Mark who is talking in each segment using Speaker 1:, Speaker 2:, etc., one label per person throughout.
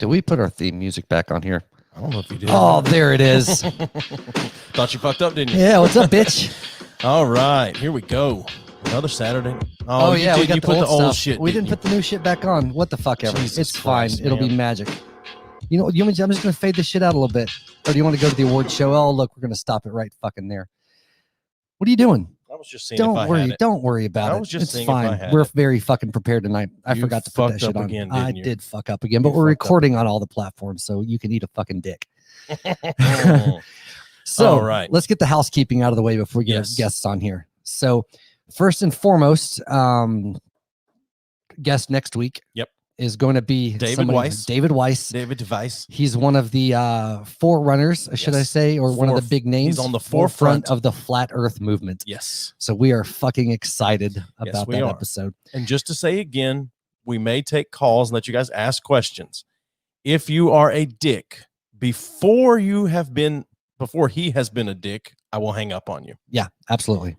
Speaker 1: Did we put our theme music back on here?
Speaker 2: I don't know if you did.
Speaker 1: Oh, there it is.
Speaker 2: Thought you fucked up, didn't you?
Speaker 1: Yeah, what's up, bitch?
Speaker 2: All right, here we go. Another Saturday.
Speaker 1: Oh yeah, we got
Speaker 2: you
Speaker 1: the
Speaker 2: put
Speaker 1: old
Speaker 2: the old
Speaker 1: stuff.
Speaker 2: shit.
Speaker 1: We didn't put the new shit back on. What the fuck ever.
Speaker 2: Jesus
Speaker 1: It's
Speaker 2: Christ,
Speaker 1: fine. It'll be
Speaker 2: man.
Speaker 1: magic. You know, I'm just gonna fade this shit out a little bit. Or do you want to go to the award show? Oh, look, we're gonna stop it right fucking there. What are you doing?
Speaker 2: I was just seeing if I
Speaker 1: Don't worry.
Speaker 2: had it.
Speaker 1: Don't worry about it.
Speaker 2: I was just
Speaker 1: it's
Speaker 2: seeing if I
Speaker 1: fine.
Speaker 2: had
Speaker 1: We're
Speaker 2: it.
Speaker 1: very fucking prepared tonight. I
Speaker 2: You
Speaker 1: forgot to put that
Speaker 2: fucked
Speaker 1: shit
Speaker 2: up
Speaker 1: on.
Speaker 2: again,
Speaker 1: I
Speaker 2: didn't you?
Speaker 1: did fuck up again, but
Speaker 2: You
Speaker 1: we're
Speaker 2: fucked up
Speaker 1: recording on all the platforms, so you can eat a fucking dick. So
Speaker 2: All right.
Speaker 1: let's get the housekeeping out of the way before we get
Speaker 2: Yes.
Speaker 1: guests on here. So first and foremost, guest next week is going to be
Speaker 2: David Weiss.
Speaker 1: David Weiss.
Speaker 2: David Device.
Speaker 1: He's one of the forerunners, should I
Speaker 2: Yes.
Speaker 1: say, or one of the big names.
Speaker 2: He's on the forefront
Speaker 1: of the flat earth movement.
Speaker 2: Yes.
Speaker 1: So we are fucking excited about
Speaker 2: we
Speaker 1: that
Speaker 2: are.
Speaker 1: episode.
Speaker 2: And just to say again, we may take calls and let you guys ask questions. If you are a dick before he has been a dick, I will hang up on you.
Speaker 1: Yeah, absolutely.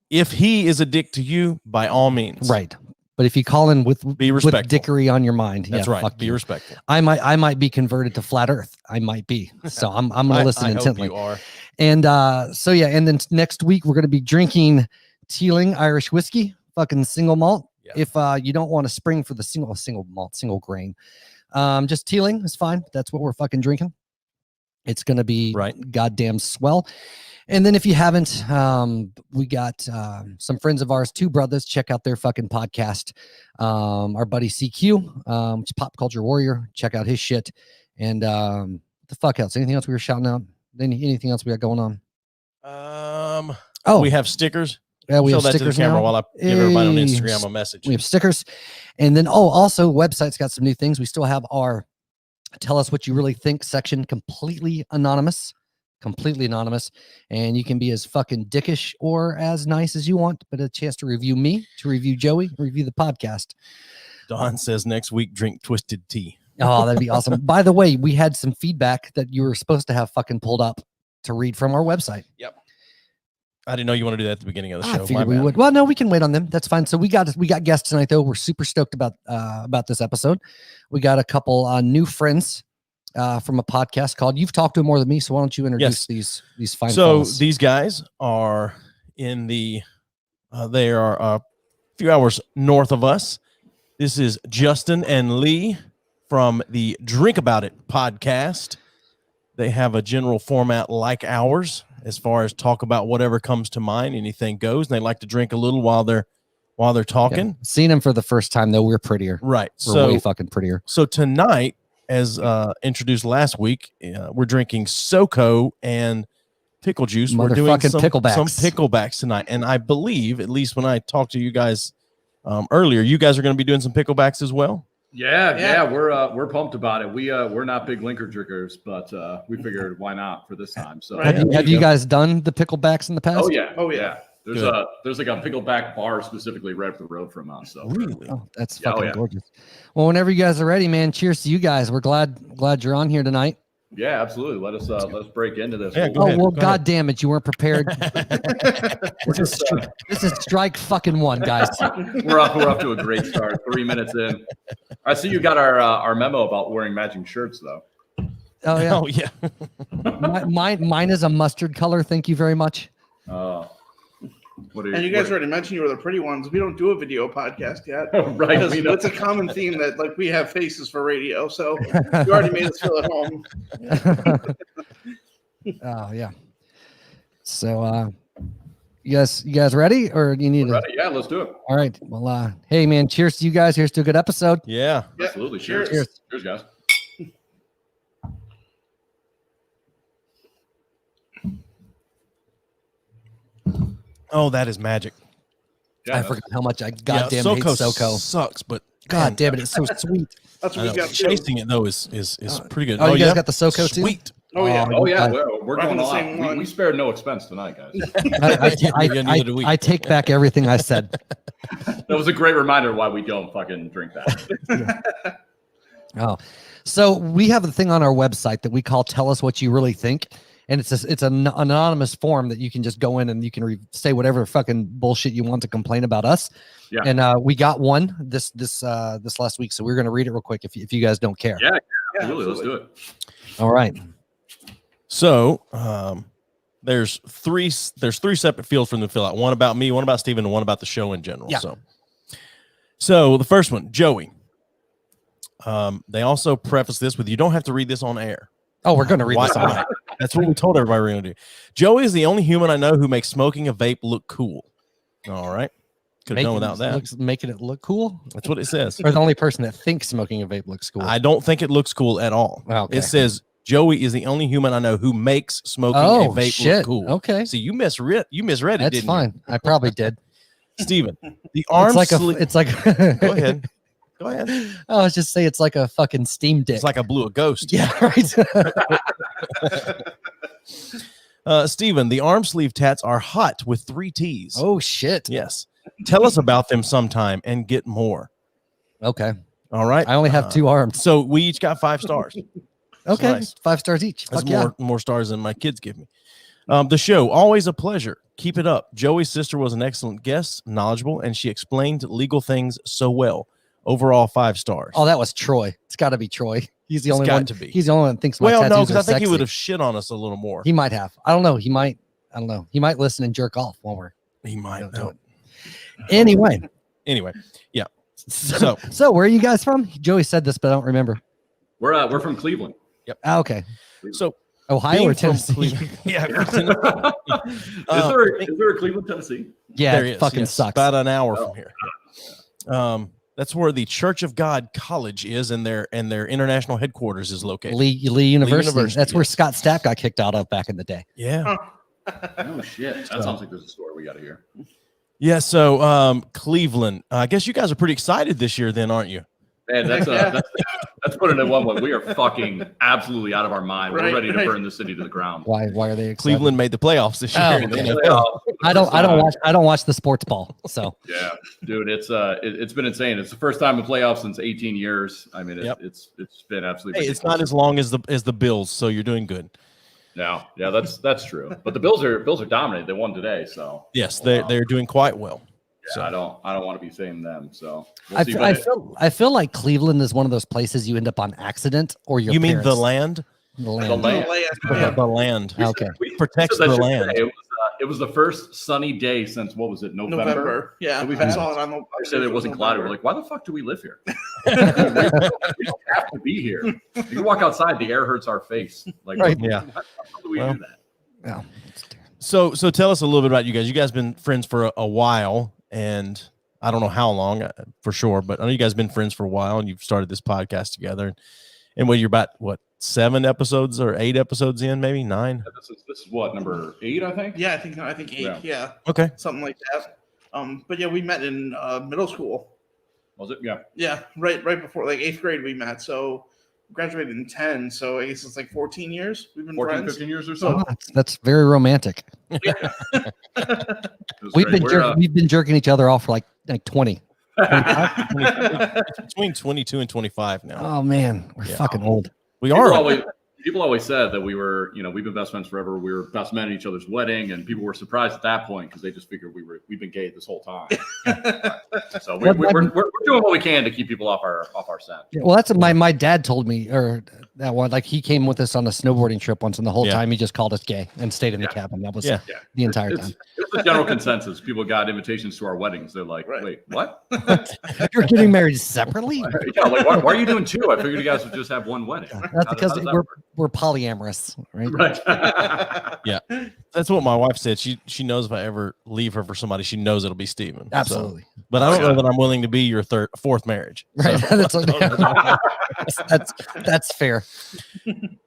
Speaker 2: If he is a dick to you, by all means.
Speaker 1: Right. But if you call in with
Speaker 2: Be respectful.
Speaker 1: dickery on your mind,
Speaker 2: That's
Speaker 1: yeah,
Speaker 2: right.
Speaker 1: fuck
Speaker 2: Be
Speaker 1: you.
Speaker 2: respectful.
Speaker 1: I might be converted to flat earth. I might be. So I'm gonna listen
Speaker 2: I
Speaker 1: intently.
Speaker 2: hope you are.
Speaker 1: And so yeah, and then next week we're gonna be drinking Teeling Irish whiskey, fucking single malt.
Speaker 2: Yeah.
Speaker 1: If you don't want to spring for the single malt, single grain, just Teeling is fine. That's what we're fucking drinking. It's gonna be goddamn swell. And then if you haven't, we got some friends of ours, Two Brothers. Check out their fucking podcast. Our buddy CQ, which is Pop Culture Warrior. Check out his shit. And what the fuck else? Anything else we were shouting out? Anything else we got going on?
Speaker 2: We have stickers.
Speaker 1: Yeah, we
Speaker 2: Show
Speaker 1: have
Speaker 2: that
Speaker 1: stickers
Speaker 2: to the camera
Speaker 1: now.
Speaker 2: while I give everybody on
Speaker 1: Hey,
Speaker 2: Instagram a message.
Speaker 1: We have stickers. And then, also, website's got some new things. We still have our Tell Us What You Really Think section, completely anonymous. And you can be as fucking dickish or as nice as you want, but a chance to review me, to review Joey, review the podcast.
Speaker 2: Don says next week drink twisted tea.
Speaker 1: Oh, that'd be awesome. By the way, we had some feedback that you were supposed to have fucking pulled up to read from our website.
Speaker 2: Yep. I didn't know you want to do that at the beginning of the show.
Speaker 1: I
Speaker 2: My
Speaker 1: figured we
Speaker 2: bad.
Speaker 1: would. Well, no, we can wait on them. That's fine. So we got guests tonight, though. We're super stoked about this episode. We got a couple new friends from a podcast called You've Talked to More Than Me. So why don't you introduce these fine fellas?
Speaker 2: These guys are in the they are a few hours north of us. This is Justin and Lee from the Drink About It podcast. They have a general format like ours as far as talk about whatever comes to mind, anything goes. And they like to drink a little while they're talking.
Speaker 1: Yeah. Seeing them for the first time, though, we're prettier.
Speaker 2: Right.
Speaker 1: We're way fucking prettier.
Speaker 2: So tonight, as introduced last week, we're drinking SoCo and pickle juice. We're doing some picklebacks tonight. And I believe, at least when I talked to you guys earlier, you guys are going to be doing some picklebacks as well.
Speaker 3: Yeah, we're pumped about it. We're not big liquor drinkers, but we figured why not for this time. So
Speaker 1: have you guys done the picklebacks in the past?
Speaker 3: Oh yeah. There's like a pickleback bar specifically right up the road from us. So
Speaker 2: really,
Speaker 1: that's fucking gorgeous. Well, whenever you guys are ready, man. Cheers to you guys. We're glad you're on here tonight.
Speaker 3: Yeah, absolutely. Let's break into this.
Speaker 2: Yeah,
Speaker 1: God damn it, you weren't prepared. This is strike fucking one, guys.
Speaker 3: We're off to a great start. 3 minutes in. I see you got our memo about wearing matching shirts though.
Speaker 1: Oh yeah. Mine is a mustard color. Thank you very much.
Speaker 4: And you guys already mentioned you were the pretty ones. We don't do a video podcast yet.
Speaker 3: Right.
Speaker 4: It's a common theme that we have faces for radio. So you already made us feel at home.
Speaker 1: Oh yeah. So you guys ready or you need
Speaker 3: ready? Yeah, let's do it.
Speaker 1: All right. Well hey man, cheers to you guys. Here's to a good episode.
Speaker 2: Yeah.
Speaker 3: Absolutely. Cheers. Cheers, guys.
Speaker 2: Oh, that is magic.
Speaker 1: I forgot how much I goddamn hate SoCo.
Speaker 2: Sucks, but
Speaker 1: God damn it, it's so sweet.
Speaker 4: That's what we got.
Speaker 2: Chasing it though is pretty good.
Speaker 1: Oh, you guys got the SoCo too?
Speaker 2: Sweet.
Speaker 4: Oh yeah.
Speaker 3: We're going on. We spared no expense tonight, guys.
Speaker 1: I take back everything I said.
Speaker 3: That was a great reminder why we don't fucking drink that.
Speaker 1: Oh, so we have a thing on our website that we call "Tell Us What You Really Think," and it's an anonymous form that you can just go in and you can say whatever fucking bullshit you want to complain about us.
Speaker 3: Yeah.
Speaker 1: And we got one this last week, so we're gonna read it real quick if you guys don't care.
Speaker 3: Yeah, absolutely. Let's do it.
Speaker 1: All right.
Speaker 2: So there's three separate fields for them to fill out. One about me, one about Steven, and one about the show in general.
Speaker 1: Yeah.
Speaker 2: So the first one, Joey. They also preface this with, you don't have to read this on air.
Speaker 1: Oh, we're gonna read this on
Speaker 2: Why? That's what we told everybody we're gonna do. Joey is the only human I know who makes smoking a vape look cool. All right. Could have done without that.
Speaker 1: Making it look cool.
Speaker 2: That's what it says.
Speaker 1: Or the only person that thinks smoking a vape looks cool.
Speaker 2: I don't think it looks cool at all.
Speaker 1: Okay.
Speaker 2: It says Joey is the only human I know who makes smoking a vape look cool.
Speaker 1: Okay.
Speaker 2: See, you misread it.
Speaker 1: That's
Speaker 2: didn't
Speaker 1: fine. I probably did.
Speaker 2: you? Steven, the arm
Speaker 1: It's like
Speaker 2: Go ahead. Go ahead.
Speaker 1: I was just say it's like a fucking steam dick.
Speaker 2: It's like I blew a ghost.
Speaker 1: yeah, right.
Speaker 2: Steven, the arm sleeve tats are hot with 3 T's.
Speaker 1: Oh shit.
Speaker 2: Yes. Tell us about them sometime and get more.
Speaker 1: Okay.
Speaker 2: All right.
Speaker 1: I only have 2 arms.
Speaker 2: So we each got 5 stars.
Speaker 1: Okay.
Speaker 2: nice.
Speaker 1: 5 stars each.
Speaker 2: That's
Speaker 1: Fuck yeah.
Speaker 2: more stars than my kids give me. The show, always a pleasure. Keep it up. Joey's sister was an excellent guest, knowledgeable, and she explained legal things so well. Overall, 5 stars.
Speaker 1: Oh, that was Troy. It's got to be Troy. He's the
Speaker 2: It's
Speaker 1: only
Speaker 2: got
Speaker 1: one.
Speaker 2: to be.
Speaker 1: He's the only one that thinks my
Speaker 2: Well, no,
Speaker 1: tattoos
Speaker 2: because
Speaker 1: are
Speaker 2: I think he
Speaker 1: sexy.
Speaker 2: would have shit on us a little more.
Speaker 1: He might have. I don't know. He might. I don't know. He might listen and jerk off while we're.
Speaker 2: He might.
Speaker 1: do it. Anyway.
Speaker 2: Yeah.
Speaker 1: So where are you guys from? Joey said this, but I don't remember.
Speaker 3: We're from Cleveland.
Speaker 1: Okay.
Speaker 2: So
Speaker 1: Ohio
Speaker 2: being
Speaker 1: or
Speaker 2: from
Speaker 1: Tennessee?
Speaker 2: Cleveland- yeah.
Speaker 3: Is there a Cleveland, Tennessee?
Speaker 1: Yeah,
Speaker 2: There
Speaker 1: it
Speaker 2: is,
Speaker 1: fucking
Speaker 2: yes.
Speaker 1: sucks.
Speaker 2: About an hour from here. That's where the Church of God College is, and their international headquarters is located.
Speaker 1: Lee University.
Speaker 2: University,
Speaker 1: That's where
Speaker 2: yes.
Speaker 1: Scott Stapp got kicked out of back in the day.
Speaker 2: Yeah.
Speaker 3: Oh shit! That sounds like there's a story we got to hear.
Speaker 2: Yeah. So Cleveland. I guess you guys are pretty excited this year, then, aren't you?
Speaker 3: Man, that's putting it in one way. We are fucking absolutely out of our mind. We're ready to burn the city to the ground.
Speaker 1: Why are they excited?
Speaker 2: Cleveland made the playoffs this year.
Speaker 1: Oh,
Speaker 2: in the
Speaker 1: okay.
Speaker 2: NFL.
Speaker 1: I don't watch the sports ball. So
Speaker 3: Yeah, dude, it's been insane. It's the first time in playoffs since 18 years. I mean, it's been absolutely.
Speaker 2: Hey, it's not as long as the Bills, so you're doing good.
Speaker 3: No, yeah, that's true. But the Bills are dominant. They won today, so
Speaker 2: Yes, they're doing quite well.
Speaker 3: yeah,
Speaker 2: So
Speaker 3: I don't want to be saying them. So we'll
Speaker 1: I
Speaker 3: see,
Speaker 1: feel,
Speaker 3: but
Speaker 1: I feel like Cleveland is one of those places you end up on accident or your
Speaker 2: you mean the
Speaker 1: parents-
Speaker 2: land?
Speaker 1: The land.
Speaker 3: The land.
Speaker 2: The land.
Speaker 1: Okay.
Speaker 3: we
Speaker 2: Protects
Speaker 3: said that
Speaker 2: the
Speaker 3: shit
Speaker 2: land.
Speaker 3: today. It was the first sunny day since what was it? November.
Speaker 4: Yeah,
Speaker 3: We've
Speaker 4: I
Speaker 3: had-
Speaker 4: saw it on the.
Speaker 3: I said it wasn't cloudy. We're like, why the fuck do we live here? we don't have to be here. You can walk outside, the air hurts our face. Like,
Speaker 1: Right.
Speaker 2: Yeah.
Speaker 3: How do we
Speaker 2: Well,
Speaker 3: do that?
Speaker 1: Yeah.
Speaker 2: So tell us a little bit about you guys. You guys been friends for a while, and I don't know how long for sure, but I know you guys been friends for a while, and you've started this podcast together. And you're about 7 episodes or 8 episodes in, maybe 9.
Speaker 3: This is what, number 8, I think.
Speaker 4: Yeah, I think 8.
Speaker 3: Yeah.
Speaker 4: Yeah,
Speaker 2: Okay.
Speaker 4: something like that. But yeah, we met in middle school.
Speaker 3: Was it? Yeah.
Speaker 4: Yeah, right before like 8th grade we met. So graduated in 10. So I guess it's like 14 years we've been
Speaker 3: 14,
Speaker 4: friends.
Speaker 3: 15 years or so.
Speaker 1: Oh, that's very romantic.
Speaker 3: It was
Speaker 1: We've
Speaker 3: great.
Speaker 1: been jerking each other off for like 20.
Speaker 2: It's between 22 and 25 now.
Speaker 1: Oh man, we're
Speaker 2: Yeah.
Speaker 1: fucking old.
Speaker 2: We are.
Speaker 3: People always said that we were, we've been best friends forever. We were best men at each other's wedding, and people were surprised at that point because they just figured we've been gay this whole time. So we're doing what we can to keep people off our scent.
Speaker 1: Yeah, well, that's what my dad told me, or that one. Like he came with us on a snowboarding trip once, and the whole
Speaker 2: Yeah.
Speaker 1: he just called us gay and stayed in the cabin. That was
Speaker 2: Yeah.
Speaker 1: the entire
Speaker 3: It's
Speaker 1: time.
Speaker 3: the general consensus. People got invitations to our weddings. They're like,
Speaker 4: Right.
Speaker 3: wait, what?
Speaker 1: You're getting married sepaperally?
Speaker 3: Yeah, like why are you doing 2? I figured you guys would just have one wedding.
Speaker 1: That's because
Speaker 3: How does that
Speaker 1: we're
Speaker 3: work?
Speaker 1: we're polyamorous, right?
Speaker 3: Right.
Speaker 2: That's what my wife said. She knows if I ever leave her for somebody, she knows it'll be Steven. So-
Speaker 1: Absolutely.
Speaker 2: but I don't know that I'm willing to be your fourth marriage.
Speaker 1: Right. That's fair.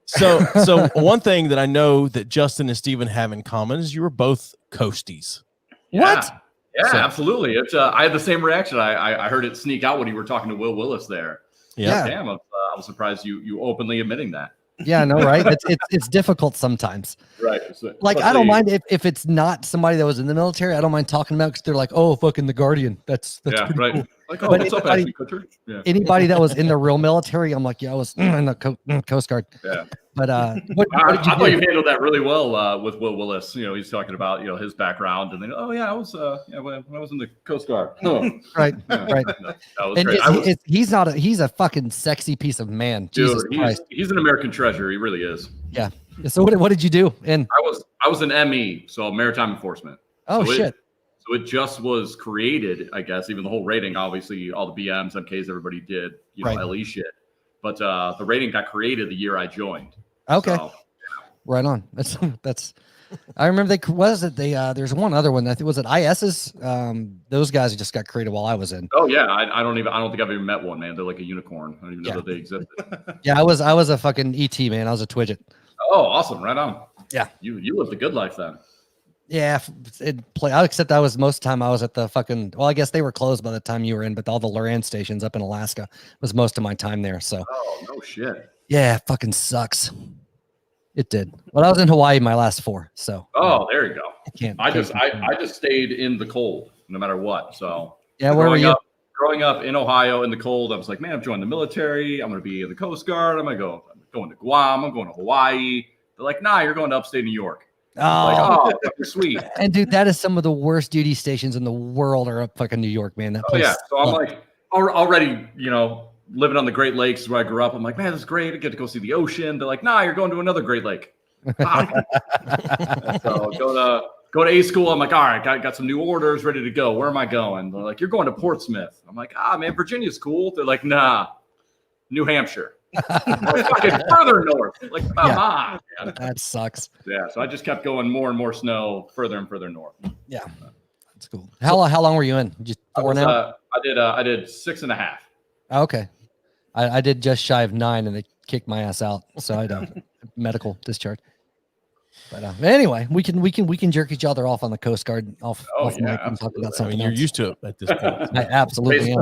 Speaker 2: So one thing that I know that Justin and Steven have in common is you were both coasties.
Speaker 1: What?
Speaker 3: Yeah,
Speaker 2: So-
Speaker 3: absolutely. It's I had the same reaction. I heard it sneak out when you were talking to Will Willis there.
Speaker 2: Yeah.
Speaker 3: Damn, I was surprised you openly admitting that.
Speaker 1: Yeah, no, right? It's difficult sometimes.
Speaker 3: Right. So,
Speaker 1: Like I don't mind if it's not somebody that was in the military. I don't mind talking about because they're like, oh, fucking the Guardian. That's
Speaker 3: Yeah,
Speaker 1: pretty
Speaker 3: right.
Speaker 1: cool.
Speaker 3: Like, oh,
Speaker 1: But
Speaker 3: what's up,
Speaker 1: anybody-
Speaker 3: Ashton Kutcher? Yeah.
Speaker 1: Anybody that was in the real military, I'm like, yeah, I was in the Coast Guard.
Speaker 3: Yeah.
Speaker 1: But
Speaker 3: I thought you handled that really well with Will Willis. He's talking about his background, and then I was when I was in the Coast Guard.
Speaker 1: Right.
Speaker 3: That was
Speaker 1: And
Speaker 3: great.
Speaker 1: he's a fucking sexy piece of man. Jesus
Speaker 3: Dude,
Speaker 1: Christ.
Speaker 3: he's an American treasure. He really is.
Speaker 1: Yeah. So what did you do? And
Speaker 3: I was an ME, so maritime enforcement.
Speaker 1: oh
Speaker 3: so
Speaker 1: shit.
Speaker 3: So it just was created, I guess. Even the whole rating, obviously, all the BMs, MKs, everybody did,
Speaker 1: Right.
Speaker 3: LE shit. But the rating got created the year I joined.
Speaker 1: Okay.
Speaker 3: So,
Speaker 1: Right on. That's. I remember there's one other one. I think was it IS's. Those guys just got created while I was in.
Speaker 3: oh yeah, I don't think I've even met one, man. They're like a unicorn. I don't even know that they existed.
Speaker 1: Yeah, I was a fucking ET, man. I was a Twidget.
Speaker 3: Oh, awesome! Right on.
Speaker 1: Yeah.
Speaker 3: You lived a good life then.
Speaker 1: Yeah, except I was most of the time I was at the fucking. Well, I guess they were closed by the time you were in, but all the Loran stations up in Alaska was most of my time there. So
Speaker 3: Oh no shit.
Speaker 1: yeah, it fucking sucks. It did. Well, I was in Hawaii my last 4, so
Speaker 3: Oh, there you go.
Speaker 1: I
Speaker 3: just stayed in the cold no matter what. So
Speaker 1: yeah. Where were you?
Speaker 3: Growing up in Ohio in the cold, I was like, man, I'm joining the military. I'm going to be in the Coast Guard. I'm going to Guam. I'm going to Hawaii. They're like, nah, you're going to upstate New York.
Speaker 1: Oh,
Speaker 3: Sweet.
Speaker 1: and dude, that is some of the worst duty stations in the world are up fucking New York, man. That place.
Speaker 3: Yeah. So I'm like already, living on the Great Lakes where I grew up. I'm like, man, this is great. I get to go see the ocean. They're like, nah, you're going to another Great Lake. So go to A school. I'm like, all right, got some new orders ready to go. Where am I going? They're like, you're going to Portsmouth. I'm like, man, Virginia's cool. They're like, nah, New Hampshire. Fucking further north. Like, come on. Man.
Speaker 1: That sucks.
Speaker 3: Yeah. So I just kept going more and more snow further and further north.
Speaker 1: Yeah. That's cool. How long were you in? Just 4 now?
Speaker 3: I did 6.5.
Speaker 1: Okay. I did just shy of 9 and they kicked my ass out. So I don't medical discharge. But anyway, we can jerk each other off on the Coast Guard off mic and talk about something.
Speaker 2: You're
Speaker 1: else.
Speaker 2: used to it at this point.
Speaker 1: I absolutely am.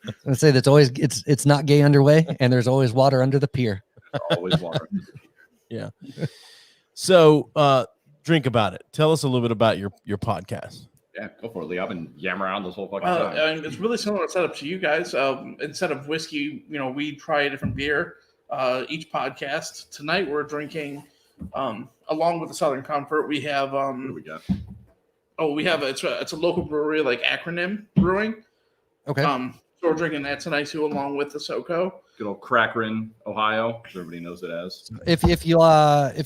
Speaker 1: I'm gonna say that's always it's not gay underway, and there's always water under the pier.
Speaker 3: Always water.
Speaker 2: Yeah. So drink about it. Tell us a little bit about your podcast.
Speaker 3: Yeah, go for it, Lee. I've been yammering around this whole fucking time.
Speaker 4: I mean, it's really similar setup to you guys. Instead of whiskey, we try a different beer. Each podcast tonight we're drinking, along with the Southern Comfort. We have
Speaker 3: What do we got?
Speaker 4: It's a local brewery like Acronym Brewing.
Speaker 1: Okay.
Speaker 4: So we're drinking that tonight too, along with the SoCo.
Speaker 3: Good old Crackrin, Ohio. Everybody knows it as.
Speaker 1: If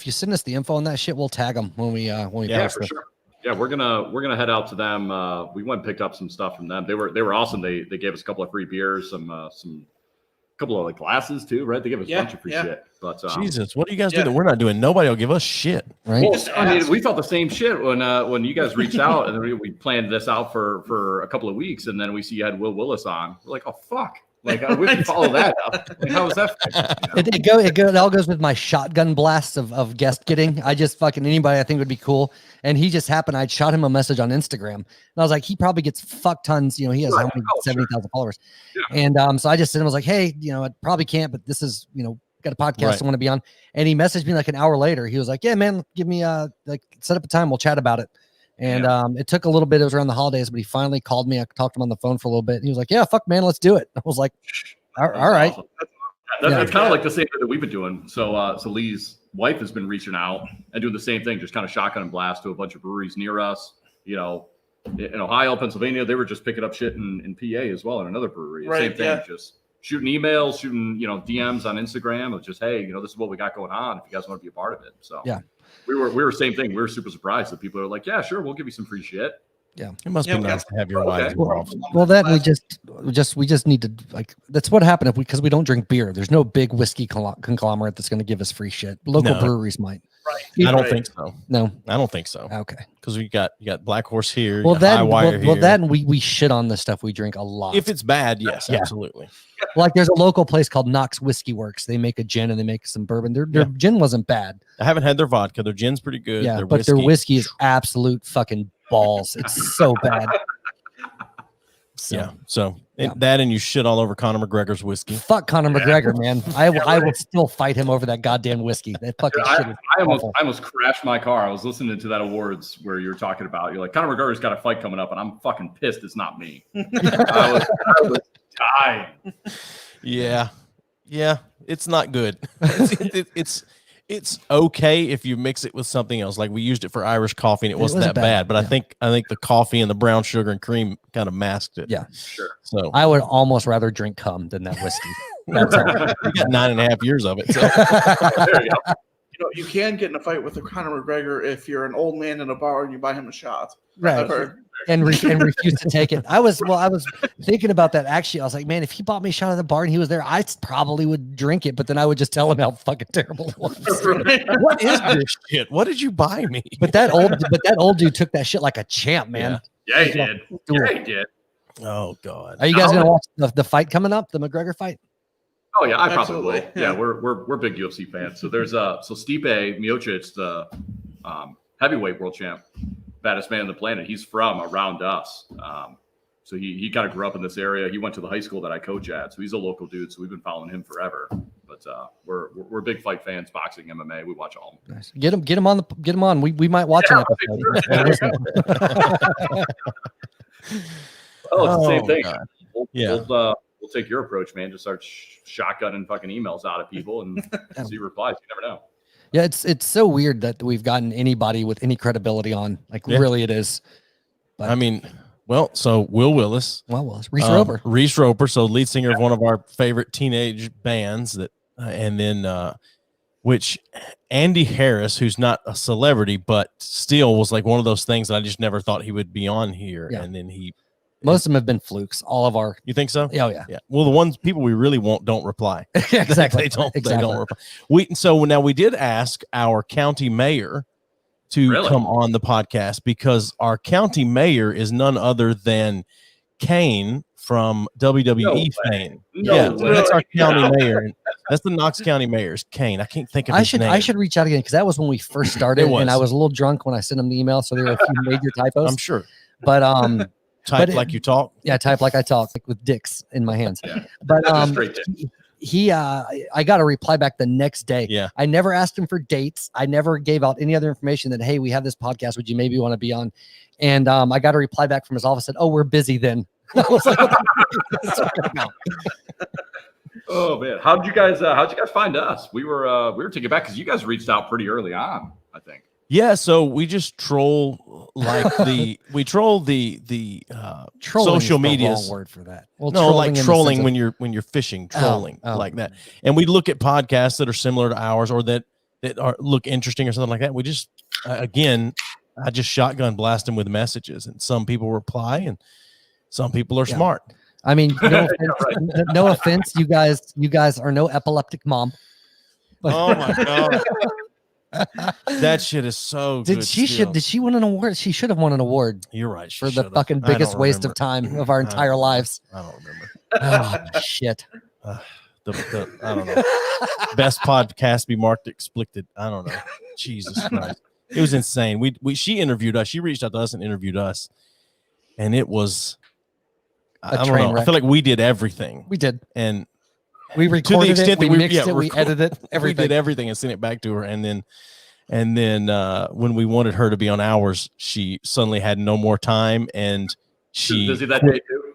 Speaker 1: you send us the info on that shit, we'll tag them when we
Speaker 3: Yeah,
Speaker 1: post
Speaker 3: for
Speaker 1: it.
Speaker 3: sure. Yeah, we're gonna head out to them. We went and picked up some stuff from them. They were awesome. They gave us a couple of free beers, some couple of like glasses too, right? They gave us a bunch of free shit. But
Speaker 2: Jesus, what do you guys do that we're not doing? Nobody will give us shit.
Speaker 1: Right.
Speaker 3: Well, I mean, we felt the same shit when you guys reached out, and then we planned this out for a couple of weeks, and then we see you had Will Willis on. We're like, oh fuck. Like we can follow that up. Like, how was that?
Speaker 1: It all goes with my shotgun blasts of guest getting. I just fucking anybody I think would be cool. And he just happened. I'd shot him a message on Instagram, and I was like, he probably gets fuck tons. He has how many 70,000 followers. Yeah. And so I just said, I was like, hey, I probably can't, but this is got a podcast I want to be on. And he messaged me like an hour later. He was like, yeah, man, give me set up a time. We'll chat about it. And it took a little bit. It was around the holidays, but he finally called me. I talked to him on the phone for a little bit. And he was like, yeah, fuck, man, let's do it. I was like, all right.
Speaker 3: Awesome. That's kind of like the same thing that we've been doing. So Lee's wife has been reaching out and doing the same thing, just kind of shotgun and blast to a bunch of breweries near us. In Ohio, Pennsylvania, they were just picking up shit in PA as well in another brewery.
Speaker 4: Right,
Speaker 3: same thing, just shooting emails, shooting DMs on Instagram of just, hey, this is what we got going on. If you guys want to be a part of it, so
Speaker 1: yeah.
Speaker 3: We were same thing. We were super surprised that people are like, yeah, sure, we'll give you some free shit.
Speaker 1: Yeah,
Speaker 2: it must be nice to have your wife involved.
Speaker 1: Well, that we just need to that's what happened because we don't drink beer. There's no big whiskey conglomerate that's going to give us free shit. Local breweries might.
Speaker 4: Right.
Speaker 2: I don't think so.
Speaker 1: No,
Speaker 2: I don't think so.
Speaker 1: Okay,
Speaker 2: because you got Black Horse here.
Speaker 1: Well,
Speaker 2: then
Speaker 1: we shit on the stuff we drink a lot.
Speaker 2: If it's bad, yes, absolutely.
Speaker 1: Like there's a local place called Knox Whiskey Works. They make a gin and they make some bourbon. Their gin wasn't bad.
Speaker 2: I haven't had their vodka. Their gin's pretty good.
Speaker 1: Yeah, but their whiskey is absolute fucking balls. It's so bad.
Speaker 2: That and you shit all over Conor McGregor's whiskey.
Speaker 1: Fuck Conor McGregor, man. I will still fight him over that goddamn whiskey. That fucking shit is
Speaker 3: I almost crashed my car. I was listening to that awards where you were talking about, you're like, Conor McGregor's got a fight coming up, and I'm fucking pissed it's not me. I was dying.
Speaker 2: Yeah. It's not good. It's okay if you mix it with something else. Like we used it for Irish coffee and it wasn't that bad. But
Speaker 1: yeah.
Speaker 2: I think the coffee and the brown sugar and cream kind of masked it.
Speaker 1: Yeah,
Speaker 3: Sure.
Speaker 2: So
Speaker 1: I would almost rather drink cum than that whiskey. That's all.
Speaker 2: you got 9.5 years of it. So
Speaker 3: There you go.
Speaker 4: You can get in a fight with a Conor McGregor if you're an old man in a bar and you buy him a shot.
Speaker 1: Right.
Speaker 4: I've heard.
Speaker 1: And refuse to take it. I was thinking about that actually. I was like, man, if he bought me a shot at the bar and he was there, I probably would drink it, but then I would just tell him how fucking terrible it was.
Speaker 2: what is this shit? What did you buy me?
Speaker 1: But that old dude took that shit like a champ, man.
Speaker 3: Yeah, he did. Yeah, he did.
Speaker 2: Oh God.
Speaker 1: Are you guys gonna watch the fight coming up, the McGregor fight?
Speaker 3: Oh yeah, I probably
Speaker 4: Absolutely.
Speaker 3: will. Yeah, we're big UFC fans. So there's so Stipe Miocic, the heavyweight world champ, baddest man on the planet. He's from around us. So he kind of grew up in this area. He went to the high school that I coach at. So he's a local dude. So we've been following him forever. But we're big fight fans, boxing, MMA. We watch all.
Speaker 1: Nice. Get him on. We might watch an episode.
Speaker 3: Oh, it's the same thing.
Speaker 2: God.
Speaker 3: We'll take your approach, man. Just start shotgunning fucking emails out of people and see replies. You never know.
Speaker 1: Yeah, it's so weird that we've gotten anybody with any credibility on. Like, really, it is. But,
Speaker 2: I mean, well, so Will Willis.
Speaker 1: well, Reese Roper.
Speaker 2: Reese Roper, so lead singer of one of our favorite teenage bands that, and then which Andy Harris, who's not a celebrity, but still was like one of those things that I just never thought he would be on here.
Speaker 1: Yeah.
Speaker 2: And then
Speaker 1: Most of them have been flukes. All of our.
Speaker 2: You think so?
Speaker 1: Oh yeah.
Speaker 2: Yeah. Well, the ones people we really want don't reply.
Speaker 1: Yeah, exactly.
Speaker 2: They don't
Speaker 1: Exactly.
Speaker 2: reply. So now we did ask our county mayor to come on the podcast because our county mayor is none other than Kane from WWE fame. That's our county mayor. That's the Knox County mayor's Kane. I can't think of his name.
Speaker 1: I should reach out again because that was when we first started, and I was a little drunk when I sent him the email, so there were a few major typos.
Speaker 2: I'm sure.
Speaker 1: But
Speaker 2: type like you talk.
Speaker 1: Yeah, type like I talk, like with dicks in my hands.
Speaker 3: Yeah.
Speaker 1: But I got a reply back the next day.
Speaker 2: Yeah.
Speaker 1: I never asked him for dates. I never gave out any other information that, hey, we have this podcast. Would you maybe want to be on? And I got a reply back from his office said, oh, we're busy then. I was like, what the fuck?
Speaker 3: Oh man, how'd you guys find us? We were taken back because you guys reached out pretty early on, I think.
Speaker 2: Yeah, so we just troll like we troll the social media.
Speaker 1: Word for that. Well,
Speaker 2: no, like trolling when you're fishing, trolling like that. And we look at podcasts that are similar to ours or that look interesting or something like that. We just I just shotgun blast them with messages, and some people reply, and some people are smart.
Speaker 1: I mean, no offense, you guys are no epileptic mom. But
Speaker 2: oh my god. That shit is so good.
Speaker 1: Did she win an award? She should have won an award.
Speaker 2: You're right.
Speaker 1: For the fucking biggest waste of time of our entire lives.
Speaker 2: I don't remember.
Speaker 1: Oh shit.
Speaker 2: I don't know. Best podcast be marked explicit. I don't know. Jesus Christ. It was insane. She interviewed us. She reached out to us and interviewed us. And it was I don't know. I feel like we did everything.
Speaker 1: We did.
Speaker 2: And
Speaker 1: we recorded
Speaker 2: to the extent
Speaker 1: it,
Speaker 2: that
Speaker 1: we mixed it, we edited everything.
Speaker 2: We did everything and sent it back to her. And then when we wanted her to be on ours, she suddenly had no more time and she
Speaker 3: busy that day too.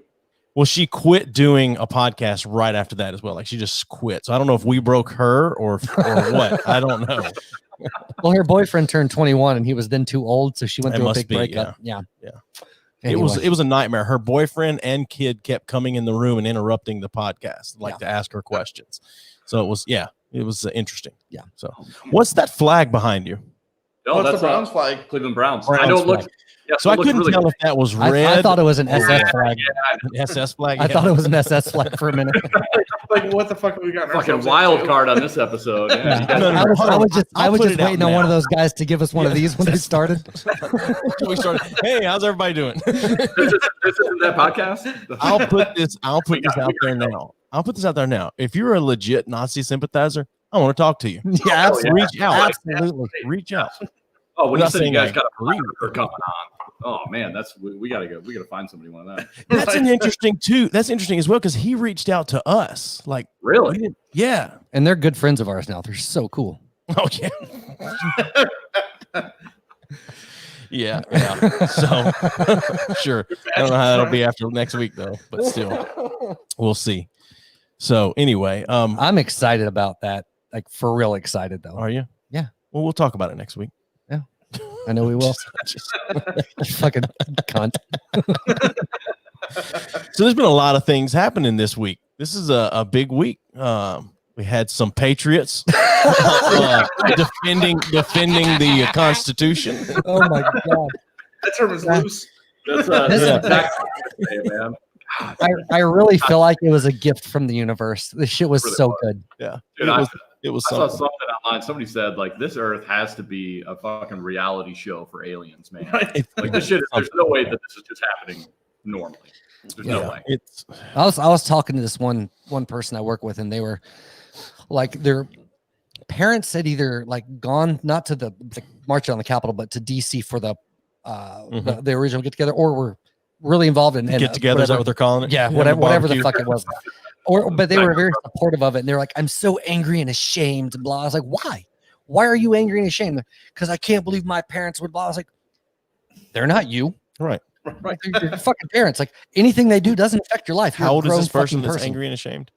Speaker 2: Well, she quit doing a podcast right after that as well. Like she just quit. So I don't know if we broke her or what. I don't know.
Speaker 1: Well, her boyfriend turned 21 and he was then too old, so she went through a big breakup. Yeah. Anyway.
Speaker 2: It was a nightmare. Her boyfriend and kid kept coming in the room and interrupting the podcast, to ask her questions. So it was interesting.
Speaker 1: Yeah.
Speaker 2: So what's that flag behind you?
Speaker 3: Oh,
Speaker 4: that's the Browns flag.
Speaker 3: Cleveland Browns. I know it looks. Yeah,
Speaker 2: so I couldn't
Speaker 3: really
Speaker 2: tell if that was red.
Speaker 1: I thought it was an SS flag.
Speaker 2: An SS flag.
Speaker 1: I thought it was an SS flag for a minute.
Speaker 4: Like, what the fuck have we got?
Speaker 3: Fucking wild card on this episode. Yeah.
Speaker 1: I was just waiting on one of those guys to give us one of these when we started.
Speaker 2: Hey, how's everybody doing?
Speaker 3: This isn't that podcast.
Speaker 2: I'll put this out there now. I'll put this out there now. If you're a legit Nazi sympathizer, I want to talk to you.
Speaker 1: Yeah, absolutely.
Speaker 2: Reach out.
Speaker 1: Absolutely.
Speaker 2: Reach out.
Speaker 3: Oh, when you said you guys got a for coming on. Oh man, we gotta go. We gotta find somebody one of that.
Speaker 2: That's interesting too. That's interesting as well because he reached out to us. Like
Speaker 3: really?
Speaker 2: Yeah.
Speaker 1: And they're good friends of ours now. They're so cool.
Speaker 2: Oh yeah. yeah. So sure. I don't know how that'll be after next week though, but still, we'll see. So anyway,
Speaker 1: I'm excited about that. Like for real excited though.
Speaker 2: are you?
Speaker 1: Yeah.
Speaker 2: Well, we'll talk about it next week.
Speaker 1: I know we will. Fucking cunt.
Speaker 2: So there's been a lot of things happening this week. This is a big week. We had some patriots defending the Constitution.
Speaker 1: Oh my god.
Speaker 4: That term is loose.
Speaker 3: That's
Speaker 1: Yeah.
Speaker 3: exactly, man.
Speaker 1: I really feel like it was a gift from the universe. This shit was
Speaker 3: Really
Speaker 1: so good.
Speaker 2: Yeah,
Speaker 3: Dude,
Speaker 2: it was
Speaker 3: I saw
Speaker 2: something.
Speaker 3: something online. Somebody said like this Earth has to be a fucking reality show for aliens, man.
Speaker 4: Right.
Speaker 3: Like this shit. There's no way that this is just happening normally. There's no way.
Speaker 2: It's
Speaker 1: I was talking to this one person I work with, and they were like, their parents had either like gone not to the march on the Capitol, but to DC for the original get together, or were really involved in
Speaker 2: get together. Is that what they're calling it?
Speaker 1: yeah,
Speaker 2: the
Speaker 1: whatever the
Speaker 2: barbecue?
Speaker 1: fuck it was. But they were very supportive of it, and they're like, I'm so angry and ashamed. And blah. I was like, why? Why are you angry and ashamed? Because I can't believe my parents would blah. I was like, they're not you.
Speaker 2: Right.
Speaker 1: Like, they're your fucking parents. Like anything they do doesn't affect your life. You're
Speaker 2: How
Speaker 1: a
Speaker 2: old is
Speaker 1: grown
Speaker 2: this person
Speaker 1: fucking
Speaker 2: that's angry and ashamed?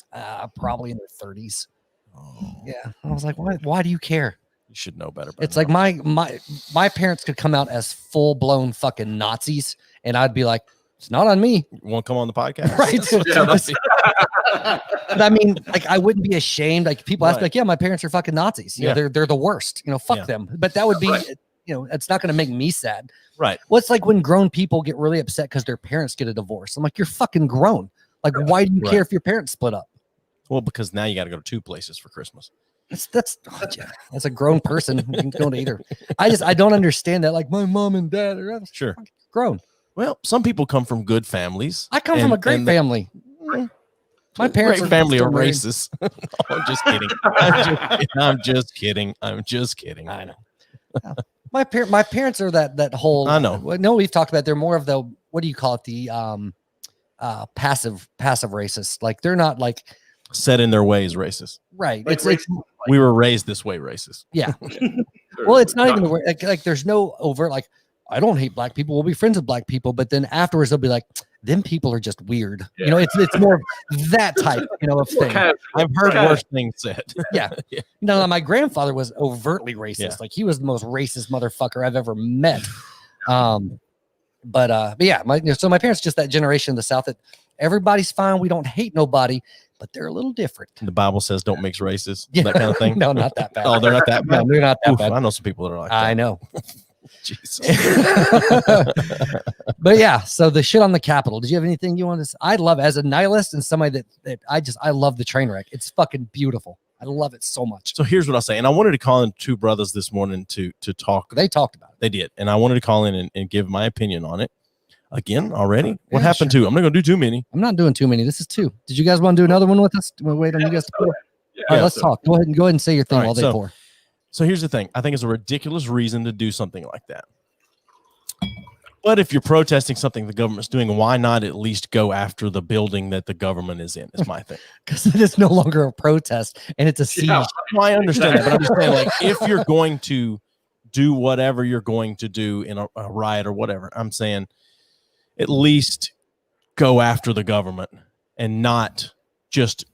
Speaker 1: Probably in their 30s.
Speaker 2: Oh,
Speaker 1: Yeah. I was like, why do you care?
Speaker 2: you should know better.
Speaker 1: It's like my parents could come out as full blown fucking Nazis, and I'd be like, it's not on me.
Speaker 2: you want to come on the podcast?
Speaker 1: Right. But I mean, like, I wouldn't be ashamed. Like, people ask me,
Speaker 2: Right.
Speaker 1: like, yeah, my parents are fucking Nazis. You know, they're the worst. You know, fuck
Speaker 2: Yeah.
Speaker 1: them. But that would be,
Speaker 3: Right.
Speaker 1: you know, it's not going to make me sad.
Speaker 2: Right.
Speaker 1: What's like when grown people get really upset because their parents get a divorce? I'm like, you're fucking grown. Like, why do you
Speaker 2: Right.
Speaker 1: care if your parents split up?
Speaker 2: Well, because now you got to go to 2 places for Christmas.
Speaker 1: That's yeah, as a grown person, you can go to either. I don't understand that. Like, my mom and dad are
Speaker 2: Sure.
Speaker 1: grown.
Speaker 2: Well, some people come from good families.
Speaker 1: I come from a great family. My parents
Speaker 2: Great
Speaker 1: are
Speaker 2: family
Speaker 1: still
Speaker 2: are
Speaker 1: married.
Speaker 2: racist. I'm just kidding. I'm just kidding.
Speaker 1: I know. My parents are that whole.
Speaker 2: I know.
Speaker 1: No, we've talked about. They're more of the, what do you call it? The passive racist. Like, they're not like,
Speaker 2: Set in their ways, racist.
Speaker 1: right.
Speaker 4: Like
Speaker 1: It's
Speaker 2: We were raised this way, racist.
Speaker 1: yeah. Well, it's not even the word. Like there's no overt like, I don't hate black people. We'll be friends with black people. But then afterwards they'll be like, them people are just weird.
Speaker 3: Yeah.
Speaker 1: You know, it's more of that type, you know, of thing.
Speaker 2: I've heard worse things said.
Speaker 1: Yeah.
Speaker 2: Yeah.
Speaker 1: No, my grandfather was overtly racist.
Speaker 2: Yeah.
Speaker 1: Like, he was the most racist motherfucker I've ever met. But yeah, so my parents just that generation in the South that everybody's fine. We don't hate nobody, but they're a little different.
Speaker 2: The Bible says don't mix races.
Speaker 1: Yeah.
Speaker 2: That kind of thing.
Speaker 1: No, not that bad.
Speaker 2: Oh, they're not that
Speaker 1: No,
Speaker 2: bad.
Speaker 1: they're not that
Speaker 2: Oof,
Speaker 1: bad.
Speaker 2: I know some people that are like
Speaker 1: I
Speaker 2: that.
Speaker 1: know.
Speaker 2: Jesus.
Speaker 1: But yeah, so the shit on the Capitol. Did you have anything you want to say? I love, as a nihilist and somebody that I love the train wreck. It's fucking beautiful. I love it so much.
Speaker 2: So here's what I'll say. And I wanted to call in 2 brothers this morning to talk.
Speaker 1: They talked about it.
Speaker 2: They did. And I wanted to call in and give my opinion on it. Again, already? What
Speaker 1: Yeah,
Speaker 2: happened
Speaker 1: sure.
Speaker 2: to? I'm not going to do too many.
Speaker 1: I'm not doing too many. This is 2. Did you guys want to do another one with us? Do we wait on you guys to pour?
Speaker 3: Yeah,
Speaker 1: All right, let's
Speaker 3: so-
Speaker 1: talk. Go ahead and say your thing
Speaker 2: All right,
Speaker 1: while they
Speaker 2: so-
Speaker 1: pour.
Speaker 2: So here's the thing. I think it's a ridiculous reason to do something like that. But if you're protesting something the government's doing, why not at least go after the building that the government is in? Is my thing.
Speaker 1: Because it is no longer a protest and it's a siege.
Speaker 3: Yeah.
Speaker 2: Well, I understand that, but I'm just saying, like, if you're going to do whatever you're going to do in a riot or whatever, I'm saying at least go after the government and not just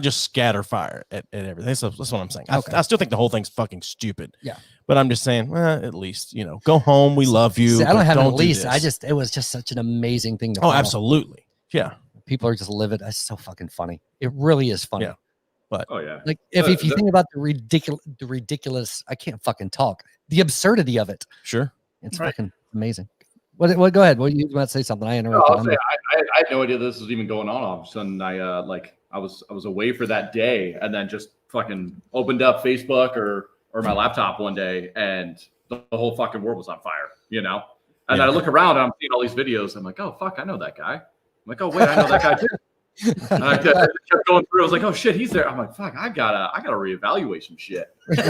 Speaker 2: scatter fire at everything. That's what I'm saying.
Speaker 1: Okay.
Speaker 2: I still think the whole thing's fucking stupid.
Speaker 1: Yeah.
Speaker 2: But I'm just saying, well, at least, go home. We love you.
Speaker 1: See, I don't
Speaker 2: but
Speaker 1: have an
Speaker 2: do
Speaker 1: at least.
Speaker 2: this.
Speaker 1: It was just such an amazing thing to
Speaker 2: Oh,
Speaker 1: follow.
Speaker 2: absolutely. Yeah.
Speaker 1: People are just livid. It's so fucking funny. It really is funny.
Speaker 2: Yeah.
Speaker 3: Oh yeah.
Speaker 1: Like if you think about the ridiculous, I can't fucking talk. The absurdity of it.
Speaker 2: Sure.
Speaker 1: It's
Speaker 4: Right.
Speaker 1: fucking amazing. What? Go ahead. What you about to say something? I
Speaker 3: No,
Speaker 1: interrupted.
Speaker 3: I'll say, I had no idea this was even going on. All of a sudden, I was away for that day, and then just fucking opened up Facebook or my laptop one day, and the whole fucking world was on fire. And
Speaker 2: Yeah.
Speaker 3: then I look around, and I'm seeing all these videos. I'm like, oh fuck, I know that guy. I'm like, oh wait, I know that guy too. And I kept going through. I was like, oh shit, he's there. I'm like, fuck, I gotta reevaluate some shit. Holy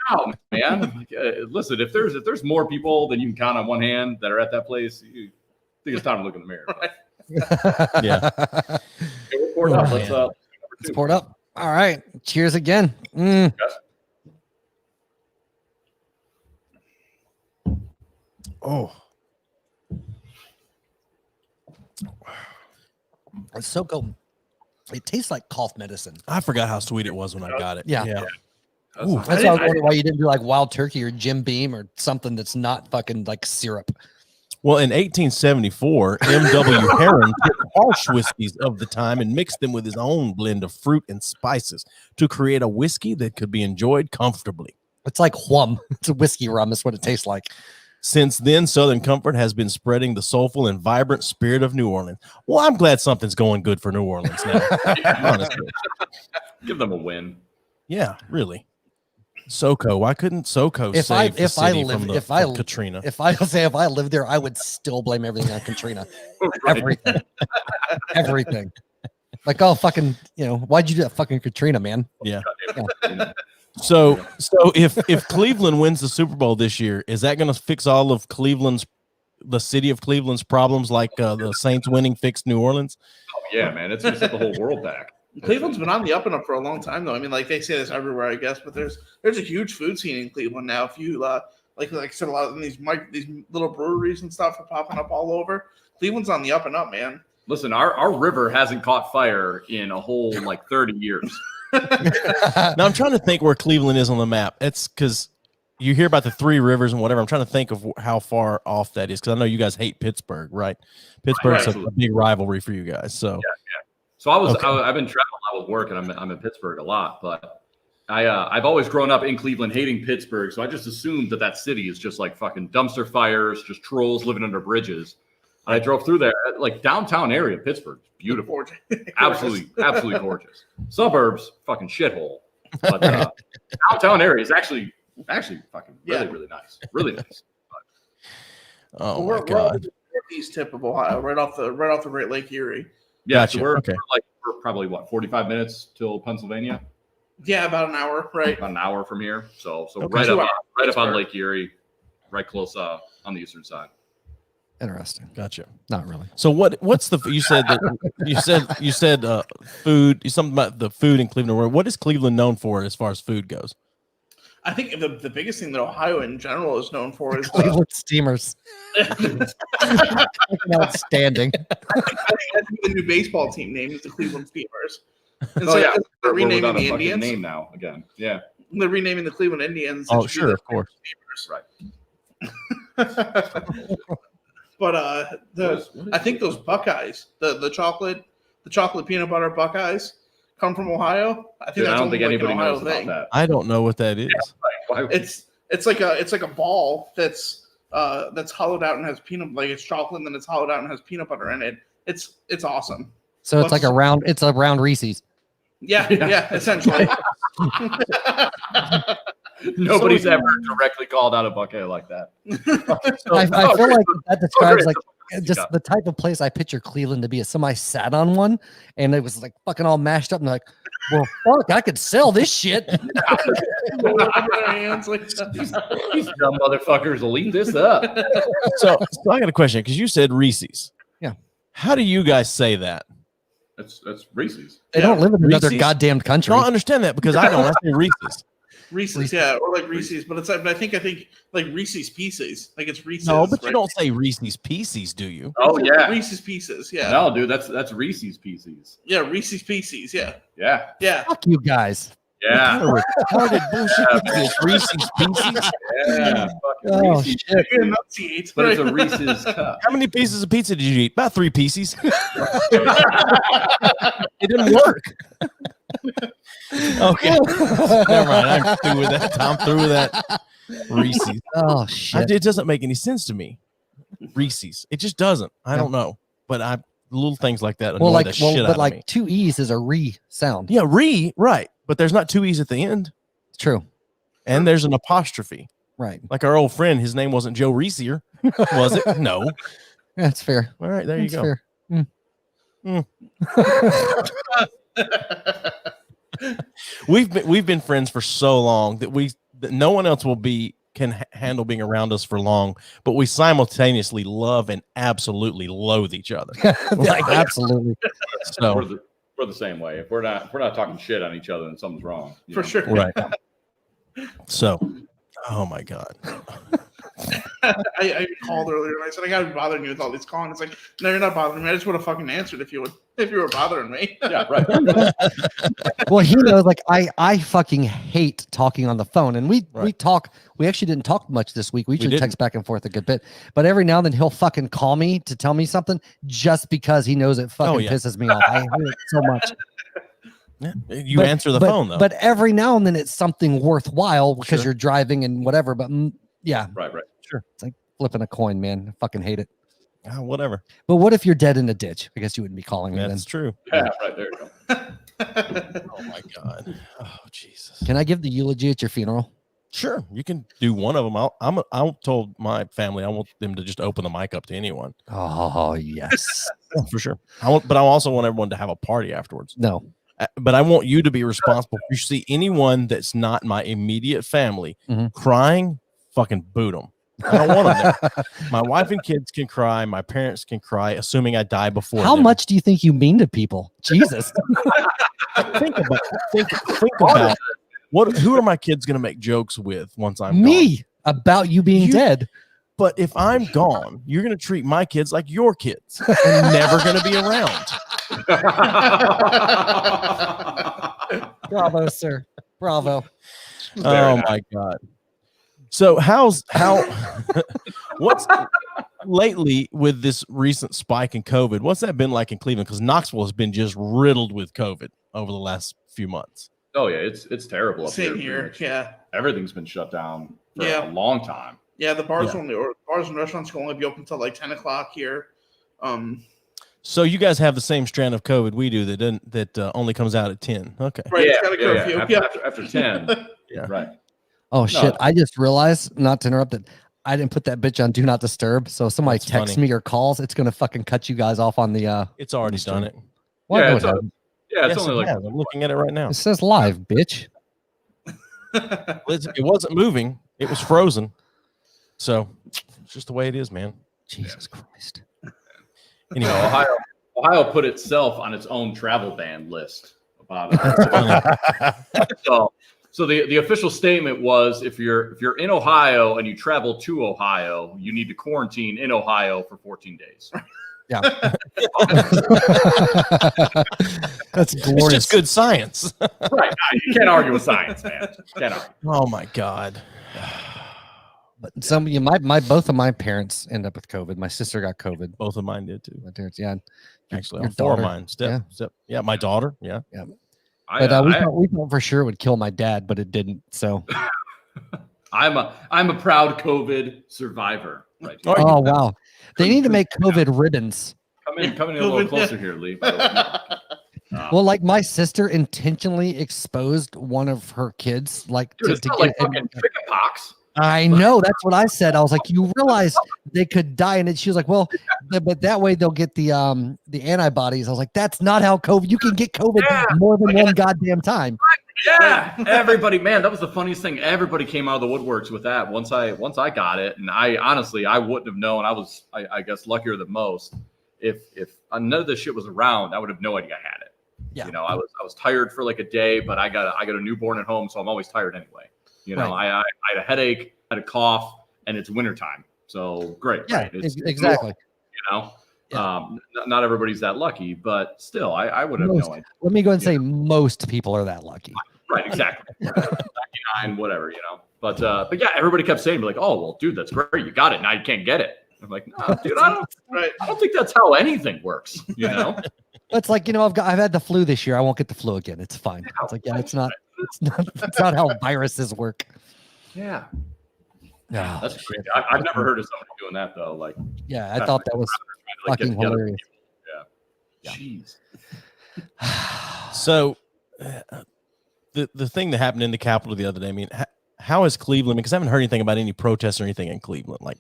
Speaker 3: cow, man! Like, listen, if there's more people than you can count on one hand that are at that place, you think it's time to look in the mirror.
Speaker 2: Yeah.
Speaker 3: Okay, we're poured up. Let's
Speaker 1: Let's pour it up. All right. Cheers again. Mm.
Speaker 2: Oh.
Speaker 1: It's so good. It tastes like cough medicine.
Speaker 2: I forgot how sweet it was when I got it.
Speaker 1: Yeah.
Speaker 2: Ooh,
Speaker 1: That's why I was wondering why you didn't do like Wild Turkey or Jim Beam or something that's not fucking like syrup.
Speaker 2: Well, in 1874, M.W. Heron took harsh whiskeys of the time and mixed them with his own blend of fruit and spices to create a whiskey that could be enjoyed comfortably.
Speaker 1: It's like whum. It's a whiskey rum. That's what it tastes like.
Speaker 2: Since then, Southern Comfort has been spreading the soulful and vibrant spirit of New Orleans. Well, I'm glad something's going good for New Orleans now. Honestly.
Speaker 3: Give them a win.
Speaker 2: Yeah, really. SoCo. Why couldn't SoCo save the city from Katrina?
Speaker 1: If I lived there, I would still blame everything on Katrina. Everything. Everything. Like, oh, fucking, why'd you do that fucking Katrina, man?
Speaker 2: Yeah. So if Cleveland wins the Super Bowl this year, is that going to fix all of the city of Cleveland's problems like the Saints winning fixed New Orleans?
Speaker 3: Oh, yeah, man. It's going to set the whole world back.
Speaker 4: Cleveland's been on the up and up for a long time, though. I mean, like they say this everywhere, I guess, but there's a huge food scene in Cleveland now. If you like I said, a lot of these little breweries and stuff are popping up all over. Cleveland's on the up and up, man.
Speaker 3: Listen, our river hasn't caught fire in a whole 30 years.
Speaker 2: Now I'm trying to think where Cleveland is on the map. It's because you hear about the three rivers and whatever. I'm trying to think of how far off that is because I know you guys hate Pittsburgh, right? Pittsburgh's a big rivalry for you guys. So
Speaker 3: yeah. So I've been traveling a lot with work, and I'm in Pittsburgh a lot. But I've always grown up in Cleveland hating Pittsburgh, so I just assumed that city is just like fucking dumpster fires, just trolls living under bridges. And I drove through there, like downtown area, Pittsburgh, beautiful, absolutely gorgeous. Suburbs, fucking shithole. But downtown area is actually fucking really nice, really nice.
Speaker 2: Oh
Speaker 4: my
Speaker 2: God,
Speaker 4: we're northeast tip of Ohio, right off the Great Lake Erie.
Speaker 3: Yeah,
Speaker 2: gotcha.
Speaker 3: So we're probably 45 minutes till Pennsylvania.
Speaker 4: Yeah, about an hour, right?
Speaker 3: About an hour from here. So
Speaker 2: Okay.
Speaker 3: right up on Lake Erie, right close on the eastern side.
Speaker 1: Interesting.
Speaker 2: Gotcha.
Speaker 1: Not really.
Speaker 2: So what's the you said food? Something about the food in Cleveland. What is Cleveland known for as far as food goes?
Speaker 4: I think the biggest thing that Ohio in general is known for is
Speaker 1: Cleveland Steamers. Outstanding.
Speaker 4: I think the new baseball team name is the Cleveland Steamers. And
Speaker 3: They're
Speaker 4: renaming the
Speaker 3: a
Speaker 4: Indians.
Speaker 3: name now again. Yeah,
Speaker 4: they're renaming the Cleveland Indians.
Speaker 2: Oh, sure, of course.
Speaker 3: Right.
Speaker 4: But I think those Buckeyes, the chocolate peanut butter Buckeyes, come from Ohio. I don't think anybody knows about that.
Speaker 2: I don't know what that is.
Speaker 3: Yeah, right.
Speaker 4: It's like a ball that's hollowed out and has it's chocolate and then it's hollowed out and has peanut butter in it. It's awesome.
Speaker 1: So it's like a round Reese's.
Speaker 4: Yeah, essentially.
Speaker 3: Nobody's ever directly called out a Buckeye like that.
Speaker 1: I feel like that describes just the type of place I picture Cleveland to be. Somebody sat on one and it was like fucking all mashed up and like, well, fuck, I could sell this shit.
Speaker 3: These dumb motherfuckers will eat this up.
Speaker 2: So I got a question because you said Reese's.
Speaker 1: Yeah.
Speaker 2: How do you guys say that?
Speaker 3: That's Reese's.
Speaker 1: They don't live in another
Speaker 2: Reese's?
Speaker 1: goddamn country.
Speaker 2: No, I understand that because I don't. I say Reese's.
Speaker 4: Reese's, yeah, or like Reese's, but it's I think like Reese's Pieces, like it's Reese's.
Speaker 2: No, but you don't say Reese's Pieces, do you?
Speaker 3: Oh yeah,
Speaker 4: Reese's Pieces, yeah.
Speaker 3: No, dude, that's Reese's Pieces.
Speaker 4: Yeah, Reese's Pieces, yeah.
Speaker 3: Yeah.
Speaker 1: Fuck you guys.
Speaker 3: Yeah.
Speaker 2: Retarded bullshit. It's Reese's Pieces.
Speaker 3: Yeah.
Speaker 1: Oh
Speaker 3: Reese's.
Speaker 1: shit.
Speaker 4: You're enunciate.
Speaker 3: But it's a Reese's cup.
Speaker 2: How many pieces of pizza did you eat? About 3 pieces. It didn't work. Okay. Never mind. I'm through with that. I'm through with that. Reese's.
Speaker 1: Oh shit.
Speaker 2: It doesn't make any sense to me. Reese's. It just doesn't. I don't know. But little things like that annoy the shit out of me.
Speaker 1: 2 E's is a re sound.
Speaker 2: Yeah, right. But there's not 2 E's at the end.
Speaker 1: It's true.
Speaker 2: And there's an apostrophe.
Speaker 1: Right.
Speaker 2: Like our old friend, his name wasn't Joe Reesier, was it? No.
Speaker 1: That's fair.
Speaker 2: All right, there you go.
Speaker 1: Fair.
Speaker 2: We've been friends for so long that no one else can handle being around us for long, but we simultaneously love and absolutely loathe each other.
Speaker 1: Absolutely.
Speaker 2: So
Speaker 3: we're the same way. If we're not talking shit on each other, then something's wrong.
Speaker 4: For sure.
Speaker 2: Right. So, oh my God.
Speaker 4: I called earlier and I said, I gotta be bothering you with all these calls. It's like, no, you're not bothering me. I just would have fucking answered if you were bothering me.
Speaker 3: Yeah, right.
Speaker 1: Well, he knows, like, I fucking hate talking on the phone. And we
Speaker 2: Right.
Speaker 1: talk, we actually didn't talk much this week. We usually
Speaker 2: didn't.
Speaker 1: text back and forth a good bit. But every now and then he'll fucking call me to tell me something just because he knows it fucking
Speaker 2: yeah.
Speaker 1: pisses me off. I hate it so much.
Speaker 2: Yeah. You answer the phone though.
Speaker 1: But every now and then it's something worthwhile because
Speaker 2: Sure.
Speaker 1: you're driving and whatever. But yeah,
Speaker 3: Right.
Speaker 2: Sure.
Speaker 1: it's like flipping a coin, man. I fucking hate it.
Speaker 2: Whatever.
Speaker 1: But what if you're dead in a ditch? I guess you wouldn't be calling me then.
Speaker 2: That's true.
Speaker 3: Yeah, right. There you go.
Speaker 2: Oh my God. Oh Jesus.
Speaker 1: Can I give the eulogy at your funeral?
Speaker 2: Sure, you can do one of them. I told my family I want them to just open the mic up to anyone.
Speaker 1: Oh, yes.
Speaker 2: Yeah, for sure. But I also want everyone to have a party afterwards.
Speaker 1: No.
Speaker 2: But I want you to be responsible. If you see anyone that's not my immediate family crying, fucking boot them. I don't want them there. My wife and kids can cry. My parents can cry, assuming I die before.
Speaker 1: How
Speaker 2: them.
Speaker 1: much do you think you mean to people? Jesus.
Speaker 2: Think about what. Who are my kids going to make jokes with once I'm gone?
Speaker 1: Me about you being dead.
Speaker 2: But if I'm gone, you're going to treat my kids like your kids and never going to be around.
Speaker 1: Bravo, sir. Bravo.
Speaker 2: Oh my God. So what's lately with this recent spike in COVID? What's that been like in Cleveland? Because Knoxville has been just riddled with COVID over the last few months.
Speaker 3: Oh yeah, it's terrible. Up
Speaker 4: Same here. Yeah.
Speaker 3: Everything's been shut down for
Speaker 4: Yeah.
Speaker 3: a long time.
Speaker 4: Yeah, the bars bars and restaurants can only be open until like 10 o'clock here.
Speaker 2: So you guys have the same strand of COVID we do that only comes out at 10. Okay.
Speaker 4: Right,
Speaker 3: Yeah,
Speaker 4: it's got a curfew.
Speaker 3: After 10.
Speaker 2: Yeah.
Speaker 3: Right.
Speaker 1: Oh, shit. I just realized, not to interrupt, that I didn't put that bitch on Do Not Disturb. So if somebody
Speaker 2: That's
Speaker 1: texts
Speaker 2: funny.
Speaker 1: me or calls, it's going to fucking cut you guys off on the.
Speaker 2: It's already done it.
Speaker 1: Well,
Speaker 3: Yeah,
Speaker 1: no,
Speaker 3: it's
Speaker 1: it hasn't.
Speaker 3: Yeah, it's
Speaker 2: Yes,
Speaker 3: only
Speaker 2: it
Speaker 3: like
Speaker 2: has. I'm looking at it right now.
Speaker 1: It says live, bitch.
Speaker 2: It wasn't moving. It was frozen. So it's just the way it is, man.
Speaker 1: Jesus Christ.
Speaker 2: Anyway,
Speaker 3: Ohio put itself on its own travel ban list about it. So the official statement was if you're in Ohio and you travel to Ohio, you need to quarantine in Ohio for 14 days.
Speaker 1: Yeah. That's
Speaker 2: it's
Speaker 1: glorious.
Speaker 2: just good science.
Speaker 3: Right. You can't argue with science, man. Can't argue.
Speaker 2: Oh my God.
Speaker 1: But both of my parents end up with COVID. My sister got COVID.
Speaker 2: Both of mine did too.
Speaker 1: My parents, yeah.
Speaker 2: Actually,
Speaker 1: your
Speaker 2: on 4 of
Speaker 1: daughter.
Speaker 2: mine. Step. Yeah, my daughter. Yeah.
Speaker 1: But we thought for sure it would kill my dad, but it didn't. So
Speaker 3: I'm a proud COVID survivor. Right here.
Speaker 1: oh wow. They need to make COVID ribbons.
Speaker 3: Come in a little closer here, Lee. By the way.
Speaker 1: Well, like my sister intentionally exposed one of her kids, like
Speaker 3: Dude, it's not like fucking chickenpox.
Speaker 1: I know, that's what I said. I was like, you realize they could die, and she was like, well, but that way they'll get the antibodies. I was like, that's not how COVID. You can get COVID more than one goddamn time.
Speaker 3: Yeah, everybody, man, that was the funniest thing. Everybody came out of the woodworks with that. Once I got it, and I honestly wouldn't have known. I guess luckier than most. If none of this shit was around, I would have no idea I had it.
Speaker 1: Yeah.
Speaker 3: You know, I was tired for like a day, but I got a newborn at home, so I'm always tired anyway. You know,
Speaker 1: Right.
Speaker 3: I had a headache, had a cough, and it's wintertime. So great.
Speaker 1: Yeah,
Speaker 3: right? It's
Speaker 1: exactly.
Speaker 3: You know,
Speaker 1: Yeah.
Speaker 3: not everybody's that lucky, but still, I would have no idea.
Speaker 1: Let me go and say most people are that lucky.
Speaker 3: Right, exactly. 99, whatever, you know. But yeah, everybody kept saying, like, oh, well, dude, that's great. You got it. Now you can't get it. I'm like, no, dude, I don't think that's how anything works, you know?
Speaker 1: It's like, you know, I've had the flu this year. I won't get the flu again. It's fine. It's like, yeah, it's not how viruses work.
Speaker 3: Yeah.
Speaker 1: Yeah.
Speaker 3: That's crazy. I've never heard of somebody doing that, though. Like,
Speaker 1: Yeah, I thought that was
Speaker 3: like,
Speaker 1: fucking hilarious.
Speaker 3: Yeah. Jeez.
Speaker 2: So the thing that happened in the Capitol the other day, I mean, how is Cleveland, because I haven't heard anything about any protests or anything in Cleveland. Like,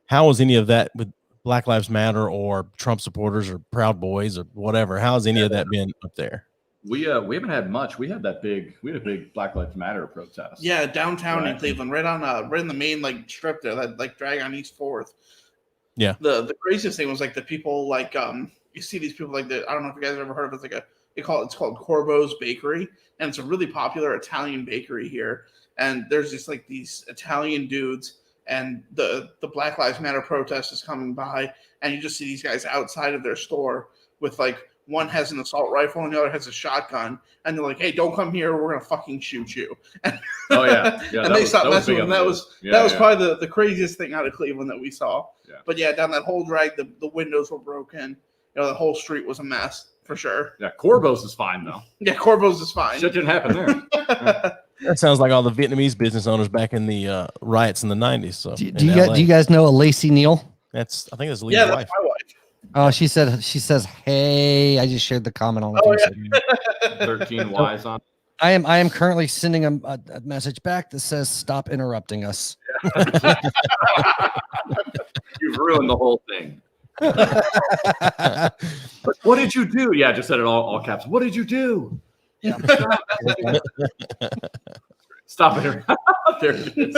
Speaker 2: how is any of that with Black Lives Matter or Trump supporters or Proud Boys or whatever? How's any of that been up there?
Speaker 3: We haven't had much. We had a big Black Lives Matter protest.
Speaker 4: Yeah, downtown in
Speaker 3: Right.
Speaker 4: Cleveland, right in the main like strip there, that like drag on East 4th.
Speaker 2: Yeah.
Speaker 4: The craziest thing was like the people like you see these people like I don't know if you guys have ever heard of it. It's like it's called Corbo's Bakery, and it's a really popular Italian bakery here. And there's just like these Italian dudes and the Black Lives Matter protest is coming by, and you just see these guys outside of their store with like one has an assault rifle and the other has a shotgun, and they're like, "Hey, don't come here! We're gonna fucking shoot you!"
Speaker 3: Oh yeah,
Speaker 4: and they stopped messing with them. That was probably the craziest thing out of Cleveland that we saw.
Speaker 3: Yeah.
Speaker 4: But yeah, down that whole drag, the windows were broken. The whole street was a mess for sure.
Speaker 3: Yeah, Corbo's is fine though.
Speaker 4: Yeah, Corbo's is fine.
Speaker 3: Shit didn't happen there. Yeah.
Speaker 2: That sounds like all the Vietnamese business owners back in the riots in the 90s. So
Speaker 1: do you guys know a Lacey Neal?
Speaker 2: I think that's Lee's
Speaker 4: Yeah,
Speaker 2: wife.
Speaker 4: that's my wife.
Speaker 1: Oh, she says, "Hey, I just shared the comment on the
Speaker 3: 13 Ys on.
Speaker 1: I am currently sending a message back that says, "Stop interrupting us."
Speaker 3: You've ruined the whole thing. But what did you do? Yeah, I just said it all caps. What did you do?
Speaker 1: Yeah.
Speaker 3: Stop it. There it is.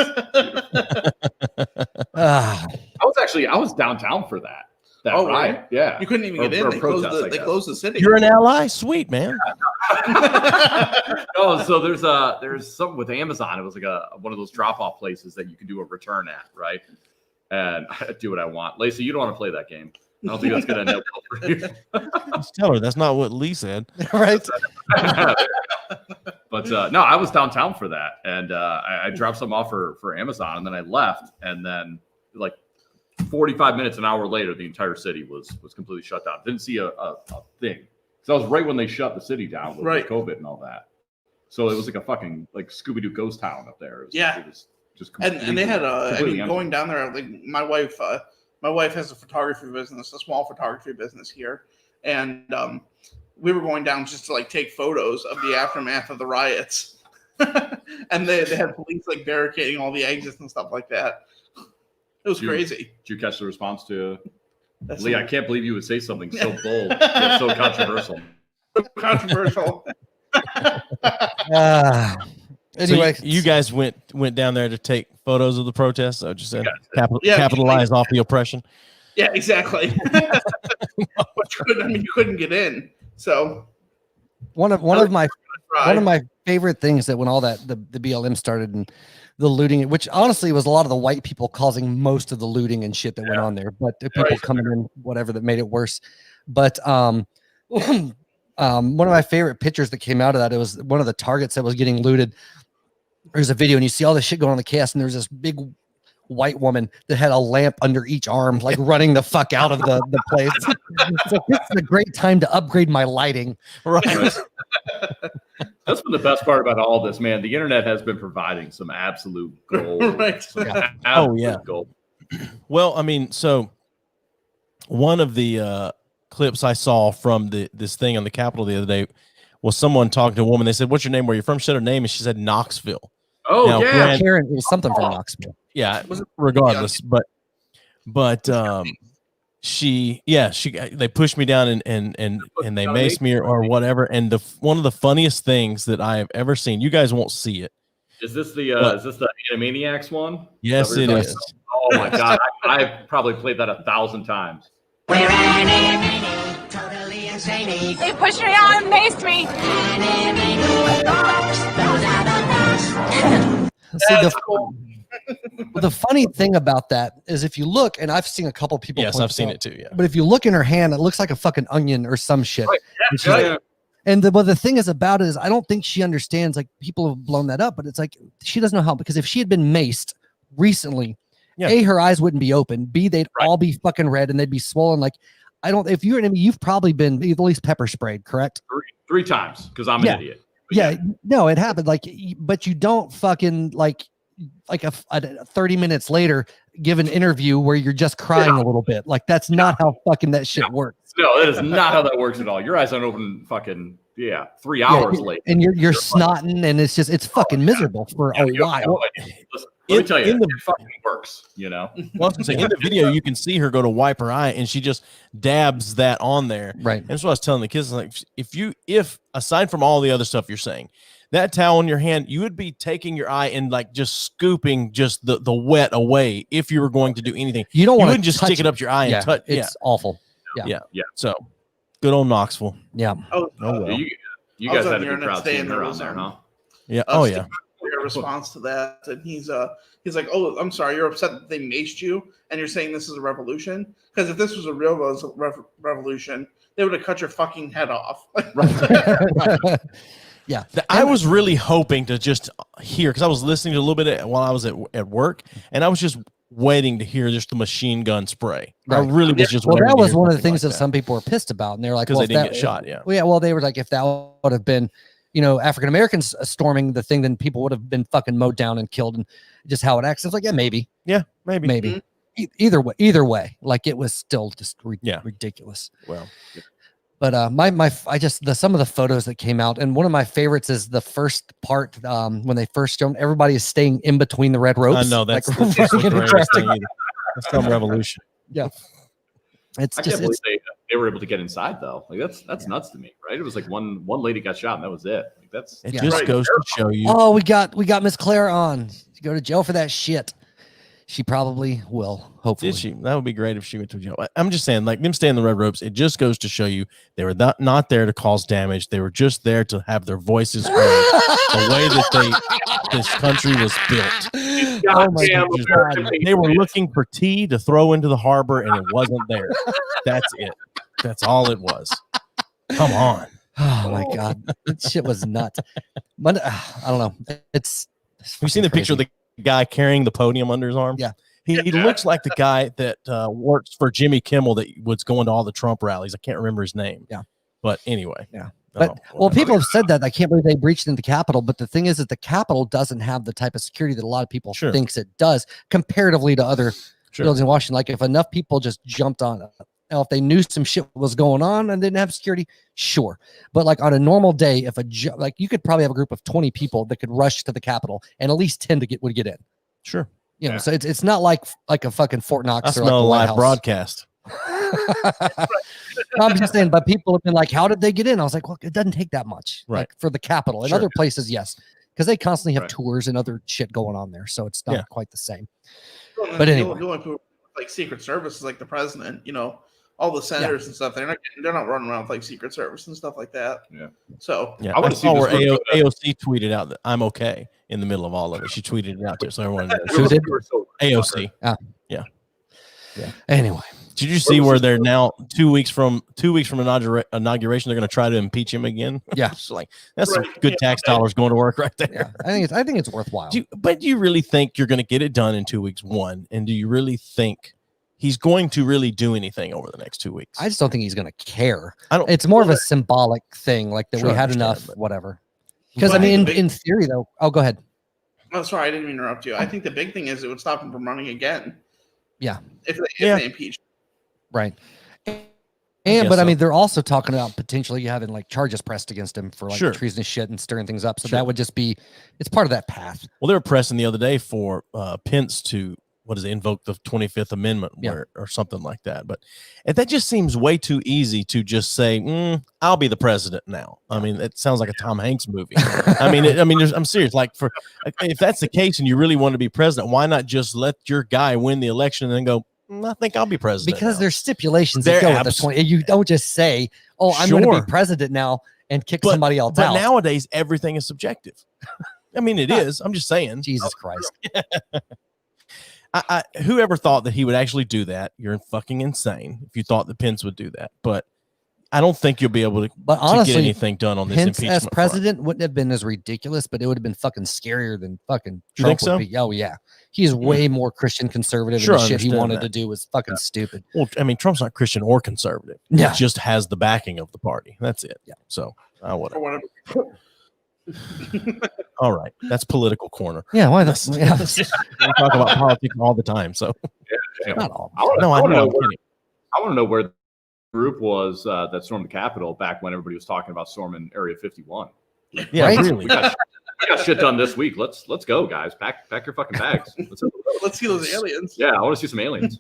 Speaker 3: I was downtown for that.
Speaker 4: Oh,
Speaker 3: riot.
Speaker 4: right?
Speaker 3: Yeah.
Speaker 4: You couldn't even get in. They closed the city.
Speaker 2: You're an ally? Sweet, man.
Speaker 3: Oh, so there's something with Amazon. It was like one of those drop-off places that you can do a return at, right? And I do what I want. Lacey, you don't want to play that game. I don't think that's going to end up well for you.
Speaker 2: Just tell her that's not what Lee said.
Speaker 1: Right.
Speaker 3: But no, I was downtown for that, and I dropped some off for Amazon, and then I left, and then like 45 minutes, an hour later, the entire city was completely shut down. Didn't see a thing. So that was right when they shut the city down with COVID and all that. So it was like a fucking like Scooby-Doo ghost town up there. It was just
Speaker 4: and they had going down there. Like my wife has a photography business, a small photography business here, and we were going down just to like take photos of the aftermath of the riots, and they had police like barricading all the exits and stuff like that. It was crazy.
Speaker 3: Did you catch the response to Lee? I can't believe you would say something so bold, yet so controversial.
Speaker 4: Controversial.
Speaker 1: Anyway,
Speaker 2: so you guys went down there to take photos of the protests. So just said capitalize off the oppression.
Speaker 4: Yeah, exactly. But you couldn't get in. So
Speaker 1: one of my favorite things that when all that the BLM started and the looting, which honestly was a lot of the white people causing most of the looting and shit that went on there, but the people coming in, whatever, that made it worse. But one of my favorite pictures that came out of that, it was one of the Targets that was getting looted. There's a video and you see all this shit going on in the chaos, and there's this big white woman that had a lamp under each arm, like running the fuck out of the place. So this is a great time to upgrade my lighting. Right.
Speaker 3: That's been the best part about all this, man. The internet has been providing some absolute gold.
Speaker 4: Right.
Speaker 3: Gold.
Speaker 2: Well, I mean, so one of the clips I saw from this thing on the Capitol the other day was someone talking to a woman. They said, "What's your name? Where you're from?" She said her name, and she said Knoxville.
Speaker 3: Oh, now,
Speaker 1: yeah. Karen, it was something from Knoxville.
Speaker 2: Yeah, regardless, but they pushed me down and they maced me or whatever. And one of the funniest things that I have ever seen. You guys won't see it.
Speaker 3: Is this the Animaniacs one?
Speaker 2: Yes, it is.
Speaker 3: Oh my god, I've probably played that 1,000 times.
Speaker 5: We're animated, totally insane. They pushed me out and maced me.
Speaker 1: The funny thing about that is if you look, and I've seen a couple people.
Speaker 2: Yes, I've seen it too. Yeah,
Speaker 1: but if you look in her hand, it looks like a fucking onion or some shit.
Speaker 3: Right. Yeah.
Speaker 1: And the thing is about it is I don't think she understands. Like, people have blown that up, but it's like she doesn't know how, because if she had been maced recently, A, her eyes wouldn't be open. B, they'd all be fucking red and they'd be swollen. Like, if you're an enemy, you've probably been at least pepper sprayed, correct?
Speaker 3: Three times, because I'm an idiot.
Speaker 1: Yeah, no, it happened. Like, but you don't fucking like a 30 minutes later give an interview where you're just crying a little bit. Like, that's not how fucking that shit works.
Speaker 3: No, that is not how that works at all. Your eyes aren't open fucking 3 hours late.
Speaker 1: And you're snotting, and it's fucking miserable for a while.
Speaker 3: Listen, let me tell you, it fucking works, you know?
Speaker 2: Well, in the video, you can see her go to wipe her eye, and she just dabs that on there.
Speaker 1: Right.
Speaker 2: And that's what I was telling the kids. Like, if aside from all the other stuff you're saying, that towel in your hand, you would be taking your eye and like just scooping just the wet away if you were going to do anything.
Speaker 1: You
Speaker 2: wouldn't just stick it up your eye and touch.
Speaker 1: It's awful.
Speaker 3: Yeah.
Speaker 2: So good old Knoxville.
Speaker 1: Yeah.
Speaker 3: You guys had a good crowd seeing her around there, huh?
Speaker 2: Yeah.
Speaker 4: Steve response to that, and he's like, "Oh, I'm sorry, you're upset that they maced you, and you're saying this is a revolution? Because if this was a real revolution, they would have cut your fucking head off."
Speaker 1: Yeah,
Speaker 2: I was really hoping to just hear, because I was listening to a little bit while I was at work, and I was just waiting to hear just the machine gun spray.
Speaker 1: Right.
Speaker 2: I really was just.
Speaker 1: Well,
Speaker 2: waiting
Speaker 1: that
Speaker 2: to
Speaker 1: was
Speaker 2: hear
Speaker 1: one of the
Speaker 2: something
Speaker 1: things
Speaker 2: like
Speaker 1: that some people were pissed about, and they're like,
Speaker 2: because
Speaker 1: well,
Speaker 2: they didn't get shot. Yeah.
Speaker 1: Well, yeah. Well, they were like, if that would have been, African Americans storming the thing, then people would have been fucking mowed down and killed, and just how it acts. It's like, yeah, maybe.
Speaker 2: Yeah, maybe.
Speaker 1: Mm-hmm. Either way, like it was still just ridiculous.
Speaker 2: Well. Yeah.
Speaker 1: But some of the photos that came out, and one of my favorites is the first part when they first showed everybody is staying in between the red ropes.
Speaker 2: I know that's
Speaker 1: like,
Speaker 2: just the greatest thing either. That's some revolution.
Speaker 1: Yeah,
Speaker 3: I can't believe they were able to get inside though. Like that's nuts to me, right? It was like one lady got shot and that was it. Like
Speaker 2: it just goes to show you.
Speaker 1: Oh, we got Miss Claire on. She go to jail for that shit. She probably will. Hopefully,
Speaker 2: did she? That would be great if she went to jail. I'm just saying, like them staying in the red ropes. It just goes to show you they were not there to cause damage. They were just there to have their voices heard. The way that this country was built.
Speaker 1: Oh my God.
Speaker 2: They were looking for tea to throw into the harbor, and it wasn't there. That's it. That's all it was. Come on.
Speaker 1: Oh my God, that shit was nuts. But I don't know. It's
Speaker 2: have you seen the picture of the guy carrying the podium under his arm?
Speaker 1: Yeah.
Speaker 2: He looks like the guy that works for Jimmy Kimmel that was going to all the Trump rallies. I can't remember his name.
Speaker 1: Yeah.
Speaker 2: But anyway.
Speaker 1: Yeah. But people have said that. I can't believe they breached into the Capitol. But the thing is that the Capitol doesn't have the type of security that a lot of people thinks it does comparatively to other buildings in Washington. Like if enough people just jumped on it. Now, if they knew some shit was going on and didn't have security, sure. But like on a normal day, if like you could probably have a group of 20 people that could rush to the Capitol and at least 10 would get in.
Speaker 2: Sure.
Speaker 1: So it's not like a fucking Fort Knox.
Speaker 2: I smell a live broadcast.
Speaker 1: I'm just saying, but people have been like, how did they get in? I was like, well, it doesn't take that much.
Speaker 2: Right.
Speaker 1: Like for the Capitol. In other places, yes. Because they constantly have tours and other shit going on there. So it's not quite the same. But anyway.
Speaker 4: The only people like Secret Service is like the president, all the senators and stuff. They're not running around with like Secret Service and stuff like that.
Speaker 3: Yeah.
Speaker 4: So
Speaker 2: I want to see where AOC tweeted out that I'm okay in the middle of all of it. She tweeted it out there, so everyone knows.
Speaker 1: Who did?
Speaker 2: AOC.
Speaker 1: Yeah. Anyway,
Speaker 2: did you see where they're now 2 weeks from inauguration? They're going to try to impeach him again.
Speaker 1: Yeah,
Speaker 2: like that's some good tax dollars going to work right there.
Speaker 1: Yeah, I think it's worthwhile.
Speaker 2: But do you really think you're going to get it done in 2 weeks? And do you really think he's going to really do anything over the next 2 weeks?
Speaker 1: I just don't think he's going to care. It's more of a symbolic thing, like that we had enough, whatever. Because I mean, in theory, though. Oh, go ahead.
Speaker 4: Oh, sorry, I didn't interrupt you. I think the big thing is it would stop him from running again.
Speaker 1: Yeah.
Speaker 4: If they impeach.
Speaker 1: Right. But I mean, they're also talking about potentially having like charges pressed against him for like treasonous shit and stirring things up. So that would just be, it's part of that path.
Speaker 2: Well, they were pressing the other day for Pence to invoke the 25th Amendment or something like that. But that just seems way too easy to just say, I'll be the president now. I mean, it sounds like a Tom Hanks movie. I'm serious. Like if that's the case and you really want to be president, why not just let your guy win the election and then go, I think I'll be president.
Speaker 1: Because
Speaker 2: now.
Speaker 1: There's stipulations that go with the 20. You don't just say, I'm going to be president now and kick somebody else out.
Speaker 2: But nowadays, everything is subjective. I mean, it is. I'm just saying.
Speaker 1: Jesus Christ.
Speaker 2: Whoever thought that he would actually do that, you're fucking insane if you thought that Pence would do that. But I don't think you'll be able to,
Speaker 1: honestly,
Speaker 2: get anything done on this
Speaker 1: Pence
Speaker 2: impeachment
Speaker 1: as president wouldn't have been as ridiculous, but it would have been fucking scarier than fucking Trump.
Speaker 2: You think so?
Speaker 1: Would be. Oh, yeah. He's way more Christian conservative, and the shit he wanted to do was fucking stupid.
Speaker 2: Well, I mean, Trump's not Christian or conservative.
Speaker 1: Yeah.
Speaker 2: He just has the backing of the party. That's it.
Speaker 1: Yeah.
Speaker 2: So, whatever. All right, that's political corner.
Speaker 1: Yeah, why
Speaker 2: we talk about politics all the time. So
Speaker 1: not all.
Speaker 3: I want to know where the group was that stormed the Capitol back when everybody was talking about storming Area 51.
Speaker 2: Yeah,
Speaker 1: right?
Speaker 2: Really.
Speaker 3: We got shit done this week. Let's go, guys. Pack your fucking bags.
Speaker 4: Let's see those aliens.
Speaker 3: Yeah, I want to see some aliens.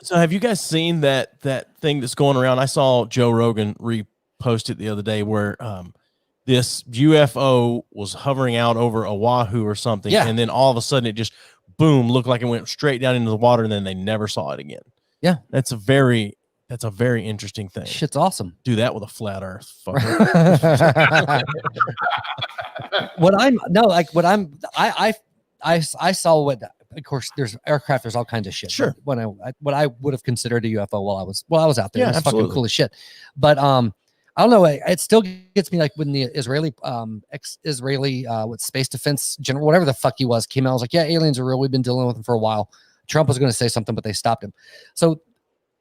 Speaker 2: So, have you guys seen that thing that's going around? I saw Joe Rogan repost it the other day where this UFO was hovering out over Oahu or something, and then all of a sudden it just boom looked like it went straight down into the water, and then they never saw it again.
Speaker 1: Yeah,
Speaker 2: that's a very interesting thing.
Speaker 1: Shit's awesome.
Speaker 2: Do that with a flat Earth. Fucker.
Speaker 1: I saw what, of course, there's aircraft, there's all kinds of shit.
Speaker 2: Sure.
Speaker 1: What I would have considered a UFO while I was out there.
Speaker 2: Yeah,
Speaker 1: It was
Speaker 2: absolutely.
Speaker 1: fucking cool as shit. But I don't know. It still gets me, like when the Israeli ex-Israeli what space defense general, whatever the fuck he was, came out. I was like, yeah, aliens are real. We've been dealing with them for a while. Trump was going to say something, but they stopped him. So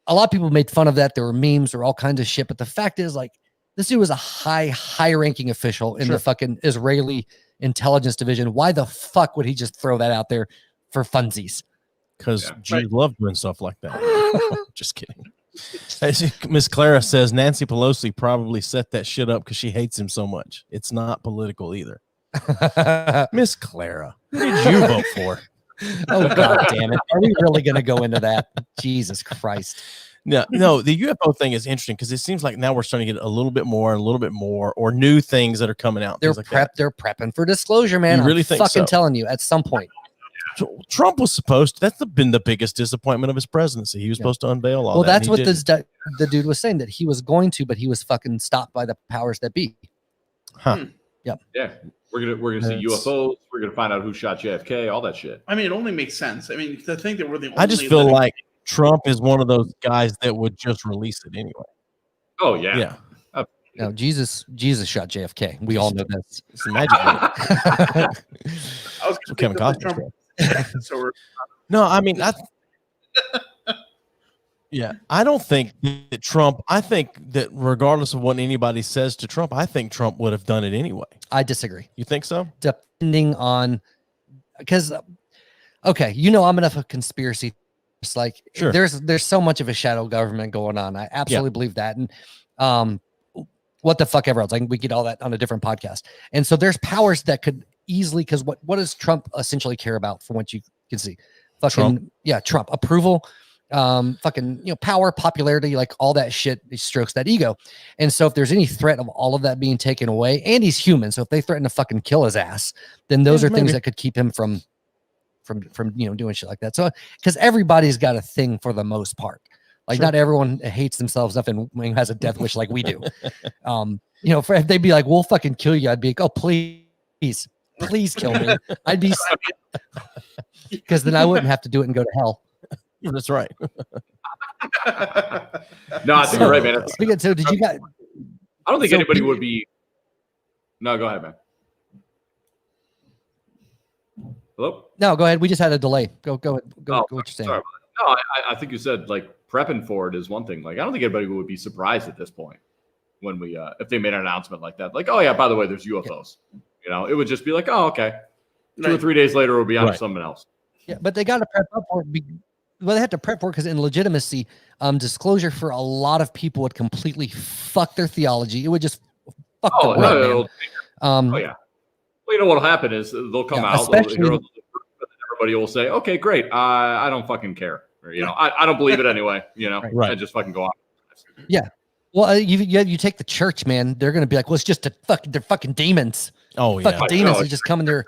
Speaker 1: a lot of people made fun of that. There were memes or all kinds of shit. But the fact is, like, this dude was a high-ranking official in the fucking Israeli intelligence division. Why the fuck would he just throw that out there for funsies?
Speaker 2: Because Jews love doing stuff like that. Just kidding. Miss Clara says Nancy Pelosi probably set that shit up because she hates him so much. It's not political either. Miss Clara, who did you vote for?
Speaker 1: Oh, God damn it. Are we really going to go into that? Jesus Christ.
Speaker 2: No, the UFO thing is interesting because it seems like now we're starting to get a little bit more, or new things that are coming out.
Speaker 1: They're prepping for disclosure, man.
Speaker 2: You really
Speaker 1: I'm
Speaker 2: think
Speaker 1: fucking
Speaker 2: so?
Speaker 1: telling you, at some point.
Speaker 2: Trump was supposed to, that's been the biggest disappointment of his presidency. He was supposed to unveil all that.
Speaker 1: Well, that's what
Speaker 2: didn't.
Speaker 1: the dude was saying, that he was going to, but he was fucking stopped by the powers that be.
Speaker 2: Huh.
Speaker 3: Yeah, we're gonna see UFOs. We're gonna find out who shot JFK. All that shit.
Speaker 4: I mean, it only makes sense. I mean, to think that we're the only.
Speaker 2: I just feel like Trump is one of those guys that would just release it anyway.
Speaker 3: Oh yeah.
Speaker 2: Yeah.
Speaker 1: No, Jesus shot JFK. We all know this.
Speaker 2: It's the magic.
Speaker 4: I was
Speaker 2: So Kevin Costner.
Speaker 4: So we're
Speaker 2: No, I mean, I don't think that Trump. I think that regardless of what anybody says to Trump, I think Trump would have done it anyway.
Speaker 1: I disagree.
Speaker 2: You think so?
Speaker 1: Depending on, because, okay, you know, I'm enough of a conspiracy. It's like,
Speaker 2: Sure.
Speaker 1: there's so much of a shadow government going on. I absolutely believe that. And what the fuck ever else. We get all that on a different podcast. And so there's powers that could easily, because what does Trump essentially care about, from what you can see? Fucking Trump approval, fucking, power, popularity, like all that shit. He strokes that ego. And so if there's any threat of all of that being taken away, and he's human, so if they threaten to fucking kill his ass, then those are things that could keep him from doing shit like that. So because everybody's got a thing for the most part. Like, not everyone hates themselves up and has a death wish like we do. If they'd be like, we'll fucking kill you, I'd be like, oh, please kill me. I'd be, because then I wouldn't have to do it and go to hell.
Speaker 2: That's right.
Speaker 3: No, I think you're right, man.
Speaker 1: So did you guys?
Speaker 3: I don't think anybody would be. No, go ahead, man. Hello?
Speaker 1: No, go ahead. We just had a delay. Go what you're saying.
Speaker 3: Sorry. No, I think you said, like, prepping for it is one thing. Like, I don't think anybody would be surprised at this point when we if they made an announcement like that. Like, oh yeah, by the way, there's UFOs. It would just be like, oh, okay. 2 or 3 days later, we'll be on to someone else.
Speaker 1: Yeah, but they got to prep up for it. Well, they had to prep for it because in legitimacy, disclosure for a lot of people would completely fuck their theology. It would just fuck the world, man.
Speaker 3: Oh yeah. Well, you know what'll happen is they'll come out. Everybody will say, "Okay, great. I don't fucking care." Or, I don't believe it anyway. And just fucking go on.
Speaker 1: Yeah. Well, you take the church, man. They're gonna be like, "Well, it's just they're fucking demons."
Speaker 2: Oh yeah.
Speaker 1: Fucking demons are just coming. They're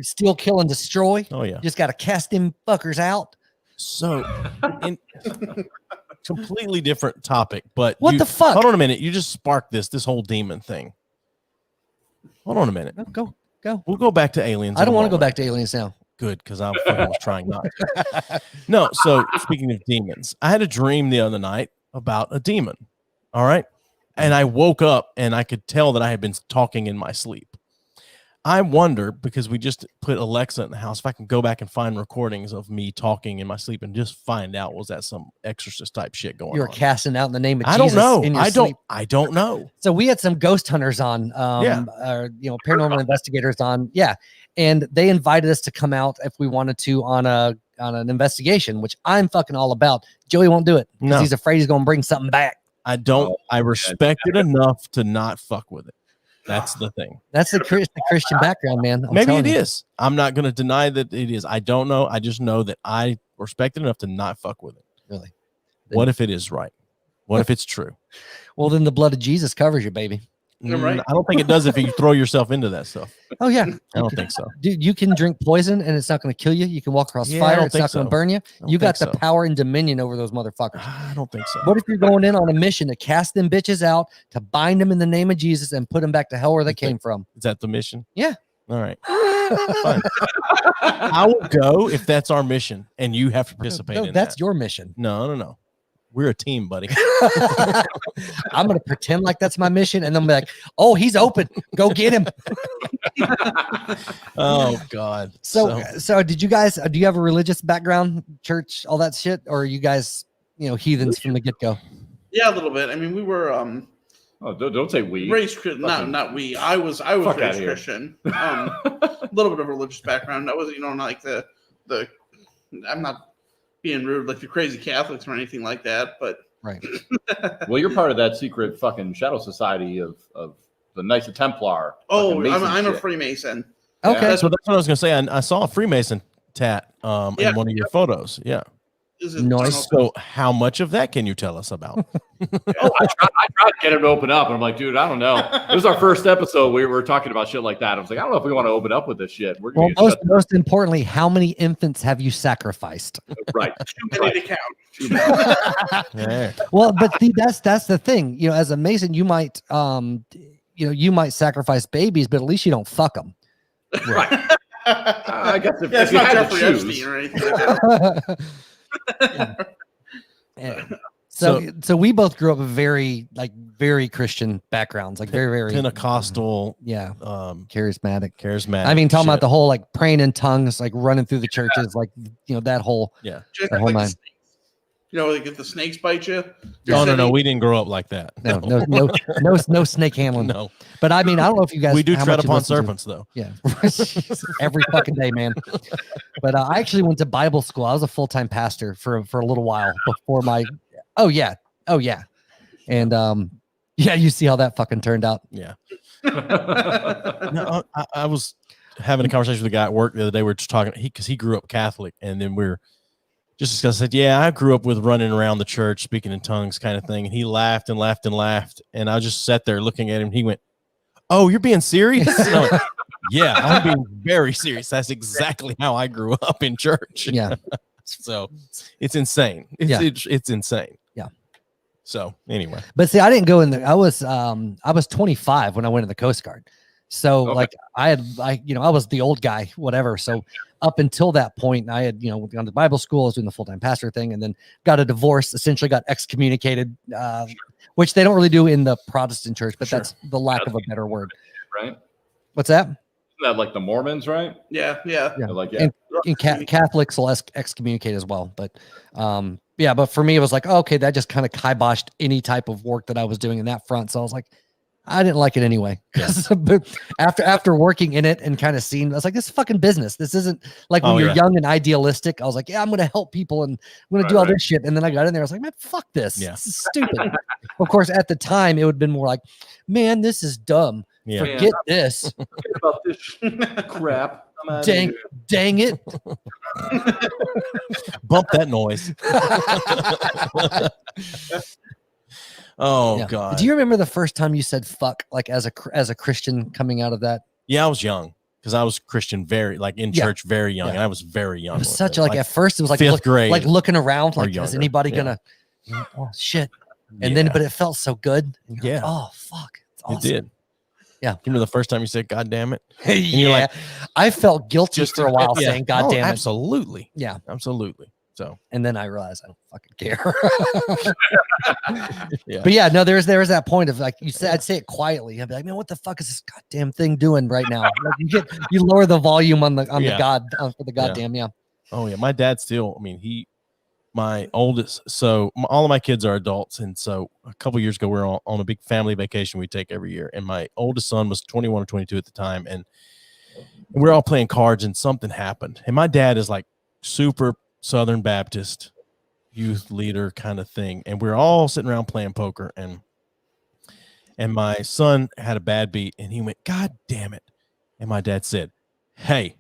Speaker 1: steal, kill, and destroy.
Speaker 2: Oh yeah.
Speaker 1: You just got to cast them fuckers out.
Speaker 2: So, completely different topic, but
Speaker 1: what the fuck?
Speaker 2: Hold on a minute. You just sparked this whole demon thing. Hold on a minute.
Speaker 1: Go.
Speaker 2: We'll go back to aliens.
Speaker 1: I don't want to go back to aliens now.
Speaker 2: Good, because I was trying not to. No, so speaking of demons, I had a dream the other night about a demon. All right. And I woke up and I could tell that I had been talking in my sleep. I wonder, because we just put Alexa in the house, if I can go back and find recordings of me talking in my sleep and just find out, was that some exorcist type shit going on?
Speaker 1: You're casting out in the name of
Speaker 2: I
Speaker 1: Jesus.
Speaker 2: don't know.
Speaker 1: In your sleep.
Speaker 2: I don't know.
Speaker 1: So we had some ghost hunters on, paranormal investigators on. Yeah. And they invited us to come out if we wanted to on an investigation, which I'm fucking all about. Joey won't do it because he's afraid he's going to bring something back.
Speaker 2: I don't. I respect it enough to not fuck with it. That's the thing.
Speaker 1: That's the Christian background, man.
Speaker 2: Maybe it is. I'm not going to deny that it is. I don't know. I just know that I respect it enough to not fuck with it.
Speaker 1: Really?
Speaker 2: What if it is right? What if it's true?
Speaker 1: Well, then the blood of Jesus covers you, baby.
Speaker 4: Right.
Speaker 2: I don't think it does if you throw yourself into that stuff.
Speaker 1: Oh yeah,
Speaker 2: I don't think so.
Speaker 1: dude, you can drink poison and it's not going to kill you. You can walk across
Speaker 2: Yeah, I
Speaker 1: fire;
Speaker 2: don't
Speaker 1: it's not
Speaker 2: think
Speaker 1: going to
Speaker 2: so.
Speaker 1: burn you.
Speaker 2: don't
Speaker 1: You got the
Speaker 2: think so.
Speaker 1: power and dominion over those motherfuckers.
Speaker 2: I don't think so.
Speaker 1: What if you're going in on a mission to cast them bitches out, to bind them in the name of Jesus, and put them back to hell where they came from?
Speaker 2: Is that the mission?
Speaker 1: Yeah.
Speaker 2: All right. Fine. I will go if that's our mission, and you have to participate
Speaker 1: No,
Speaker 2: in
Speaker 1: that's
Speaker 2: that.
Speaker 1: your mission.
Speaker 2: No. We're a team, buddy.
Speaker 1: I'm going to pretend like that's my mission, and then be like, "Oh, he's open. Go get him."
Speaker 2: Oh God.
Speaker 1: So did you guys? Do you have a religious background, church, all that shit, or are you guys, heathens from the get go?
Speaker 4: Yeah, a little bit. I mean, we were
Speaker 3: Oh, don't say we.
Speaker 4: raised not we. I was
Speaker 3: Fuck outta
Speaker 4: raised
Speaker 3: here.
Speaker 4: Christian. A little bit of religious background. I was, not like the I'm not being rude like the crazy Catholics or anything like that, but
Speaker 1: Right.
Speaker 3: Well, you're part of that secret fucking shadow society of the Knights of Templar.
Speaker 4: oh,
Speaker 3: fucking Mason
Speaker 4: I'm a
Speaker 3: shit.
Speaker 4: Freemason.
Speaker 1: Okay.
Speaker 2: So that's what I was gonna say. I saw a Freemason tat
Speaker 4: Yeah.
Speaker 2: in one of your photos. Yeah.
Speaker 4: Is it,
Speaker 1: Nice.
Speaker 2: So how much of that can you tell us about?
Speaker 3: Oh, I tried to get him to open up, and I'm like, dude, I don't know. This is our first episode. We were talking about shit like that. I was like, I don't know if we want to open up with this shit. We're
Speaker 1: Well,
Speaker 3: gonna get
Speaker 1: most importantly, how many infants have you sacrificed?
Speaker 3: shut right.
Speaker 4: too many to count.
Speaker 2: Yeah.
Speaker 1: Well, but that's the thing. As a Mason, you might you might sacrifice babies, but at least you don't fuck them.
Speaker 3: Right. I guess if,
Speaker 4: Yeah, it's
Speaker 3: if you
Speaker 4: not
Speaker 3: had to
Speaker 4: Jeffrey
Speaker 3: choose,
Speaker 4: Epstein or anything like that.
Speaker 1: So we both grew up with very Christian backgrounds, like very
Speaker 2: Pentecostal,
Speaker 1: yeah,
Speaker 2: charismatic.
Speaker 1: charismatic. I mean, talking about the whole like praying in tongues, like running through the churches, like that whole
Speaker 4: Just
Speaker 1: The whole
Speaker 4: like
Speaker 1: nine.
Speaker 4: the snakes. Like if the snakes bite you.
Speaker 2: No. We didn't grow up like that.
Speaker 1: no snake handling.
Speaker 2: No.
Speaker 1: But I mean, I don't know if you guys
Speaker 2: We do
Speaker 1: how
Speaker 2: tread
Speaker 1: much you
Speaker 2: upon
Speaker 1: listen to-
Speaker 2: serpents, though.
Speaker 1: Yeah, every fucking day, man. But I actually went to Bible school. I was a full-time pastor for a little while before my. Oh yeah, and you see how that fucking turned out.
Speaker 2: Yeah. No, I was having a conversation with a guy at work the other day. We were just talking because he grew up Catholic, and then we're just discussing. Said, "Yeah, I grew up with running around the church, speaking in tongues, kind of thing." And he laughed and laughed and laughed, and I just sat there looking at him. He went, "Oh, you're being serious?" And I went, yeah, I'm being very serious. That's exactly how I grew up in church.
Speaker 1: Yeah.
Speaker 2: So it's insane. It's insane.
Speaker 1: Yeah.
Speaker 2: So anyway,
Speaker 1: But see, I didn't go in there. I was 25 when I went in the Coast Guard. So
Speaker 3: Okay.
Speaker 1: I was the old guy, whatever. So up until that point, I had, gone to Bible school, I was doing the full-time pastor thing, and then got a divorce, essentially got excommunicated, which they don't really do in the Protestant church, but
Speaker 2: Sure.
Speaker 1: that's the lack of a better word.
Speaker 3: right?
Speaker 1: What's that?
Speaker 3: Isn't that like the Mormons, right?
Speaker 4: Yeah.
Speaker 1: Yeah.
Speaker 3: They're like,
Speaker 1: And Catholics will excommunicate as well. But but for me, it was like, okay, that just kind of kiboshed any type of work that I was doing in that front. So I was like, I didn't like it anyway. But after working in it and kind of seeing, I was like, this is fucking business. This isn't like when you're young and idealistic. I was like, yeah, I'm going to help people and I'm going to do all this shit. And then I got in there. I was like, man, fuck this.
Speaker 2: Yeah.
Speaker 1: This is stupid. Of course, at the time, it would have been more like, man, this is dumb.
Speaker 2: yeah.
Speaker 1: Forget this.
Speaker 3: forget about this crap. I'm outta here.
Speaker 1: Dang it.
Speaker 2: Bump that noise. Oh
Speaker 1: Yeah.
Speaker 2: God.
Speaker 1: Do you remember the first time you said fuck, like as a Christian coming out of that?
Speaker 2: Yeah, I was young because I was Christian in church very young, and I was very young.
Speaker 1: It was
Speaker 2: with
Speaker 1: such
Speaker 2: it.
Speaker 1: a, like at first it was like
Speaker 2: fifth grade
Speaker 1: like looking around,
Speaker 2: or
Speaker 1: like is
Speaker 2: younger.
Speaker 1: anybody
Speaker 2: Yeah.
Speaker 1: gonna oh shit. And then but it felt so good. And you're like,
Speaker 2: Yeah.
Speaker 1: oh fuck. It's awesome.
Speaker 2: it did.
Speaker 1: Yeah.
Speaker 2: You remember the first time you said "God damn it"?
Speaker 1: yeah.
Speaker 2: you're like-
Speaker 1: I felt guilty for a while
Speaker 2: Yeah.
Speaker 1: saying God
Speaker 2: Oh,
Speaker 1: damn it.
Speaker 2: absolutely,
Speaker 1: Yeah.
Speaker 2: absolutely. So
Speaker 1: And then I realized I don't fucking care.
Speaker 2: yeah,
Speaker 1: But yeah, no, there was that point of like you said, I'd say it quietly. I'd be like, man, what the fuck is this goddamn thing doing right now? Like you lower the volume on the
Speaker 2: Yeah.
Speaker 1: God for the goddamn yeah.
Speaker 2: Oh yeah, my dad still. I mean, my oldest. So all of my kids are adults, and so a couple years ago we were on a big family vacation we take every year, and my oldest son was 21 or 22 at the time, and we're all playing cards, and something happened, and my dad is like super Southern Baptist youth leader kind of thing, and we're all sitting around playing poker, and my son had a bad beat, and he went, "God damn it!" And my dad said, "Hey,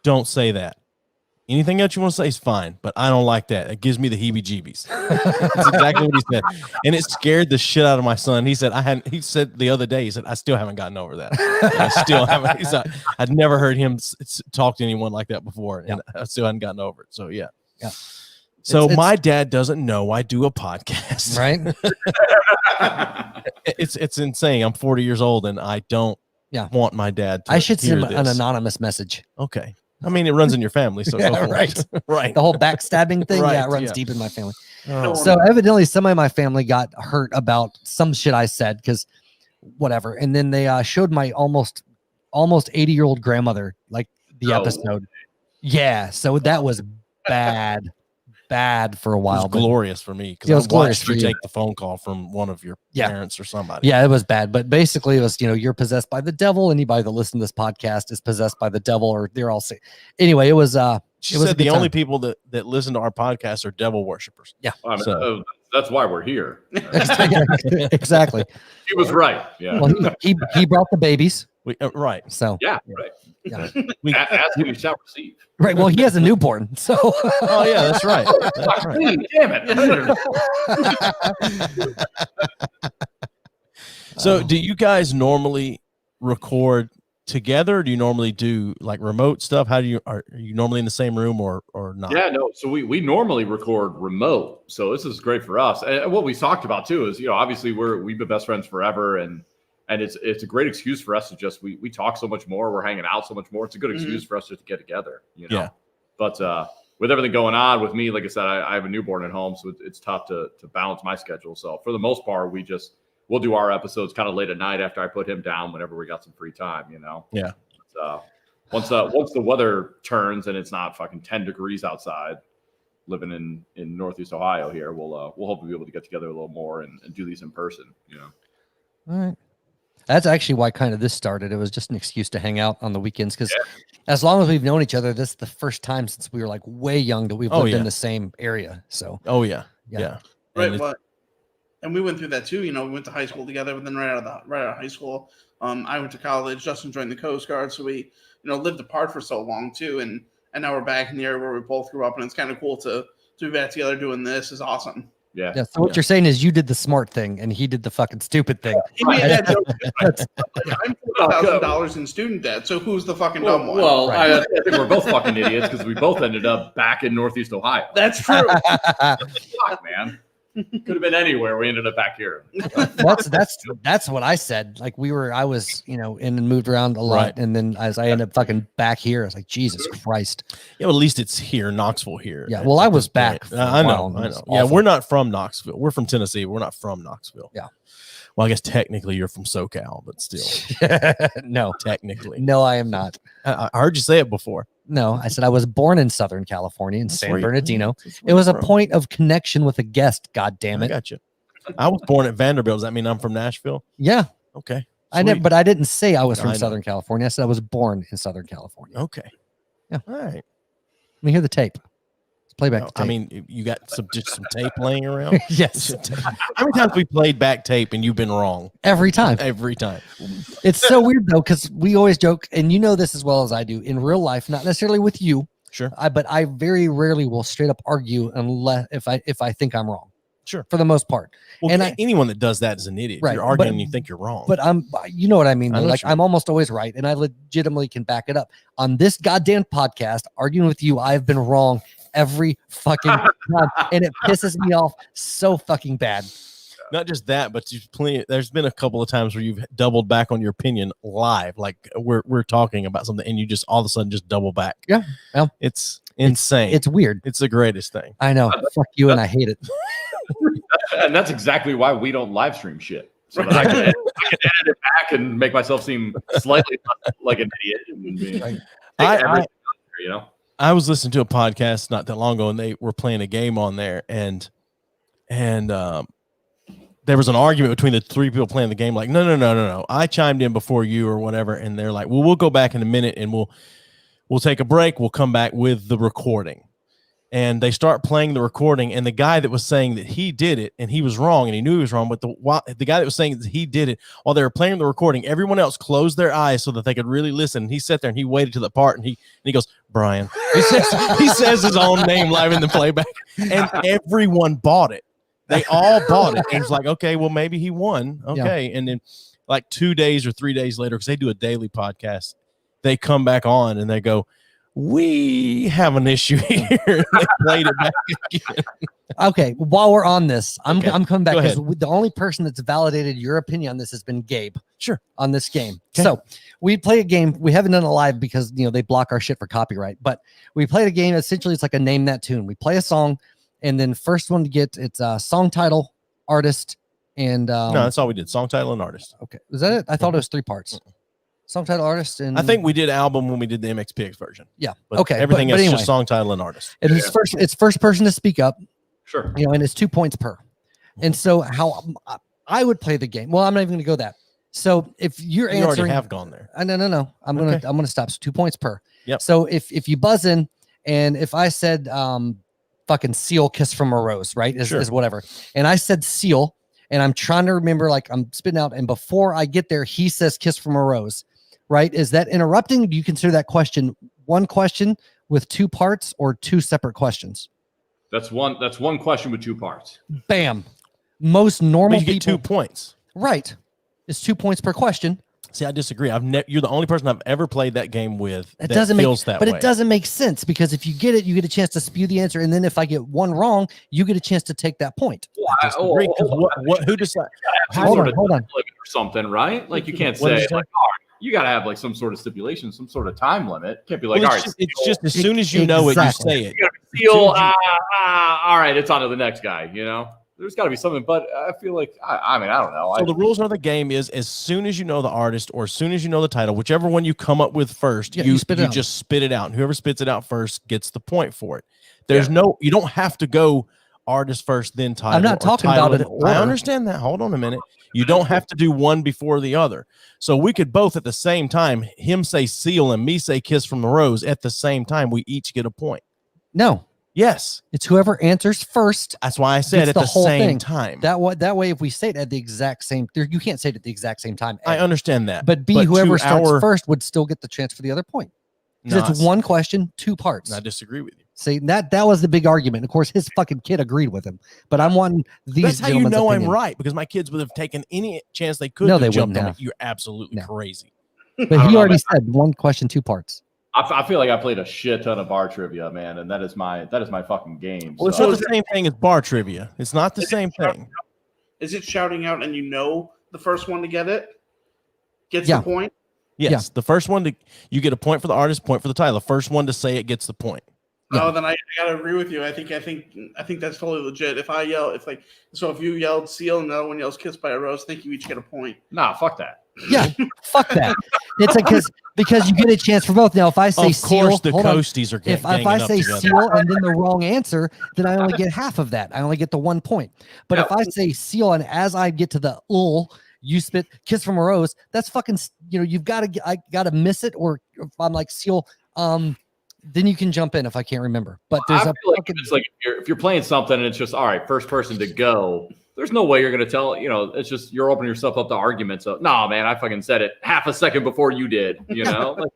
Speaker 2: don't say that." Anything else you want to say is fine, but I don't like that. It gives me the heebie-jeebies. That's exactly what he said, and it scared the shit out of my son. He said, He said the other day, he said, I still haven't gotten over that. I still haven't. He said, I'd never heard him talk to anyone like that before, and I still hadn't gotten over it. So yeah. So my dad doesn't know I do a podcast,
Speaker 1: right?
Speaker 2: It's insane. I'm 40 years old, and I don't want my dad to
Speaker 1: I should send
Speaker 2: hear
Speaker 1: an
Speaker 2: this.
Speaker 1: anonymous message.
Speaker 2: Okay. I mean, it runs in your family, so go for
Speaker 1: right.
Speaker 2: it. Right.
Speaker 1: The whole backstabbing thing,
Speaker 2: Right,
Speaker 1: it runs deep in my family.
Speaker 2: Oh.
Speaker 1: So evidently, somebody in my family got hurt about some shit I said because whatever, and then they showed my almost 80-year-old grandmother like the episode. Yeah, so that was bad for a while.
Speaker 2: It was glorious for me because
Speaker 1: it was
Speaker 2: I
Speaker 1: glorious
Speaker 2: watched
Speaker 1: for
Speaker 2: you
Speaker 1: you.
Speaker 2: take the phone call from one of your parents or somebody.
Speaker 1: Yeah, it was bad, but basically it was, you're possessed by the devil. Anybody that listens to this podcast is possessed by the devil, or they're all sick. Anyway, it was
Speaker 2: She
Speaker 1: it was
Speaker 2: said
Speaker 1: a good
Speaker 2: the only
Speaker 1: time.
Speaker 2: people that listen to our podcast are devil worshippers.
Speaker 1: Yeah.
Speaker 3: I mean,
Speaker 2: So-
Speaker 3: that's why we're here.
Speaker 1: Exactly.
Speaker 3: He was right. Yeah.
Speaker 1: Well, he brought the babies,
Speaker 2: Right.
Speaker 1: so
Speaker 3: Yeah. Right.
Speaker 1: yeah.
Speaker 3: Ask and you shall receive.
Speaker 1: Right. Well, he has a newborn, so
Speaker 2: Oh yeah, that's right. That's right.
Speaker 3: Damn it.
Speaker 2: So do you guys normally record together? Or do you normally do like remote stuff? Are you normally in the same room or not?
Speaker 3: Yeah, no. So we normally record remote. So this is great for us. And what we talked about too is, obviously we've been best friends forever, and it's a great excuse for us to just we talk so much more. We're hanging out so much more. It's a good excuse for us just to get together.
Speaker 2: Yeah.
Speaker 3: But with everything going on with me, like I said, I have a newborn at home, so it's tough to balance my schedule. So for the most part, we'll do our episodes kind of late at night after I put him down whenever we got some free time.
Speaker 2: Yeah.
Speaker 3: Once the weather turns and it's not fucking 10 degrees outside, living in Northeast Ohio here, we'll hopefully be able to get together a little more and do these in person.
Speaker 1: all right. That's actually why kind of this started. It was just an excuse to hang out on the weekends because as long as we've known each other, this is the first time since we were like way young that we've lived in the same area. So
Speaker 2: Yeah.
Speaker 4: Right. Well, and we went through that too. We went to high school together, but then right out of high school, I went to college. Justin joined the Coast Guard, so we lived apart for so long too, and now we're back in the area where we both grew up, and it's kind of cool to be back together doing this. Is awesome.
Speaker 3: Yeah.
Speaker 1: So what you're saying is you did the smart thing and he did the fucking stupid thing.
Speaker 4: He made that joke. I'm $4,000 in student debt, so who's the fucking dumb one?
Speaker 3: Well, I think we're both fucking idiots because we both ended up back in Northeast Ohio.
Speaker 4: That's true.
Speaker 3: Fuck, man. Could have been anywhere. We ended up back here.
Speaker 1: That's what I said. Like I was, in and moved around a lot.
Speaker 2: Right.
Speaker 1: And then as I ended up fucking back here, I was like, Jesus Christ.
Speaker 2: Yeah, well, at least it's here, Knoxville here.
Speaker 1: Yeah. Well, I was back.
Speaker 2: I know. Yeah, we're not from Knoxville. We're from Tennessee. We're not from Knoxville.
Speaker 1: Yeah.
Speaker 2: Well, I guess technically you're from SoCal, but still.
Speaker 1: No,
Speaker 2: Technically.
Speaker 1: no, I am not.
Speaker 2: I heard you say it before.
Speaker 1: No, I said I was born in Southern California in
Speaker 2: That's
Speaker 1: San
Speaker 2: where you-
Speaker 1: Bernardino.
Speaker 2: that's
Speaker 1: It
Speaker 2: where
Speaker 1: was
Speaker 2: you're
Speaker 1: a
Speaker 2: from.
Speaker 1: point of connection with a guest. God damn
Speaker 2: I
Speaker 1: it.
Speaker 2: got you. I was born at Vanderbilt. Does that mean I'm from Nashville?
Speaker 1: Yeah.
Speaker 2: Okay.
Speaker 1: I never,
Speaker 2: Sweet.
Speaker 1: but I didn't say I was
Speaker 2: I
Speaker 1: from
Speaker 2: know.
Speaker 1: Southern California. I said I was born in Southern California.
Speaker 2: Okay.
Speaker 1: Yeah.
Speaker 2: All right.
Speaker 1: Let me hear the tape. Let's play back the tape.
Speaker 2: I mean, you got just some tape laying around.
Speaker 1: yes,
Speaker 2: How many times we played back tape and you've been wrong
Speaker 1: every time.
Speaker 2: every time?
Speaker 1: It's so weird though, because we always joke, and you know this as well as I do in real life, not necessarily with you.
Speaker 2: Sure.
Speaker 1: But I very rarely will straight up argue unless if I think I'm wrong.
Speaker 2: Sure.
Speaker 1: For the most part.
Speaker 2: Well,
Speaker 1: And
Speaker 2: anyone that does that is an idiot.
Speaker 1: Right,
Speaker 2: You're arguing
Speaker 1: but-
Speaker 2: and you think you're wrong.
Speaker 1: But you know what I mean?
Speaker 2: I know
Speaker 1: Like
Speaker 2: what you
Speaker 1: I'm almost always right, and I legitimately can back it up. On this goddamn podcast, arguing with you, I've been wrong every fucking time, and it pisses me off so fucking bad.
Speaker 2: not just that, but there's been a couple of times where you've doubled back on your opinion live. Like we're talking about something and you just all of a sudden just double back.
Speaker 1: Yeah. Well,
Speaker 2: it's insane.
Speaker 1: It's weird.
Speaker 2: It's the greatest thing.
Speaker 1: I know. Fuck you, and I hate it.
Speaker 3: And that's exactly why we don't live stream shit. So that I can edit it back and make myself seem slightly like an idiot. And take everything out there,
Speaker 2: I was listening to a podcast not that long ago, and they were playing a game on there, and there was an argument between the three people playing the game. Like, no. I chimed in before you or whatever, and they're like, well, we'll go back in a minute, and we'll take a break. We'll come back with the recording. and they start playing the recording, and the guy that was saying that he did it and he was wrong and he knew he was wrong, but the guy that was saying that he did it, while they were playing the recording, everyone else closed their eyes so that they could really listen. And he sat there and he waited to the part, and he goes, Brian. He says his own name live in the playback, and everyone bought it. They all bought it. And it's like, okay, well, maybe he won. Okay. And then like 2 days or 3 days later, because they do a daily podcast, they come back on and they go, we have an issue here. They played it back again.
Speaker 1: Okay, while we're on this, I'm coming back
Speaker 2: Go
Speaker 1: because
Speaker 2: ahead.
Speaker 1: the only person that's validated your opinion on this has been Gabe.
Speaker 2: Sure.
Speaker 1: On this game.
Speaker 2: Okay.
Speaker 1: So we play a game. We haven't done it live because they block our shit for copyright. But we played a game. Essentially, it's like a name that tune. We play a song, and then first one to get it's a song title, artist, and
Speaker 2: No, that's all we did. Song title and artist.
Speaker 1: okay. Was that it? I thought it was 3 parts. Song title, artist, and
Speaker 2: I think we did album when we did the MXPX version.
Speaker 1: yeah.
Speaker 2: But
Speaker 1: Okay.
Speaker 2: everything
Speaker 1: but
Speaker 2: else is
Speaker 1: anyway,
Speaker 2: just song title and artist.
Speaker 1: and it's first person to speak up.
Speaker 3: Sure.
Speaker 1: And it's 2 points per. And so how I would play the game. Well, I'm not even going to go that. So if you're
Speaker 2: You already
Speaker 1: answering,
Speaker 2: have gone there.
Speaker 1: no. I'm gonna stop. So 2 points per.
Speaker 2: Yep.
Speaker 1: So if you buzz in, and if I said fucking Seal Kiss from a Rose, right?
Speaker 2: Sure.
Speaker 1: Is whatever. And I said Seal, and I'm trying to remember, like I'm spitting out, and before I get there, he says Kiss from a Rose, right? Is that interrupting? Do you consider that question one question with 2 parts or 2 separate questions?
Speaker 3: That's one question with 2 parts.
Speaker 1: Bam. Most normal
Speaker 2: But you get
Speaker 1: people,
Speaker 2: 2 points.
Speaker 1: right? It's 2 points per question.
Speaker 2: See, I disagree. You're the only person I've ever played that game with
Speaker 1: It
Speaker 2: that
Speaker 1: doesn't
Speaker 2: feels
Speaker 1: make,
Speaker 2: that
Speaker 1: but
Speaker 2: way.
Speaker 1: it doesn't make sense because if you get it, you get a chance to spew the answer, and then if I get one wrong, you get a chance to take that point.
Speaker 2: I disagree, 'cause who decides?
Speaker 1: Hold on.
Speaker 3: Limit or something, right? Like you can't
Speaker 2: What did
Speaker 3: say
Speaker 2: you say?
Speaker 3: like, all right, you got to have like some sort of stipulation, some sort of time limit. Can't be like,
Speaker 2: Well,
Speaker 3: all
Speaker 2: it's,
Speaker 3: right,
Speaker 2: it's just as soon as you know it, you
Speaker 1: Exactly.
Speaker 2: say it.
Speaker 3: you gotta seal. All right, it's on to the next guy. There's got to be something, but I feel like I mean I don't know.
Speaker 2: So the rules of the game is as soon as you know the artist or as soon as you know the title, whichever one you come up with first,
Speaker 1: Yeah,
Speaker 2: you
Speaker 1: you spit it out.
Speaker 2: just spit it out. And whoever spits it out first gets the point for it. You don't have to go artist first, then title.
Speaker 1: I'm not
Speaker 2: or
Speaker 1: talking
Speaker 2: title
Speaker 1: about
Speaker 2: then-
Speaker 1: an order.
Speaker 2: I understand that. Hold on a minute. You don't have to do one before the other. So we could both at the same time, him say Seal and me say Kiss from the Rose at the same time. We each get a point.
Speaker 1: No,
Speaker 2: Yes.
Speaker 1: it's whoever answers first.
Speaker 2: That's why I said
Speaker 1: Gets
Speaker 2: at
Speaker 1: the
Speaker 2: the
Speaker 1: whole
Speaker 2: same
Speaker 1: thing.
Speaker 2: time.
Speaker 1: That way, if we say it at the exact same, you can't say it at the exact same time.
Speaker 2: I
Speaker 1: A.
Speaker 2: understand that.
Speaker 1: But B,
Speaker 2: to
Speaker 1: whoever starts
Speaker 2: our-
Speaker 1: first would still get the chance for the other point.
Speaker 2: No,
Speaker 1: Because it's one question, 2 parts.
Speaker 2: I disagree with you.
Speaker 1: See, that was the big argument. Of course, his fucking kid agreed with him. But I'm wanting these
Speaker 2: That's how you
Speaker 1: gentlemen's
Speaker 2: know
Speaker 1: opinion.
Speaker 2: I'm right, because my kids would have taken any chance they could
Speaker 1: No,
Speaker 2: to
Speaker 1: they
Speaker 2: jump
Speaker 1: wouldn't
Speaker 2: on
Speaker 1: have.
Speaker 2: it. You're absolutely
Speaker 1: No.
Speaker 2: crazy.
Speaker 1: But
Speaker 3: don't
Speaker 1: he
Speaker 3: know,
Speaker 1: already
Speaker 3: man.
Speaker 1: said 1 question, 2 parts.
Speaker 3: I feel like I played a shit ton of bar trivia, man, and that is my fucking game.
Speaker 2: Well, it's
Speaker 3: so.
Speaker 2: not the same thing as bar trivia. It's not the same thing.
Speaker 4: Is it shouting out and the first one to get it gets
Speaker 1: Yeah.
Speaker 4: the point?
Speaker 2: Yes, the first one you get a point for the artist, point for the title. The first one to say it gets the point.
Speaker 1: Yeah.
Speaker 4: Oh, then I gotta agree with you. I think that's totally legit. If you yelled Seal and the other one yells Kiss by a Rose, I think you each get a point.
Speaker 3: Nah, fuck that.
Speaker 1: Yeah, fuck that. It's like because you get a chance for both. Now, if I say
Speaker 2: Of
Speaker 1: Seal,
Speaker 2: course, the
Speaker 1: hold on.
Speaker 2: coasties are
Speaker 1: If
Speaker 2: ganging
Speaker 1: I
Speaker 2: up
Speaker 1: say
Speaker 2: together.
Speaker 1: Seal and then the wrong answer, then I only get half of that. I only get the 1 point. But if I say Seal and as I get to the you spit Kiss from a Rose, that's fucking, I gotta miss it. Or if I'm like Seal, then you can jump in if I can't remember. But
Speaker 3: I
Speaker 1: there's
Speaker 3: feel
Speaker 1: a
Speaker 3: like
Speaker 1: fucking,
Speaker 3: it's like if you're playing something and it's just all right, first person to go. There's no way you're gonna tell. It's just you're opening yourself up to arguments. Of, nah, man, I fucking said it half a second before you did. Like,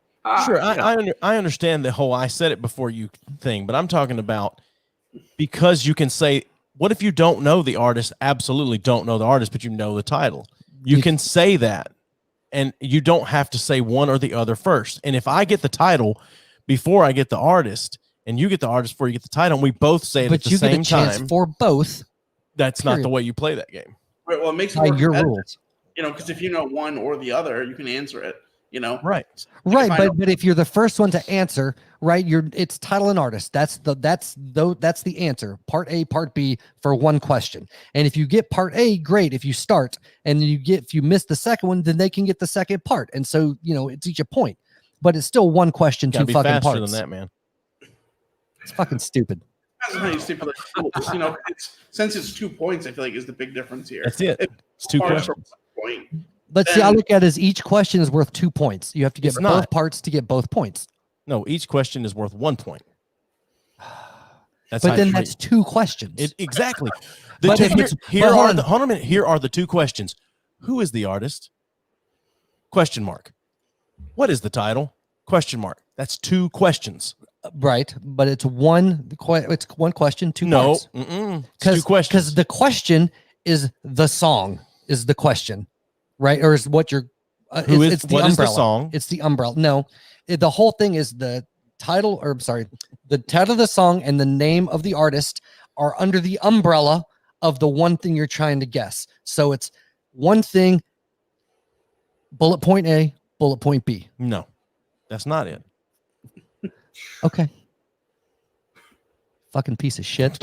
Speaker 2: Sure, I understand the whole I said it before you thing, but I'm talking about because you can say, what if you don't know the artist? Absolutely don't know the artist, but you know the title. You can say that, and you don't have to say one or the other first. And if I get the title before I get the artist, and you get the artist before you get the title, and we both say it at
Speaker 1: but
Speaker 2: the
Speaker 1: you get
Speaker 2: same
Speaker 1: a chance
Speaker 2: time,
Speaker 1: for both
Speaker 2: that's not the
Speaker 1: period.
Speaker 2: way you play that game.
Speaker 4: Right. Well, it makes it
Speaker 1: by
Speaker 4: more
Speaker 1: your
Speaker 4: competitive,
Speaker 1: rules.
Speaker 4: because if you know one or the other, you can answer it.
Speaker 2: Right.
Speaker 1: Right,
Speaker 4: if I
Speaker 1: but if you're the first one to answer, right, it's title and artist. That's the answer. Part A, part B for 1 question. And if you get part A, great. If you start and if you miss the second one, then they can get the second part. And so, it's each a point. But it's still 1 question, 2
Speaker 2: Gotta be
Speaker 1: fucking
Speaker 2: faster
Speaker 1: parts.
Speaker 2: than that, man.
Speaker 1: It's fucking stupid.
Speaker 4: That's how you stipulate rules. Since it's 2 points, I feel like is the big difference here.
Speaker 2: That's it.
Speaker 4: If
Speaker 2: It's 2
Speaker 4: parts for
Speaker 2: questions.
Speaker 4: 1 point.
Speaker 1: But see, I look at it as each question is worth 2 points. You have to get
Speaker 2: It's
Speaker 1: both
Speaker 2: not.
Speaker 1: parts to get both points.
Speaker 2: No, each question is worth 1 point. That's
Speaker 1: but then that's two questions.
Speaker 2: Exactly.
Speaker 1: But if it's- but hold on.
Speaker 2: Hold on a minute. Here are the two questions. Who is the artist? Question mark. What is the title? Question mark. That's two questions.
Speaker 1: Right, but it's one question, two
Speaker 2: No,
Speaker 1: parts.
Speaker 2: it's two questions.
Speaker 1: Because the question is the song is the question, right? Or is what you're? It's the
Speaker 2: what
Speaker 1: umbrella.
Speaker 2: is the song?
Speaker 1: It's the umbrella. No, the whole thing is the title. Or sorry, the title of the song and the name of the artist are under the umbrella of the one thing you're trying to guess. So it's one thing. Bullet point A, bullet point B.
Speaker 2: No, that's not it.
Speaker 1: Okay. Fucking piece of shit.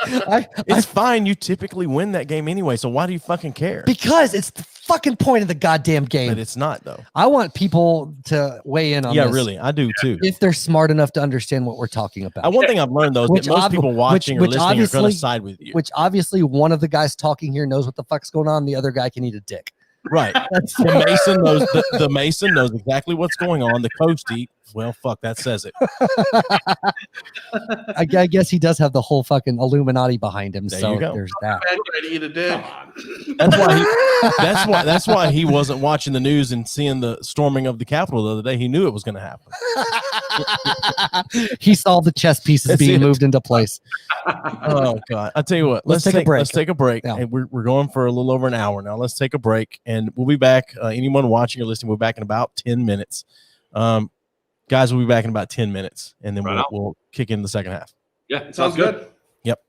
Speaker 2: It's fine. You typically win that game anyway. So why do you fucking care?
Speaker 1: Because it's the fucking point of the goddamn game.
Speaker 2: But it's not though.
Speaker 1: I want people to weigh in on
Speaker 2: Yeah,
Speaker 1: this
Speaker 2: really. I do too.
Speaker 1: if they're smart enough to understand what we're talking about.
Speaker 2: One thing I've learned though is that most people watching or listening are going to
Speaker 1: obviously-
Speaker 2: side with you.
Speaker 1: Which obviously one of the guys talking here knows what the fuck's going on. The other guy can eat a dick.
Speaker 2: Right. The Mason knows the Mason knows exactly what's going on. The Coastie, well, fuck, that says it.
Speaker 1: I guess he does have the whole fucking Illuminati behind him.
Speaker 2: There
Speaker 1: So
Speaker 2: you go.
Speaker 1: there's that.
Speaker 4: Bad guy to eat a dick.
Speaker 2: That's why he wasn't watching the news and seeing the storming of the Capitol the other day. He knew it was going to happen.
Speaker 1: He saw the chess pieces
Speaker 2: That's
Speaker 1: being
Speaker 2: it.
Speaker 1: moved into place.
Speaker 2: Oh God! I'll tell you what.
Speaker 1: Let's take a break.
Speaker 2: Let's take a break.
Speaker 1: Yeah.
Speaker 2: And we're going for a little over an hour now. Let's take a break, and we'll be back. Anyone watching or listening, we'll be back in about 10 minutes. Guys, we'll be back in about 10 minutes, and then we'll kick in the second half.
Speaker 3: Yeah, sounds good.
Speaker 2: Yep.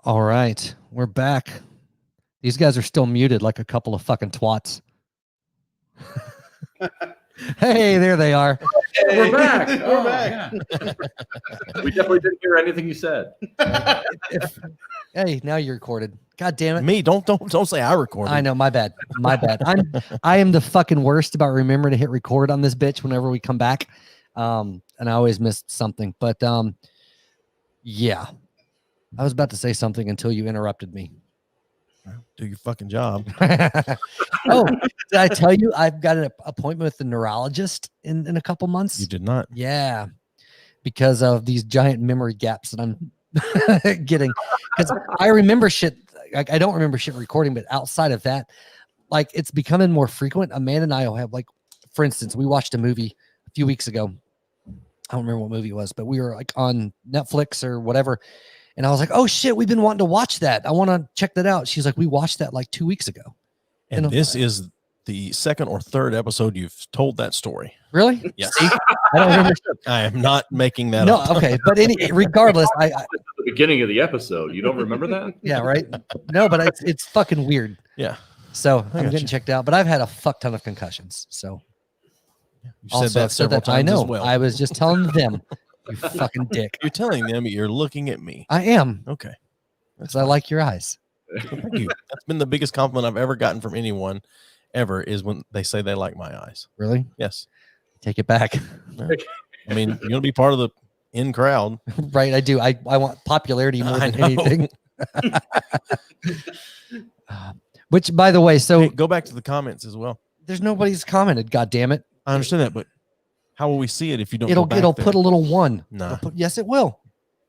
Speaker 1: All right, we're back. These guys are still muted like a couple of fucking twats. Hey, there they are.
Speaker 3: Hey, we're back.
Speaker 4: We're back.
Speaker 3: Yeah. We definitely didn't hear anything you said.
Speaker 1: Hey, now you're recorded. God damn it.
Speaker 2: Me, don't say I recorded.
Speaker 1: I know, my bad. My bad. I am the fucking worst about remembering to hit record on this bitch whenever we come back. And I always missed something. But yeah. I was about to say something until you interrupted me.
Speaker 2: Do your fucking job.
Speaker 1: Oh, did I tell you I've got an appointment with the neurologist in a couple months?
Speaker 2: You did not.
Speaker 1: Yeah. Because of these giant memory gaps that I'm getting. Because I remember shit. I don't remember shit recording, but outside of that, like it's becoming more frequent. Amanda and I will have, like, for instance, we watched a movie a few weeks ago. I don't remember what movie it was, but we were like on Netflix or whatever. And I was like, oh shit, we've been wanting to watch that. I want to check that out. She's like, we watched that like 2 weeks ago.
Speaker 2: And this is the second or third episode you've told that story.
Speaker 1: Really?
Speaker 2: Yes.
Speaker 1: See? I don't remember.
Speaker 2: I am not making that
Speaker 1: No,
Speaker 2: up.
Speaker 1: okay. But regardless, I
Speaker 3: The beginning of the episode. You don't remember that?
Speaker 1: yeah, right. No, but it's fucking weird.
Speaker 2: Yeah.
Speaker 1: So
Speaker 2: I
Speaker 1: I'm
Speaker 2: got
Speaker 1: getting
Speaker 2: you.
Speaker 1: checked out, but I've had a fuck ton of concussions. So
Speaker 2: You
Speaker 1: also,
Speaker 2: said that
Speaker 1: so
Speaker 2: several times
Speaker 1: I know.
Speaker 2: as well.
Speaker 1: I was just telling them, you fucking dick.
Speaker 2: You're telling them you're looking at me.
Speaker 1: I am,
Speaker 2: Okay.
Speaker 1: because I like your eyes.
Speaker 2: Thank you. That's been the biggest compliment I've ever gotten from anyone ever is when they say they like my eyes.
Speaker 1: Really?
Speaker 2: Yes.
Speaker 1: Take it back.
Speaker 2: I mean, you're gonna be part of the in crowd.
Speaker 1: Right, I do. I want popularity more
Speaker 2: I
Speaker 1: than
Speaker 2: know.
Speaker 1: anything. Which, by the way, so
Speaker 2: Hey, go back to the comments as well.
Speaker 1: there's nobody's commented. God damn it!
Speaker 2: I understand that, but how will we see it if you don't?
Speaker 1: It'll
Speaker 2: go back there?
Speaker 1: put a little one.
Speaker 2: No.
Speaker 1: Yes, it will.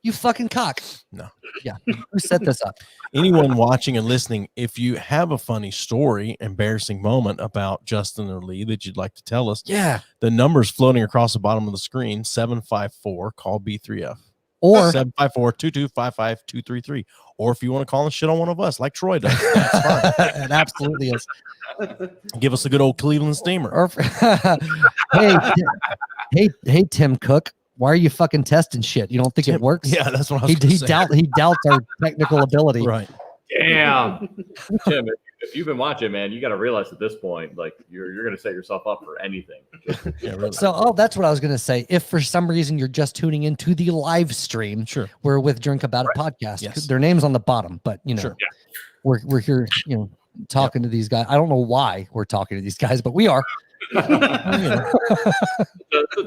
Speaker 1: You fucking cock.
Speaker 2: No.
Speaker 1: Yeah. Who set this up?
Speaker 2: Anyone watching and listening, if you have a funny story, embarrassing moment about Justin or Lee that you'd like to tell us,
Speaker 1: Yeah.
Speaker 2: the number's floating across the bottom of the screen, 754, call B3F.
Speaker 1: Or
Speaker 2: 754-225-5233. Or if you want to call and shit on one of us, like Troy does, that's fine.
Speaker 1: it absolutely is.
Speaker 2: Give us a good old Cleveland steamer.
Speaker 1: Or hey, Tim Cook, why are you fucking testing shit? You don't think it works?
Speaker 2: Yeah, that's what I was gonna say.
Speaker 1: He doubts our technical ability.
Speaker 2: Right.
Speaker 3: Damn. Tim, if you've been watching, man, you got to realize at this point, like you're going to set yourself up for anything.
Speaker 2: Yeah, really.
Speaker 1: So, that's what I was going to say. If for some reason you're just tuning into the live stream,
Speaker 2: Sure.
Speaker 1: we're with Drink About It podcast.
Speaker 2: Yes.
Speaker 1: Their name's on the bottom, but you know,
Speaker 2: Sure.
Speaker 1: we're here, talking to these guys. I don't know why we're talking to these guys, but we are.
Speaker 3: It's a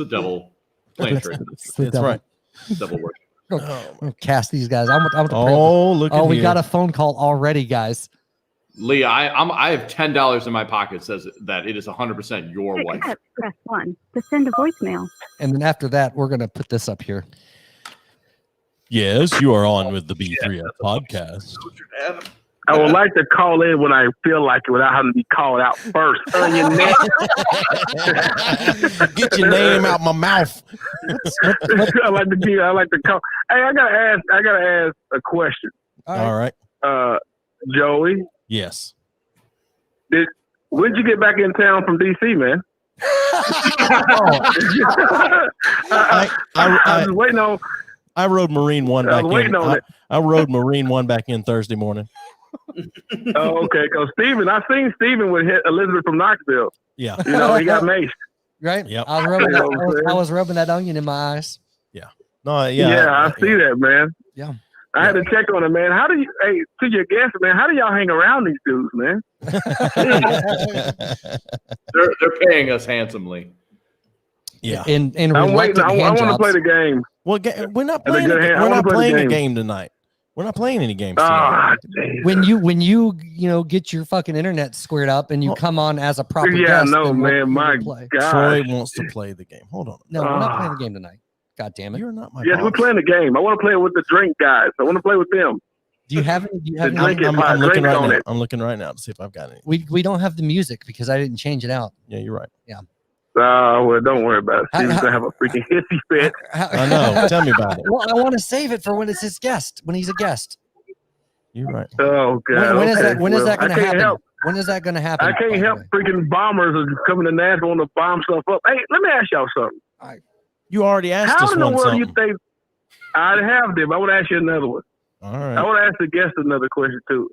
Speaker 3: devil playing trick.
Speaker 2: That's right.
Speaker 3: Devil work.
Speaker 1: I'm gonna cast these guys. I'm gonna
Speaker 2: Oh, look at
Speaker 1: we
Speaker 2: here.
Speaker 1: got a phone call already, guys.
Speaker 3: Lee, I have $10 in my pocket. Says that it is 100% your wife.
Speaker 6: Press 1 to send a voicemail.
Speaker 1: And then after that, we're gonna put this up here.
Speaker 2: Yes, you are on with the B3F podcast.
Speaker 7: I would like to call in when I feel like it without having to be called out first. Onion neck.
Speaker 2: Get your name out my mouth.
Speaker 7: I like to call. Hey, I gotta ask a question.
Speaker 2: All right.
Speaker 7: Joey,
Speaker 2: Yes.
Speaker 7: when'd you get back in town from DC, man? I was waiting on.
Speaker 2: I rode Marine One
Speaker 7: I
Speaker 2: back
Speaker 7: was waiting
Speaker 2: in.
Speaker 7: on it.
Speaker 2: I rode Marine One back in Thursday morning.
Speaker 7: Oh, okay. Because I seen Steven with Elizabeth from Knoxville.
Speaker 2: Yeah.
Speaker 7: You know, he got maced.
Speaker 1: Right?
Speaker 2: Yep.
Speaker 1: I was rubbing
Speaker 7: You know what I'm saying?
Speaker 1: I was rubbing that onion in my eyes.
Speaker 2: No.
Speaker 7: Yeah, I see that, man.
Speaker 1: Yeah.
Speaker 7: I had to check on it, man. How do you, to your guests, man, how do y'all hang around these dudes, man?
Speaker 3: They're paying us handsomely.
Speaker 2: Yeah.
Speaker 1: In
Speaker 7: I'm waiting.
Speaker 1: reluctant
Speaker 7: I
Speaker 1: hand
Speaker 7: want to
Speaker 1: jobs.
Speaker 7: play the game.
Speaker 2: Well, we're not
Speaker 7: That's a
Speaker 2: playing.
Speaker 7: good hand. I
Speaker 2: We're
Speaker 7: wanna
Speaker 2: not
Speaker 7: play the
Speaker 2: playing a
Speaker 7: game.
Speaker 2: game tonight. We're not playing any games tonight.
Speaker 7: Ah, damn.
Speaker 1: when you get your fucking internet squared up and you come on as a proper
Speaker 7: Yeah,
Speaker 1: guest,
Speaker 7: no,
Speaker 1: then
Speaker 7: man.
Speaker 1: we'll
Speaker 7: My
Speaker 1: play.
Speaker 7: God.
Speaker 2: Troy wants to play the game. Hold on.
Speaker 1: No, we're not playing the game tonight. God damn it.
Speaker 2: You're not my
Speaker 7: Yes, we're
Speaker 2: boss.
Speaker 7: playing the game. I want to play with the drink guys. I want to play with them.
Speaker 1: Do you have any? Do you have
Speaker 7: The
Speaker 1: any?
Speaker 7: drink
Speaker 2: I'm looking
Speaker 7: drink
Speaker 2: right
Speaker 7: on
Speaker 2: now.
Speaker 7: it.
Speaker 2: I'm looking right now to see if I've got any.
Speaker 1: We don't have the music because I didn't change it out.
Speaker 2: Yeah, you're right.
Speaker 7: Well, don't worry about it.
Speaker 1: How-
Speaker 7: Steven's
Speaker 1: how-
Speaker 7: going to have a freaking hissy fit.
Speaker 2: I know. Tell me about it.
Speaker 1: Well, I want to save it for when it's his guest. When he's a guest.
Speaker 2: You're right.
Speaker 7: Oh, God.
Speaker 1: When is
Speaker 7: okay.
Speaker 1: that? When is
Speaker 7: Well,
Speaker 1: that going
Speaker 7: I
Speaker 1: to
Speaker 7: can't
Speaker 1: happen?
Speaker 7: help.
Speaker 1: When is that going to happen?
Speaker 7: I
Speaker 1: by
Speaker 7: can't
Speaker 1: the
Speaker 7: help
Speaker 1: way?
Speaker 7: freaking bombers are coming to Nashville to bomb stuff up. Hey, let me ask y'all something.
Speaker 2: You already asked
Speaker 7: How
Speaker 2: us
Speaker 7: in the
Speaker 2: one
Speaker 7: world do you
Speaker 2: something.
Speaker 7: think I have them? I want to ask you another one.
Speaker 2: All
Speaker 7: I
Speaker 2: right.
Speaker 7: want to ask the guest another question too.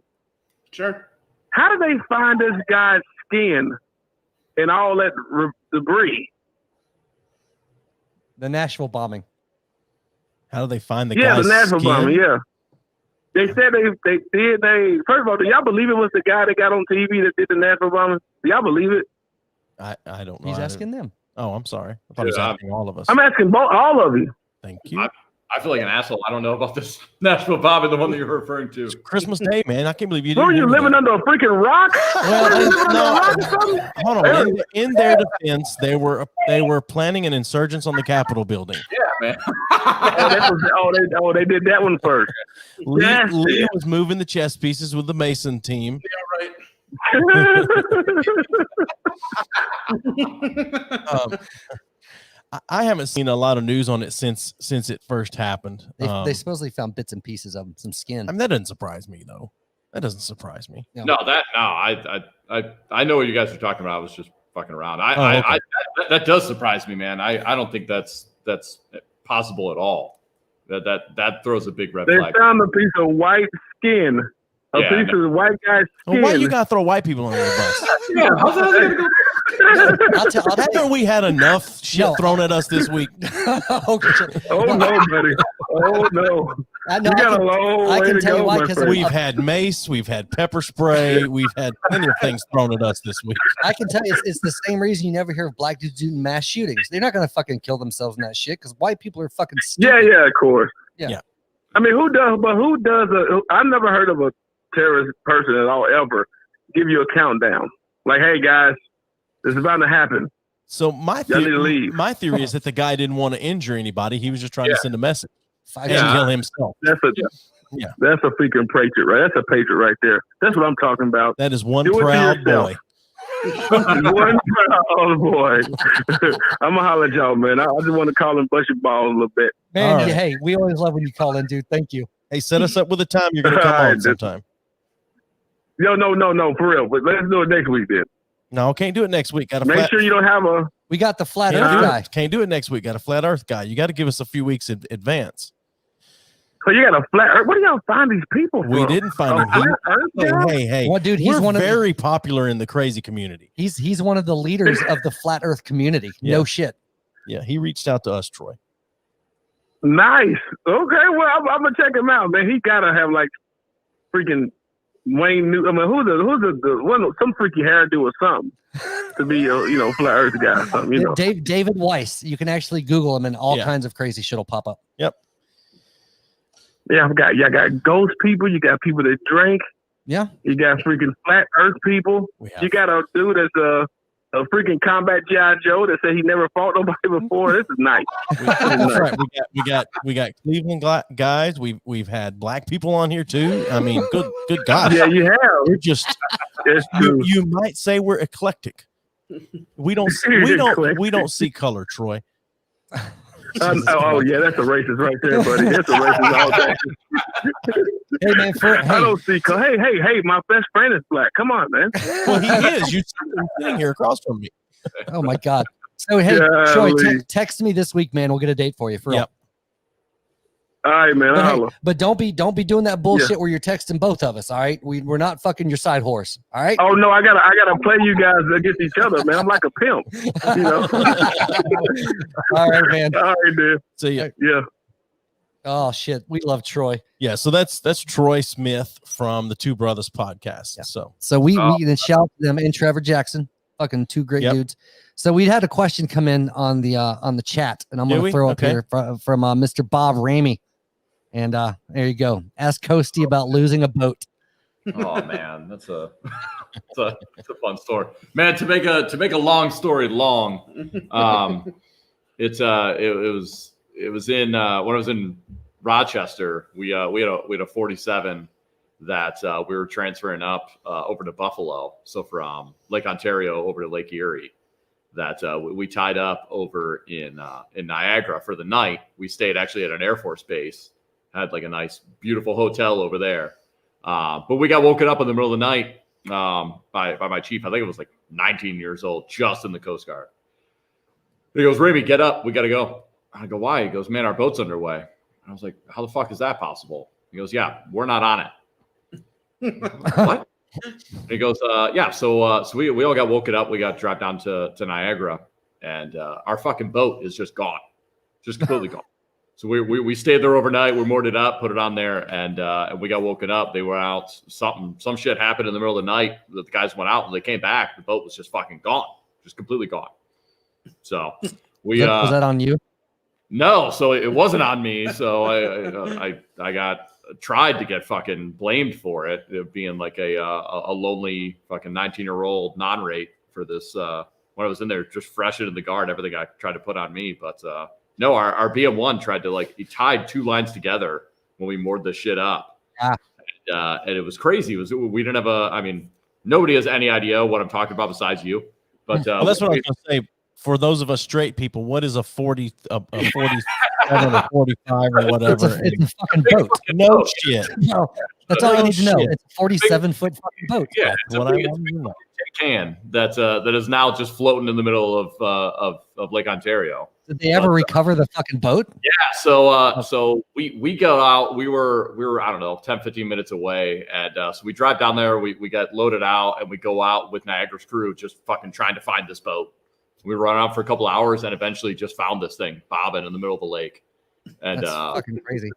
Speaker 4: Sure.
Speaker 7: How do they find this guy's skin and all that debris?
Speaker 1: The Nashville bombing.
Speaker 2: How do they find the
Speaker 7: Yeah,
Speaker 2: guy's
Speaker 7: the Nashville
Speaker 2: skin?
Speaker 7: bombing. Yeah, they said they did. First of all, do y'all believe it was the guy that got on TV that did the Nashville bombing? Do y'all believe it?
Speaker 2: I don't know.
Speaker 1: He's
Speaker 2: I
Speaker 1: asking them.
Speaker 2: Oh, I'm sorry. I thought he was
Speaker 3: Yeah,
Speaker 2: asking all of us.
Speaker 7: I'm asking all of you.
Speaker 2: Thank you.
Speaker 3: I feel like an asshole. I don't know about this Nashville Bob, the one that you're referring to.
Speaker 2: It's Christmas Day, man. I can't believe you
Speaker 7: Who
Speaker 2: didn't.
Speaker 7: are you
Speaker 2: hear me
Speaker 7: living
Speaker 2: there.
Speaker 7: under a freaking rock?
Speaker 2: Hold on. In their defense, they were planning an insurgence on the Capitol building.
Speaker 3: Yeah, man.
Speaker 7: They did that one first.
Speaker 2: Lee was moving the chess pieces with the Mason team.
Speaker 4: Yeah, right.
Speaker 2: I haven't seen a lot of news on it since it first happened.
Speaker 1: They supposedly found bits and pieces of some skin.
Speaker 2: I mean, that doesn't surprise me though. That doesn't surprise me.
Speaker 3: I know what you guys are talking about. I was just fucking around.
Speaker 2: Okay.
Speaker 3: That does surprise me, man. I don't think that's possible at all. That throws a big red
Speaker 7: They
Speaker 3: flag.
Speaker 7: found a piece of white skin. A
Speaker 3: Yeah,
Speaker 7: piece of white guy's
Speaker 2: Well,
Speaker 7: skin.
Speaker 2: why you gotta throw white people on the bus?
Speaker 3: Yeah, how's that gonna go?
Speaker 1: I'll tell
Speaker 2: Haven't we had enough shit
Speaker 1: No.
Speaker 2: thrown at us this week?
Speaker 1: Okay.
Speaker 7: Oh no, buddy. Oh no.
Speaker 1: I know.
Speaker 7: You got a long
Speaker 1: I
Speaker 7: way
Speaker 1: can
Speaker 7: to
Speaker 1: tell you
Speaker 7: go,
Speaker 1: why,
Speaker 7: my
Speaker 1: 'cause
Speaker 7: friend.
Speaker 2: We've had mace, we've had pepper spray, we've had plenty of things thrown at us this week.
Speaker 1: I can tell you it's the same reason you never hear of black dudes doing mass shootings. They're not going to fucking kill themselves in that shit because white people are fucking stupid.
Speaker 7: Yeah, of course.
Speaker 1: Yeah.
Speaker 7: I mean, who does I've never heard of a terrorist person at all ever give you a countdown. Like, hey guys, this is about to happen.
Speaker 2: So my
Speaker 7: Y'all need to leave.
Speaker 2: theory is that the guy didn't want to injure anybody. He was just trying to send a message and
Speaker 3: Yeah.
Speaker 2: kill himself.
Speaker 7: That's a freaking patriot, right? That's a patriot right there. That's what I'm talking about.
Speaker 2: That is one
Speaker 7: Do it to
Speaker 2: proud
Speaker 7: yourself.
Speaker 2: boy.
Speaker 7: One proud boy. I'm gonna holler at y'all, man. I just want to call him bust your balls a little bit.
Speaker 1: Man,
Speaker 2: All right.
Speaker 1: hey, we always love when you call in, dude. Thank you.
Speaker 2: Hey, set us up with a time you're going to come
Speaker 7: All
Speaker 2: on
Speaker 7: right,
Speaker 2: sometime.
Speaker 7: No, for real. But let's do it next week then.
Speaker 2: No, can't do it next week. Got a
Speaker 7: Make
Speaker 2: flat,
Speaker 7: sure you don't have a.
Speaker 1: We got the flat
Speaker 2: can't,
Speaker 1: earth
Speaker 2: do
Speaker 1: guy.
Speaker 2: it. Can't do it next week. Got a flat Earth guy. You got to give us a few weeks in advance.
Speaker 7: So you got a flat Earth. Where do y'all find these people from?
Speaker 2: We didn't find
Speaker 7: A
Speaker 2: him.
Speaker 7: flat Earth guy?
Speaker 2: Hey,
Speaker 1: Well, dude, he's
Speaker 2: we're
Speaker 1: one of the,
Speaker 2: very popular in the crazy community.
Speaker 1: he's one of the leaders of the flat earth community.
Speaker 2: Yeah.
Speaker 1: No shit.
Speaker 2: Yeah, he reached out to us, Troy.
Speaker 7: Nice. Okay, well, I'm gonna check him out, man. He gotta have like freaking Wayne New. I mean, who's the one? Some freaky hairdo or something to be a flat Earth guy or something. You know.
Speaker 1: David Weiss. You can actually Google him, and all
Speaker 2: Yeah.
Speaker 1: kinds of crazy shit will pop up.
Speaker 2: Yep.
Speaker 7: Yeah, y'all got ghost people. You got people that drink.
Speaker 1: Yeah.
Speaker 7: You got freaking flat Earth people.
Speaker 2: We have
Speaker 7: You got a dude that's a freaking combat G.I. Joe that said he never fought nobody before. This is nice.
Speaker 2: That's right. We got Cleveland guys. We've had black people on here too. I mean, good God.
Speaker 7: Yeah, you have.
Speaker 2: We're just
Speaker 7: It's
Speaker 2: you,
Speaker 7: true.
Speaker 2: you might say we're eclectic. We don't see color, Troy.
Speaker 1: Jesus
Speaker 7: oh yeah, that's a racist right there, buddy. That's a racist all day.
Speaker 1: Hey man,
Speaker 7: I don't see. Hey, my best friend is black. Come on, man.
Speaker 2: Well, he is. You see him sitting here across from me.
Speaker 1: oh my god. So hey, Troy,
Speaker 7: Golly.
Speaker 1: text me this week, man. We'll get a date for you. For real.
Speaker 2: Yep.
Speaker 7: All right, man.
Speaker 1: But,
Speaker 7: I'll
Speaker 1: hey,
Speaker 7: holler.
Speaker 1: but don't be doing that bullshit where you're texting both of us. All right, we're not fucking your side horse. All right.
Speaker 7: Oh no, I gotta play you guys against each other, man. I'm like a pimp, you know.
Speaker 1: All right, man.
Speaker 7: All right, dude.
Speaker 2: See ya.
Speaker 7: Yeah.
Speaker 1: Oh shit, we love Troy.
Speaker 2: Yeah, so that's Troy Smith from the Two Brothers podcast.
Speaker 1: Yeah.
Speaker 2: So
Speaker 1: We then shout out to them and Trevor Jackson, fucking two great
Speaker 2: Yep.
Speaker 1: dudes. So we had a question come in on the chat, and I'm
Speaker 2: Did
Speaker 1: gonna
Speaker 2: we?
Speaker 1: throw up
Speaker 2: Okay.
Speaker 1: here from Mr. Bob Ramey, and there you go. Ask Coasty about losing a boat.
Speaker 3: Oh man, that's a fun story, man. To make a long story long, it was in when I was in Rochester. We had a 47 that we were transferring up over to Buffalo. So from Lake Ontario over to Lake Erie, that we tied up over in Niagara for the night. We stayed actually at an Air Force base, had like a nice, beautiful hotel over there. But we got woken up in the middle of the night by my chief. I think it was like 19 years old, just in the Coast Guard. He goes, Ramey, get up. We got to go. I go, why? He goes, man, our boat's underway. I was like, how the fuck is that possible? He goes, yeah, we're not on it. What? He goes, yeah. So we all got woken up. We got dropped down to Niagara, and our fucking boat is just gone, just completely gone. So we stayed there overnight. We moored it up, put it on there, and we got woken up. They were out. Some shit happened in the middle of the night. The guys went out, and they came back. The boat was just fucking gone, just completely gone. So we
Speaker 1: was that on you?
Speaker 3: No, so it wasn't on me. So I got tried to get fucking blamed for it being like a lonely fucking 19-year-old non-rate for this. When I was in there, just fresh into the guard, everything I tried to put on me, but. No, our BM1 tried to he tied two lines together when we moored this shit up. Yeah. And it was crazy. We didn't have nobody has any idea what I'm talking about besides you. But
Speaker 2: well, that's what I was going to say. For those of us straight people, what is a 47 or 45 or whatever?
Speaker 1: It's a fucking boat.
Speaker 2: No shit.
Speaker 1: No, that's all you need to know. It's a 47-foot fucking boat.
Speaker 3: Yeah,
Speaker 2: that's what I want to know.
Speaker 3: Can that is now just floating in the middle of Lake Ontario.
Speaker 1: Did they ever recover the fucking boat?
Speaker 3: Yeah. So we go out. We were I don't know 10-15 minutes away, and so we drive down there. We get loaded out, and we go out with Niagara's crew, just fucking trying to find this boat. We run out for a couple of hours, and eventually just found this thing bobbing in the middle of the lake. And
Speaker 1: that's fucking crazy.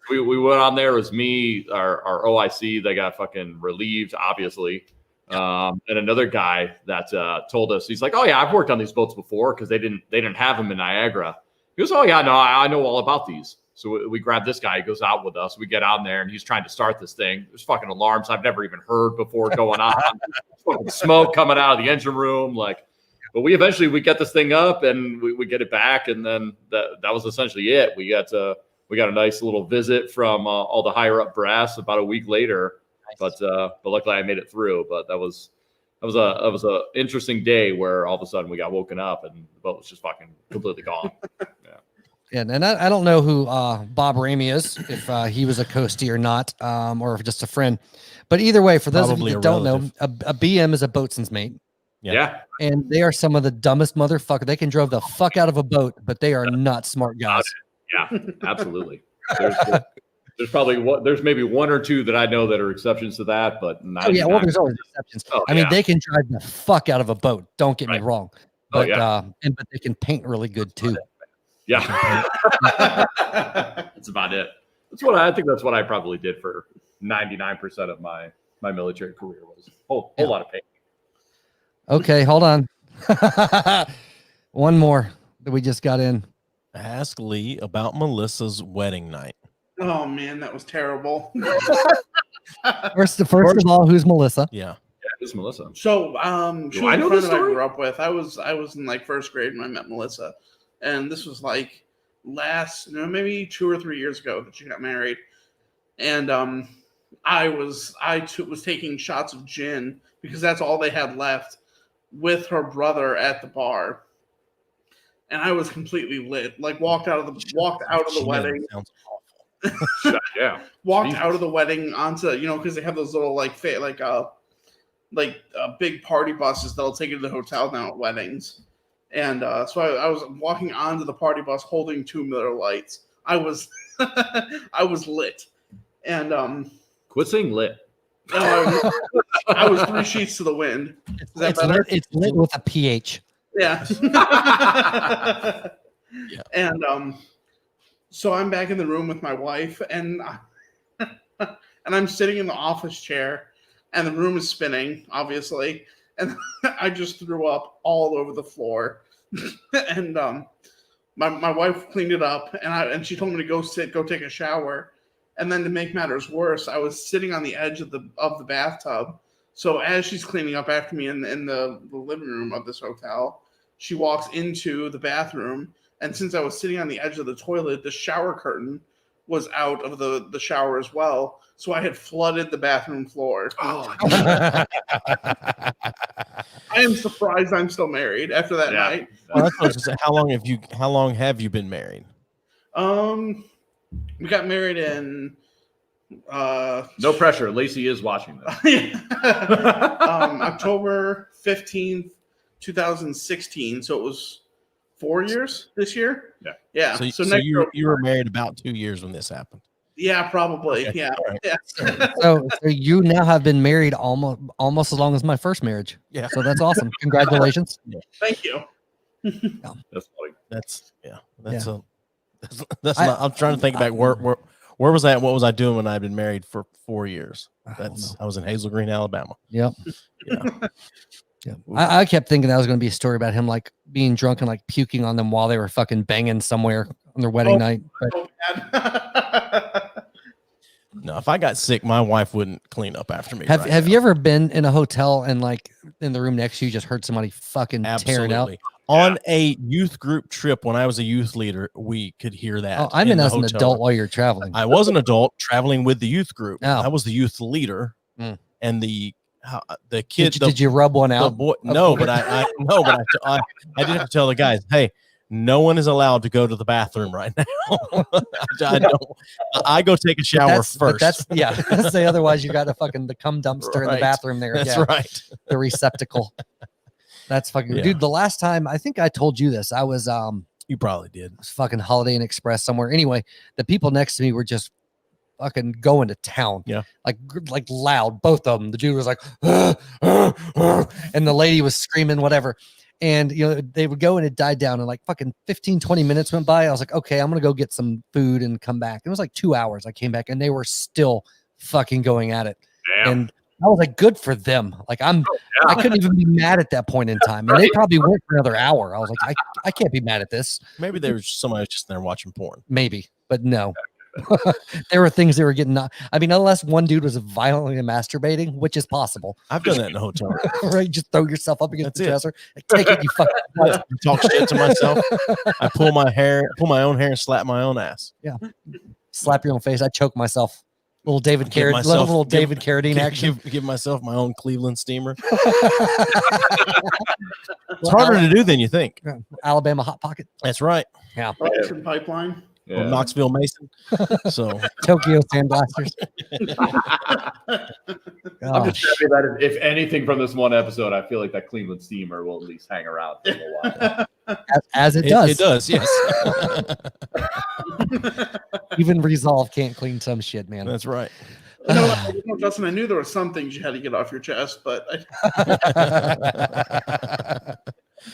Speaker 3: We went on there. It was me, our OIC. They got fucking relieved, obviously. And another guy that told us, he's like, oh yeah, I've worked on these boats before because they didn't have them in Niagara. He goes, oh yeah, no, I know all about these. So we grab this guy. He goes out with us. We get out there, and he's trying to start this thing. There's fucking alarms I've never even heard before going on. Fucking smoke coming out of the engine room, But we eventually get this thing up, and we get it back, and then that was essentially it. We got a nice little visit from all the higher up brass about a week later. But luckily I made it through. But that was a interesting day where all of a sudden we got woken up and the boat was just fucking completely gone.
Speaker 1: Yeah, and I don't know who Bob Ramey is, if he was a coastie or not, or if just a friend. But either way, for those
Speaker 2: Probably
Speaker 1: of you that don't
Speaker 2: relative.
Speaker 1: know, a BM is a boatswain's mate.
Speaker 3: Yeah.
Speaker 1: And they are some of the dumbest motherfuckers. They can drive the fuck out of a boat, but they are not smart guys.
Speaker 3: Yeah, absolutely. There's probably there's maybe one or two that I know that are exceptions to that, but not.
Speaker 1: Well, there's always exceptions. I mean, they can drive the fuck out of a boat. Don't get me wrong, but but they can paint really good too.
Speaker 3: Yeah, that's about it. I think that's what I probably did for 99% of my military career was a whole lot of paint.
Speaker 1: Okay, hold on. One more that we just got in.
Speaker 2: Ask Lee about Melissa's wedding night.
Speaker 4: Oh man, that was terrible.
Speaker 1: First of all, who's Melissa?
Speaker 2: Yeah,
Speaker 3: who's Melissa?
Speaker 4: So, she was
Speaker 3: I
Speaker 4: a
Speaker 3: know
Speaker 4: friend
Speaker 3: this
Speaker 4: that I
Speaker 3: story?
Speaker 4: grew up with. I was in first grade when I met Melissa, and this was maybe 2 or 3 years ago that she got married, and I was taking shots of gin because that's all they had left with her brother at the bar. And I was completely lit. Walked out of the wedding.
Speaker 2: Sounds awful.
Speaker 3: Yeah.
Speaker 4: Walked out of the wedding onto, because they have those little big party buses that'll take you to the hotel now at weddings. And so I was walking onto the party bus holding 2 Miller Lights. I was I was lit. And
Speaker 3: Quit saying lit.
Speaker 4: I was 3 sheets to the wind. Is that better?
Speaker 1: It's lit with a PH.
Speaker 4: Yeah. And so I'm back in the room with my wife, and I'm sitting in the office chair, and the room is spinning, obviously, and I just threw up all over the floor. And my wife cleaned it up, and she told me to go take a shower. And then to make matters worse, I was sitting on the edge of the bathtub. So as she's cleaning up after me in the living room of this hotel, she walks into the bathroom. And since I was sitting on the edge of the toilet, the shower curtain was out of the shower as well. So I had flooded the bathroom floor.
Speaker 3: Oh,
Speaker 4: I am surprised I'm still married after that night.
Speaker 2: Well, that's what I was gonna say. How long have you been married?
Speaker 4: We got married in
Speaker 3: no pressure. Lacey is watching this.
Speaker 4: October 15th, 2016. So it was 4 years this year.
Speaker 3: Yeah.
Speaker 4: Yeah.
Speaker 2: So
Speaker 4: next
Speaker 2: you were married about 2 years when this happened.
Speaker 4: Yeah, probably.
Speaker 2: Okay.
Speaker 4: Yeah.
Speaker 2: All right.
Speaker 4: Yeah.
Speaker 1: So you now have been married almost as long as my first marriage.
Speaker 2: Yeah.
Speaker 1: So that's awesome. Congratulations.
Speaker 4: Thank you.
Speaker 3: That's like
Speaker 2: That's
Speaker 1: Yeah.
Speaker 2: that's not. I'm trying to think back where was I? What was I doing when I'd been married for 4 years? I was in Hazel Green, Alabama.
Speaker 1: Yep.
Speaker 2: Yeah.
Speaker 1: Yeah. I kept thinking that was going to be a story about him like being drunk and like puking on them while they were fucking banging somewhere on their wedding night. But
Speaker 4: So bad.
Speaker 2: No, if I got sick, my wife wouldn't clean up after me.
Speaker 1: have you ever been in a hotel and like in the room next to you just heard somebody fucking tearing out?
Speaker 2: Absolutely. On a youth group trip when I was a youth leader, we could hear that.
Speaker 1: Oh, I'm in
Speaker 2: the
Speaker 1: as an
Speaker 2: hotel
Speaker 1: adult
Speaker 2: room.
Speaker 1: while you're traveling.
Speaker 2: I was an adult traveling with the youth group.
Speaker 1: Oh.
Speaker 2: I was the youth leader,
Speaker 1: Mm.
Speaker 2: and the kid.
Speaker 1: Did you rub one
Speaker 2: the
Speaker 1: out?
Speaker 2: boy, no, but I did have to tell the guys, hey, no one is allowed to go to the bathroom right now. I go take a shower first.
Speaker 1: Say otherwise you got a fucking the cum dumpster in the
Speaker 2: Right.
Speaker 1: bathroom there.
Speaker 2: That's
Speaker 1: Yeah,
Speaker 2: right.
Speaker 1: the receptacle. That's fucking
Speaker 2: Yeah.
Speaker 1: dude. The last time I think I told you this, I was
Speaker 2: You probably did.
Speaker 1: fucking Holiday Inn Express somewhere. Anyway, the people next to me were just fucking going to town.
Speaker 2: Yeah.
Speaker 1: Like loud, both of them. The dude was like, and the lady was screaming, whatever. And, you know, they would go and it died down and like fucking 15, 20 minutes went by. I was like, okay, I'm going to go get some food and come back. It was like 2 hours. I came back and they were still fucking going at it.
Speaker 3: damn.
Speaker 1: And I was like, good for them. Like I couldn't even be mad at that point in time. And they probably went for another hour. I was like, I can't be mad at this.
Speaker 2: Maybe there was somebody just there watching porn.
Speaker 1: Maybe, but no. There were things they were getting. I mean, unless one dude was violently masturbating, which is possible,
Speaker 2: I've done that in a hotel room.
Speaker 1: right? Just throw yourself up against
Speaker 2: That's
Speaker 1: the
Speaker 2: it.
Speaker 1: dresser. Like, take it, you fucking.
Speaker 2: I talk shit to myself. I pull my own hair, and slap my own ass.
Speaker 1: Slap your own face. I choke myself. Little David
Speaker 2: Give
Speaker 1: Carradine,
Speaker 2: myself-
Speaker 1: little
Speaker 2: give-
Speaker 1: David Carradine action.
Speaker 2: Give myself my own Cleveland steamer.
Speaker 1: Well,
Speaker 2: It's harder to do than you think.
Speaker 1: Alabama hot pocket.
Speaker 2: That's right.
Speaker 4: Electric pipeline.
Speaker 3: Yeah.
Speaker 2: From Knoxville Mason. So
Speaker 1: Tokyo sandblasters.
Speaker 3: I'm
Speaker 1: Oh,
Speaker 3: just happy that if anything from this one episode, I feel like that Cleveland steamer will at least hang around for a little while.
Speaker 1: as it does.
Speaker 2: It does, yes.
Speaker 1: Even Resolve can't clean some shit, man.
Speaker 2: That's right.
Speaker 4: No, Justin, I knew there were some things you had to get off your chest, but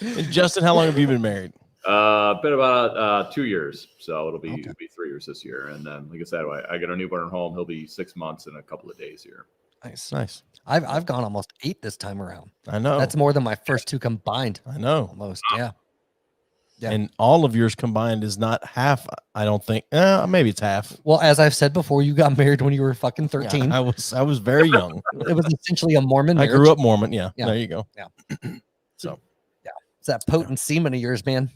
Speaker 2: And Justin, how long have you been married?
Speaker 3: Been about 2 years, so it'll be 3 years this year. And then, like I said, I get our newborn at home. He'll be 6 months and a couple of days here.
Speaker 1: Nice.
Speaker 2: Nice.
Speaker 1: I've gone almost 8 this time around.
Speaker 2: I know.
Speaker 1: That's more than my first 2 combined.
Speaker 2: I know.
Speaker 1: Almost. Yeah. Yeah.
Speaker 2: And all of yours combined is not half, I don't think. Maybe it's half.
Speaker 1: Well, as I've said before, you got married when you were fucking 13.
Speaker 2: Yeah, I was very young.
Speaker 1: It was essentially a Mormon
Speaker 2: I
Speaker 1: marriage.
Speaker 2: grew up Mormon. Yeah.
Speaker 1: Yeah.
Speaker 2: There you go.
Speaker 1: It's that potent semen of yours, man.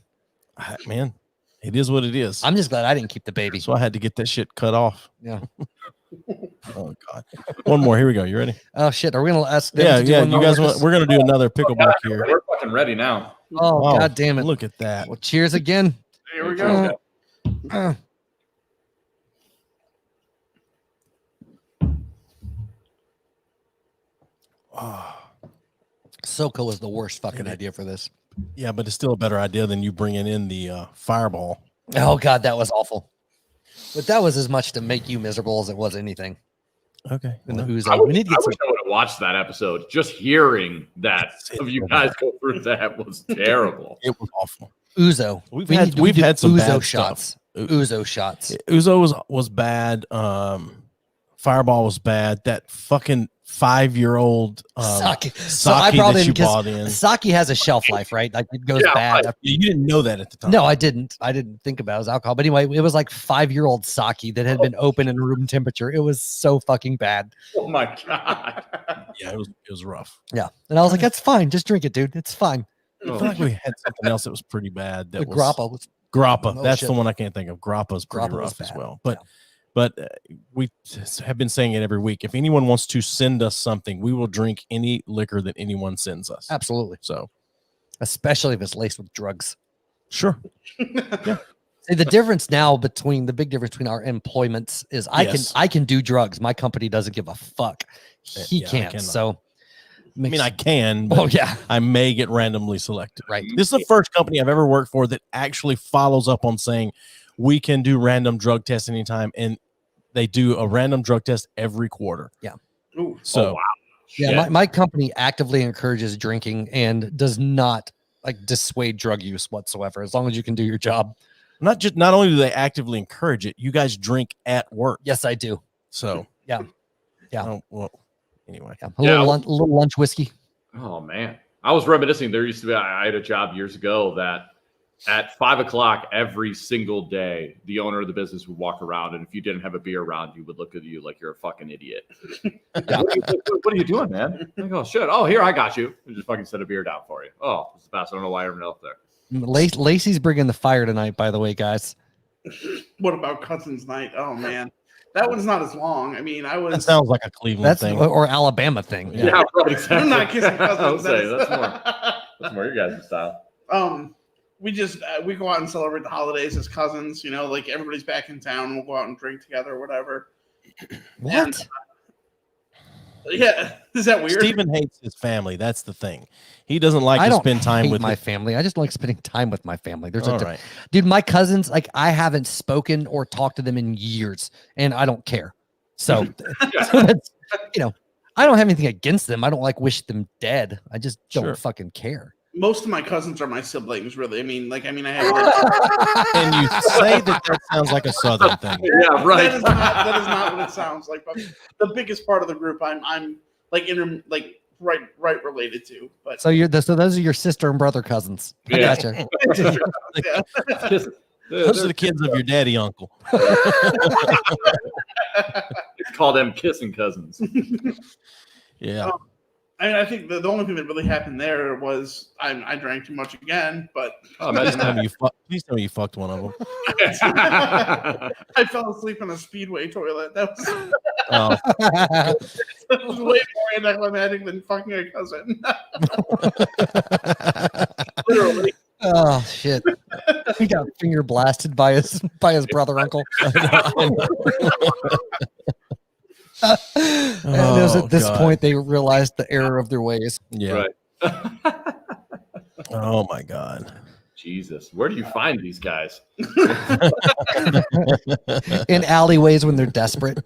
Speaker 2: Man, it is what it is.
Speaker 1: I'm just glad I didn't keep the baby.
Speaker 2: So I had to get that shit cut off.
Speaker 1: Yeah.
Speaker 2: Oh God. One more. Here we go. You ready?
Speaker 1: Oh shit. Are we gonna ask them
Speaker 2: Yeah,
Speaker 1: to do
Speaker 2: yeah.
Speaker 1: one
Speaker 2: You
Speaker 1: more
Speaker 2: guys
Speaker 1: with
Speaker 2: want?
Speaker 1: us?
Speaker 2: We're gonna do another pickleback here.
Speaker 3: We're fucking ready now.
Speaker 1: Oh
Speaker 2: Wow,
Speaker 1: god damn it.
Speaker 2: Look at that.
Speaker 1: Well, cheers again.
Speaker 4: here we go.
Speaker 1: Uh,
Speaker 2: Oh,
Speaker 1: SoCo is the worst fucking idea for this.
Speaker 2: yeah, but it's still a better idea than you bringing in the fireball.
Speaker 1: Oh god, that was awful. But that was as much to make you miserable as it was anything.
Speaker 2: Okay.
Speaker 1: In the
Speaker 2: well,
Speaker 1: Uzo. We need to
Speaker 3: I
Speaker 1: get some
Speaker 3: wish I would have watched that episode. Just hearing that of you guys go through that was terrible.
Speaker 2: it was awful.
Speaker 1: Uzo.
Speaker 2: We've
Speaker 1: We
Speaker 2: had-
Speaker 1: need to
Speaker 2: we've
Speaker 1: do
Speaker 2: had some
Speaker 1: Uzo
Speaker 2: bad
Speaker 1: shots.
Speaker 2: stuff.
Speaker 1: Uzo shots.
Speaker 2: Uzo was bad. Fireball was bad. That fucking 5-year-old
Speaker 1: Sake.
Speaker 2: sake
Speaker 1: So I brought
Speaker 2: that
Speaker 1: in
Speaker 2: you
Speaker 1: because
Speaker 2: bought in.
Speaker 1: sake has a shelf life, right? Like it goes
Speaker 3: Yeah,
Speaker 1: bad.
Speaker 3: right.
Speaker 1: after-
Speaker 2: You didn't know that at the time.
Speaker 1: No, I didn't. I didn't think about it as alcohol. But anyway, it was like 5-year-old sake that had been open in room temperature. It was so fucking bad.
Speaker 3: Oh my god.
Speaker 2: Yeah, it was rough.
Speaker 1: Yeah. And I was like, that's fine. Just drink it, dude. It's fine.
Speaker 2: I feel like we had something else that was pretty bad. That
Speaker 1: The
Speaker 2: was
Speaker 1: grappa was
Speaker 2: Grappa.
Speaker 1: Oh,
Speaker 2: That's
Speaker 1: shit.
Speaker 2: the one I can't think of. Grappa's pretty
Speaker 1: Grappa was
Speaker 2: rough as
Speaker 1: bad.
Speaker 2: well. But we have been saying it every week. If anyone wants to send us something, we will drink any liquor that anyone sends us.
Speaker 1: absolutely,
Speaker 2: So
Speaker 1: especially if it's laced with drugs.
Speaker 2: sure.
Speaker 1: See, the difference now between the big difference between our employments is
Speaker 2: Yes.
Speaker 1: I can do drugs. My company doesn't give a fuck. He
Speaker 2: Yeah, I
Speaker 1: can't.
Speaker 2: cannot.
Speaker 1: So
Speaker 2: I mean, I can, but
Speaker 1: oh yeah,
Speaker 2: I may get randomly selected.
Speaker 1: right.
Speaker 2: This is the first company I've ever worked for that actually follows up on saying we can do random drug tests anytime. And they do a random drug test every quarter.
Speaker 4: Ooh.
Speaker 2: So
Speaker 3: wow.
Speaker 1: Yeah,
Speaker 3: Shit.
Speaker 1: my company actively encourages drinking and does not like dissuade drug use whatsoever, as long as you can do your job.
Speaker 2: not only do they actively encourage it, you guys drink at work.
Speaker 1: Yes, I do.
Speaker 2: So
Speaker 1: Yeah.
Speaker 2: oh, well, anyway.
Speaker 1: Yeah,
Speaker 3: Yeah.
Speaker 1: little lunch whiskey.
Speaker 3: Oh man, I was reminiscing. There used to be I had a job years ago that at 5 o'clock every single day, the owner of the business would walk around, and if you didn't have a beer around, you would look at you like you're a fucking idiot. What are you doing, man? I go, shit. Oh, here I got you. I just fucking set a beer down for you. Oh, it's the best. I don't know why everyone else there.
Speaker 1: Lacey's bringing the fire tonight, by the way, guys.
Speaker 4: What about Cousins Night? Oh man, that one's not as long. I mean, I
Speaker 2: That
Speaker 4: was.
Speaker 2: sounds like a Cleveland
Speaker 1: That's
Speaker 2: thing.
Speaker 1: or Alabama thing.
Speaker 3: Yeah, right, exactly.
Speaker 4: I'm not kissing
Speaker 3: I
Speaker 4: cousins.
Speaker 3: would say, that's more your guys' style.
Speaker 4: We just we go out and celebrate the holidays as cousins. You know, like everybody's back in town. We'll go out and drink together or whatever.
Speaker 1: What?
Speaker 4: Yeah, is that weird?
Speaker 2: Steven hates his family. That's the thing. He doesn't like
Speaker 1: I
Speaker 2: to
Speaker 1: don't
Speaker 2: spend time
Speaker 1: hate
Speaker 2: with
Speaker 1: my family. I just like spending time with my family. There's
Speaker 2: All
Speaker 1: a
Speaker 2: right.
Speaker 1: dude. My cousins, like I haven't spoken or talked to them in years, and I don't care. So, so that's, I don't have anything against them. I don't like wish them dead. I just don't
Speaker 2: Sure.
Speaker 1: fucking care.
Speaker 4: Most of my cousins are my siblings, really. I mean, I have.
Speaker 2: And you say that sounds like a Southern thing.
Speaker 3: Yeah, right.
Speaker 4: That is not what it sounds like. But the biggest part of the group, I'm like right related to. But
Speaker 1: So those are your sister and brother cousins. I
Speaker 3: Yeah.
Speaker 1: gotcha.
Speaker 4: yeah.
Speaker 2: Those are the kids of your daddy uncle.
Speaker 3: Call them kissing cousins.
Speaker 2: Yeah.
Speaker 4: I think the only thing that really happened there was I drank too much again, but
Speaker 3: Oh,
Speaker 2: Please
Speaker 3: imagine
Speaker 2: tell,
Speaker 3: that.
Speaker 2: me please tell me you fucked one of them.
Speaker 4: I fell asleep in a Speedway toilet. That was,
Speaker 2: Oh,
Speaker 4: that was way more anticlimactic than fucking a cousin. Literally.
Speaker 1: Oh shit! He got finger blasted by his brother uncle. And it was
Speaker 2: Oh,
Speaker 1: at this
Speaker 2: God.
Speaker 1: point they realized the error of their ways.
Speaker 2: yeah.
Speaker 3: Right.
Speaker 2: Oh my God.
Speaker 3: Jesus, where do you find these guys?
Speaker 1: In alleyways when they're desperate.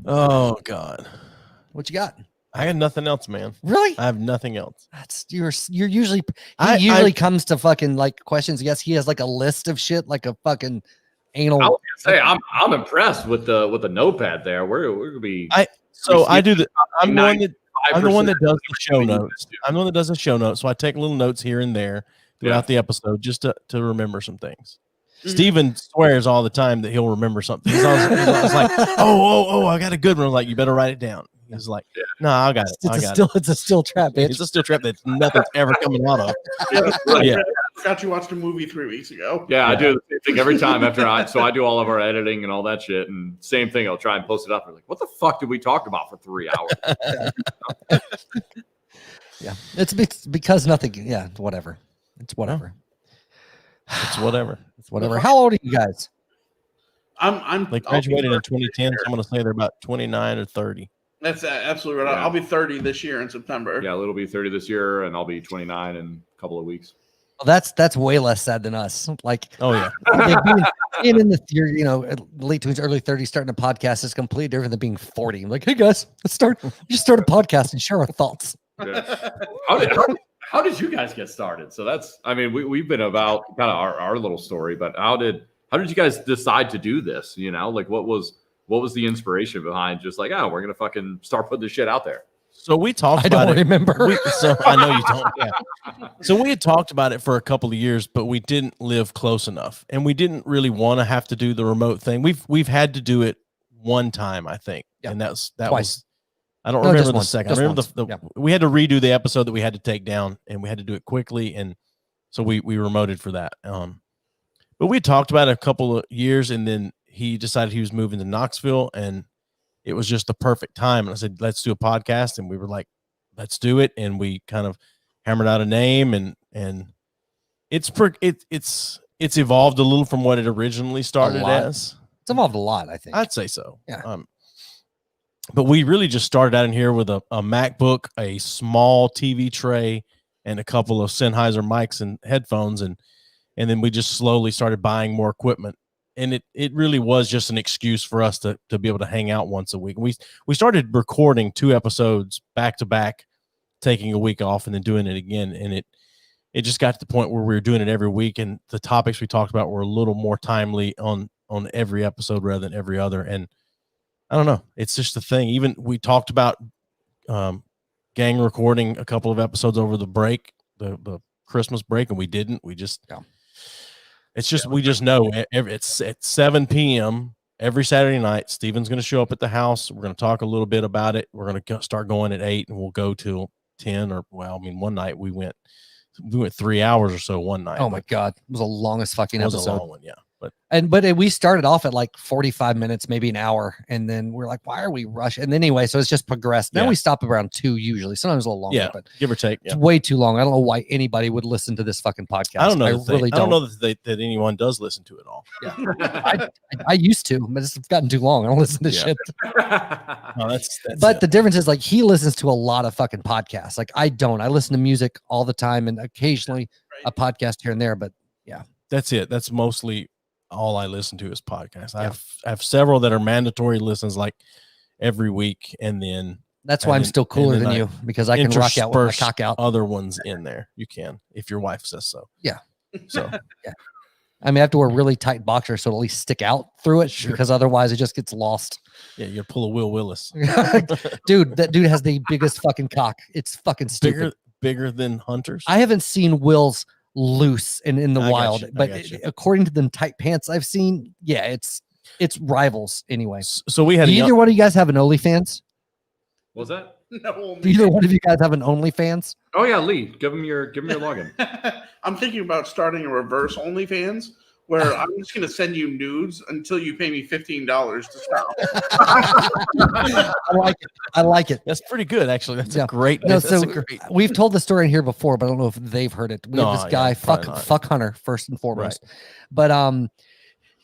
Speaker 2: Oh God.
Speaker 1: What you got?
Speaker 2: I got nothing else, man.
Speaker 1: Really?
Speaker 2: I have nothing else.
Speaker 1: That's you're usually
Speaker 2: I
Speaker 1: usually comes to fucking like questions. Yes, he has like a list of shit, like a fucking anal.
Speaker 3: I was gonna say I'm impressed with the notepad there. We're gonna be.
Speaker 2: So I do the. I'm the one that.
Speaker 3: 5%
Speaker 2: I'm the one that does the show
Speaker 3: everything you
Speaker 2: notes.
Speaker 3: do.
Speaker 2: I'm the one that does the show notes. So I take little notes here and there throughout the episode just to remember some things.
Speaker 4: Mhm.
Speaker 2: Steven swears all the time that he'll remember something. He's always like, oh, I got a good one. I'm like, you better write it down. He's like, no, I got it.
Speaker 1: It's a still trap, bitch.
Speaker 2: It's a steel trap that nothing's ever coming out of.
Speaker 3: Right.
Speaker 2: Yeah.
Speaker 4: I forgot you watched a movie 3 weeks ago.
Speaker 3: Yeah, I do the same thing every time so I do all of our editing and all that shit, and same thing. I'll try and post it up. I'm like, what the fuck did we talk about for 3 hours?
Speaker 1: Yeah, it's because nothing. Yeah, whatever. It's whatever.
Speaker 2: It's whatever.
Speaker 1: It's whatever. How old are you guys?
Speaker 4: I'm
Speaker 2: They graduated in 2010. So I'm going to say they're about 29 or 30.
Speaker 4: That's absolutely right.
Speaker 3: Yeah.
Speaker 4: I'll be 30 this year in September.
Speaker 3: Yeah, Lil will be 30 this year, and I'll be 29 in a couple of weeks.
Speaker 1: Well, that's way less sad than us. Like,
Speaker 2: Oh, yeah.
Speaker 1: like being in the late 20s, early 30s, starting a podcast is completely different than being 40. I'm like, hey guys, let's start a podcast and share our thoughts.
Speaker 3: Yeah. How did you guys get started? So that's, I mean, we've been about kind of our little story, but how did you guys decide to do this? Like what was the inspiration behind just like, oh, we're gonna fucking start putting this shit out there?
Speaker 2: So we talked
Speaker 1: I
Speaker 2: about
Speaker 1: don't
Speaker 2: it.
Speaker 1: remember.
Speaker 2: So I know you don't. Yeah. So we had talked about it for a couple of years, but we didn't live close enough, and we didn't really want to have to do the remote thing. We've had to do it one time, I think,
Speaker 1: Yeah.
Speaker 2: and that
Speaker 1: Twice.
Speaker 2: was. I don't
Speaker 1: No,
Speaker 2: remember
Speaker 1: just
Speaker 2: the
Speaker 1: once.
Speaker 2: second.
Speaker 1: Just
Speaker 2: I remember
Speaker 1: once.
Speaker 2: we had to redo the episode that we had to take down, and we had to do it quickly, and so we remoted for that. But we talked about it a couple of years, and then he decided he was moving to Knoxville, and it was just the perfect time. And I said, let's do a podcast, and we were like, let's do it, and we kind of hammered out a name, and it's evolved a little from what it originally started
Speaker 1: lot.
Speaker 2: as.
Speaker 1: It's evolved a lot, I think.
Speaker 2: I'd say so.
Speaker 1: Yeah.
Speaker 2: But we really just started out in here with a MacBook, a small TV tray, and a couple of Sennheiser mics and headphones, and then we just slowly started buying more equipment. and it really was just an excuse for us to be able to hang out once a week. We started recording 2 episodes back to back, taking a week off and then doing it again, and it just got to the point where we were doing it every week, and the topics we talked about were a little more timely on every episode rather than every other. And I don't know, it's just the thing. Even we talked about gang recording a couple of episodes over the break, the Christmas break, and we didn't. We just it's just we just know it's at 7 p.m. every Saturday night. Steven's going to show up at the house. We're going to talk a little bit about it. We're going to start going at 8, and we'll go till 10. Or one night we went 3 hours or so one night.
Speaker 1: Oh my God, it was the longest fucking episode.
Speaker 2: It was a long one, yeah.
Speaker 1: But we started off at like 45 minutes, maybe an hour, and then we're like, why are we rushing? And then anyway, so it's just progressed. Now we stop around 2 usually, sometimes a little longer, but
Speaker 2: give or take.
Speaker 1: It's way too long. I don't know why anybody would listen to this fucking podcast.
Speaker 2: I don't know.
Speaker 1: I
Speaker 2: I don't know that anyone does listen to it all.
Speaker 1: Yeah. I used to, but it's gotten too long. I don't listen to shit.
Speaker 2: No, that's
Speaker 1: but the difference is like he listens to a lot of fucking podcasts. Like I don't. I listen to music all the time and occasionally a podcast here and there. But yeah,
Speaker 2: that's it. That's mostly all I listen to is podcasts. I have several that are mandatory listens, like every week, and then
Speaker 1: that's why I'm still cooler than you, because I can rock out with my cock out.
Speaker 2: Other ones in there, you can if your wife says so.
Speaker 1: Yeah.
Speaker 2: So
Speaker 1: yeah. I mean, I have to wear really tight boxers so it'll at least stick out through it, because otherwise it just gets lost.
Speaker 2: Yeah, you pull a Will Willis.
Speaker 1: Dude, that dude has the biggest fucking cock. It's fucking stupid.
Speaker 2: Bigger than Hunter's.
Speaker 1: I haven't seen Will's loose and in the wild, but according to the tight pants I've seen, it's rivals anyway.
Speaker 2: So we had
Speaker 1: either one of you guys have an OnlyFans?
Speaker 3: What's that?
Speaker 4: No.
Speaker 1: Either one of you guys have an OnlyFans?
Speaker 3: Oh yeah, Lee, give him your login.
Speaker 4: I'm thinking about starting a reverse OnlyFans where I'm just going to send you nudes until you pay me $15 to stop.
Speaker 1: I like it.
Speaker 2: That's pretty good, actually. That's a great.
Speaker 1: We've told the story in here before, but I don't know if they've heard it. We have this guy, fuck Hunter, first and foremost. Right. But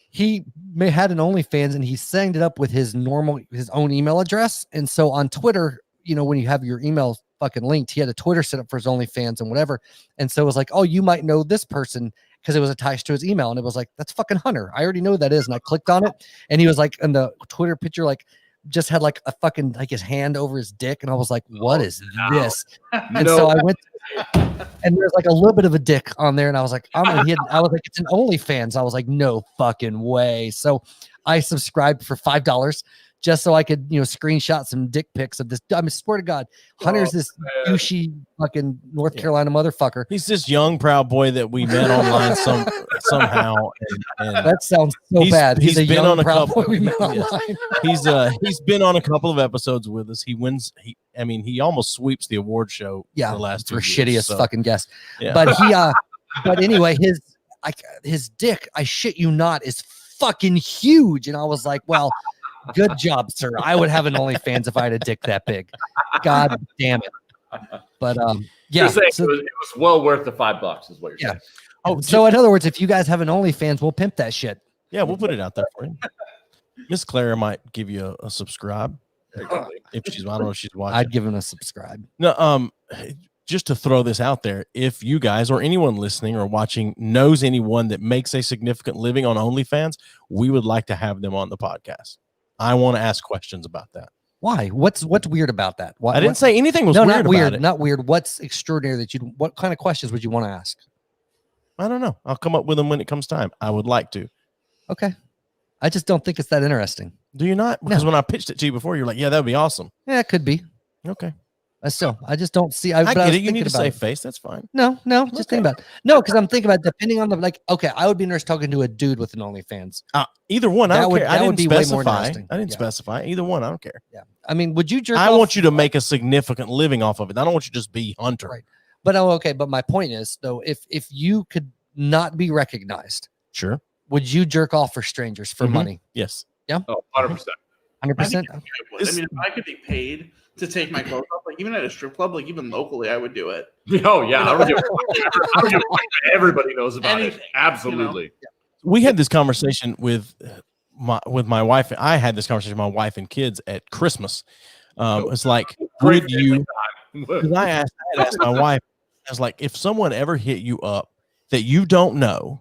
Speaker 1: he had an OnlyFans and he signed it up with his own email address. And so on Twitter, when you have your email fucking linked, he had a Twitter set up for his OnlyFans and whatever. And so it was like, oh, you might know this person, because it was attached to his email, and it was like, that's fucking Hunter. I already know who that is. And I clicked on it, and he was like, in the Twitter picture, like just had like a fucking like his hand over his dick, and I was like, what is this? And so I went, and there's like a little bit of a dick on there, and I was like, I was like, it's an OnlyFans. I was like, no fucking way. So I subscribed for $5. Just so I could, screenshot some dick pics of this. I mean, swear to God, Hunter's this douchey fucking North Carolina motherfucker.
Speaker 2: He's this young, proud boy that we met online somehow. And
Speaker 1: that sounds so bad.
Speaker 2: He's
Speaker 1: a
Speaker 2: been
Speaker 1: young,
Speaker 2: on a
Speaker 1: proud
Speaker 2: couple.
Speaker 1: boy we met online.
Speaker 2: He's been on a couple of episodes with us. He wins. He almost sweeps the award show.
Speaker 1: Yeah,
Speaker 2: the last 2
Speaker 1: for
Speaker 2: years,
Speaker 1: shittiest fucking guest.
Speaker 2: Yeah.
Speaker 1: But but anyway, his dick, I shit you not, is fucking huge. And I was like, well. Good job, sir. I would have an OnlyFans if I had a dick that big. God damn it. But yeah.
Speaker 3: So it was well worth the $5 is what you're saying.
Speaker 1: Oh, so in other words, if you guys have an OnlyFans, we'll pimp that shit.
Speaker 2: Yeah, we'll put it out there for you. Miss Clara might give you a subscribe. If she's, I don't know if she's watching.
Speaker 1: I'd give him a subscribe.
Speaker 2: No, just to throw this out there, if you guys or anyone listening or watching knows anyone that makes a significant living on OnlyFans, we would like to have them on the podcast. I want to ask questions about that.
Speaker 1: Why? What's weird about that?
Speaker 2: I didn't say anything was weird
Speaker 1: not weird.
Speaker 2: About it.
Speaker 1: Not weird. What's extraordinary what kind of questions would you want to ask?
Speaker 2: I don't know. I'll come up with them when it comes time. I would like to.
Speaker 1: Okay. I just don't think it's that interesting.
Speaker 2: Do you not? Because when I pitched it to you before, you're like, yeah, that would be awesome.
Speaker 1: Yeah, it could be.
Speaker 2: Okay.
Speaker 1: I just don't see.
Speaker 2: I get it. You need to save face. That's fine.
Speaker 1: No, just think about it. No, because I'm thinking about depending on okay, I would be interested talking to a dude with an OnlyFans.
Speaker 2: Either one. I don't care. I didn't specify.
Speaker 1: I
Speaker 2: didn't specify. Either one. I don't care.
Speaker 1: Yeah. I mean, would you jerk
Speaker 2: I
Speaker 1: off?
Speaker 2: want you to make a significant living off of it. I don't want you to just be Hunter.
Speaker 1: Right. But okay. But my point is, though, if you could not be recognized,
Speaker 2: sure,
Speaker 1: would you jerk off for strangers for money?
Speaker 2: Yes.
Speaker 1: Yeah.
Speaker 3: Oh, 100%.
Speaker 1: 100%.
Speaker 4: I mean, if I could be paid to take my clothes off, like even at a strip club, like even locally, I would do it.
Speaker 3: Oh yeah, I don't give a fuck. Everybody knows about it. Absolutely.
Speaker 2: We had this conversation with my wife. I had this conversation with my wife and kids at Christmas. It's like, would you? Because I had asked my wife. I was like, if someone ever hit you up that you don't know,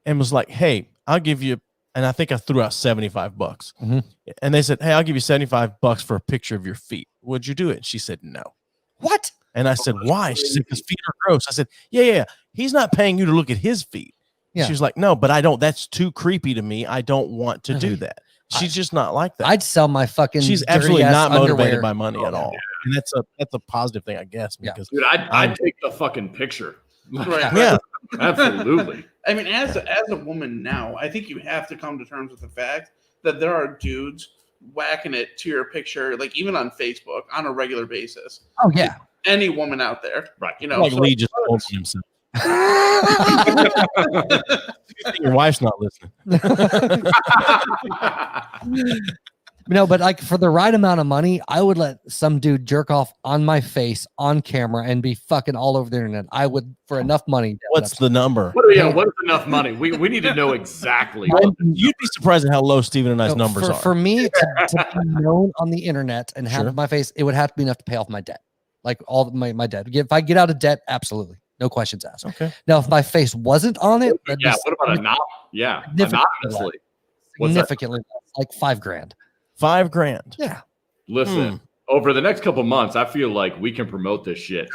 Speaker 2: and was like, hey, I'll give you and I think I threw out $75.
Speaker 1: Mhm.
Speaker 2: And they said, "Hey, I'll give you $75 for a picture of your feet. Would you do it?" And she said, "No."
Speaker 1: What?
Speaker 2: And I said, "Why?" She said, "Because feet are gross." I said, "Yeah. He's not paying you to look at his feet."
Speaker 1: Yeah.
Speaker 2: She was like, "No, but I don't. That's too creepy to me. I don't want to do that." She's just not like that.
Speaker 1: I'd sell my fucking.
Speaker 2: She's absolutely
Speaker 1: dirty-ass
Speaker 2: not motivated
Speaker 1: underwear.
Speaker 2: by money at all, and that's a positive thing, I guess.
Speaker 1: Yeah.
Speaker 2: Because
Speaker 3: Dude, I'd take the fucking picture.
Speaker 4: Right.
Speaker 2: yeah,
Speaker 3: Absolutely.
Speaker 4: I mean, as a woman now, I think you have to come to terms with the fact that there are dudes whacking it to your picture, like even on Facebook on a regular basis.
Speaker 1: Oh yeah.
Speaker 4: Any woman out there,
Speaker 3: Right.
Speaker 4: you know,
Speaker 2: like
Speaker 4: so-
Speaker 2: Lee just told himself. Your wife's not listening.
Speaker 1: No, but like for the right amount of money, I would let some dude jerk off on my face on camera and be fucking all over the internet. I would for enough money.
Speaker 2: What's the number?
Speaker 3: What is enough money? We need to know exactly.
Speaker 2: You'd be surprised at how low Stephen and I's
Speaker 1: No,
Speaker 2: numbers are.
Speaker 1: For me to be known on the internet and have
Speaker 2: Sure.
Speaker 1: my face, it would have to be enough to pay off my debt. Like all my debt. If I get out of debt, absolutely. No questions asked.
Speaker 2: Okay.
Speaker 1: Now, if my face wasn't on it, that'd be
Speaker 3: Yeah. What about
Speaker 1: significantly
Speaker 3: anonymously? What's that?
Speaker 1: significantly less, like $5,000.
Speaker 2: $5,000.
Speaker 1: Yeah.
Speaker 3: Listen, over the next couple months, I feel like we can promote this shit.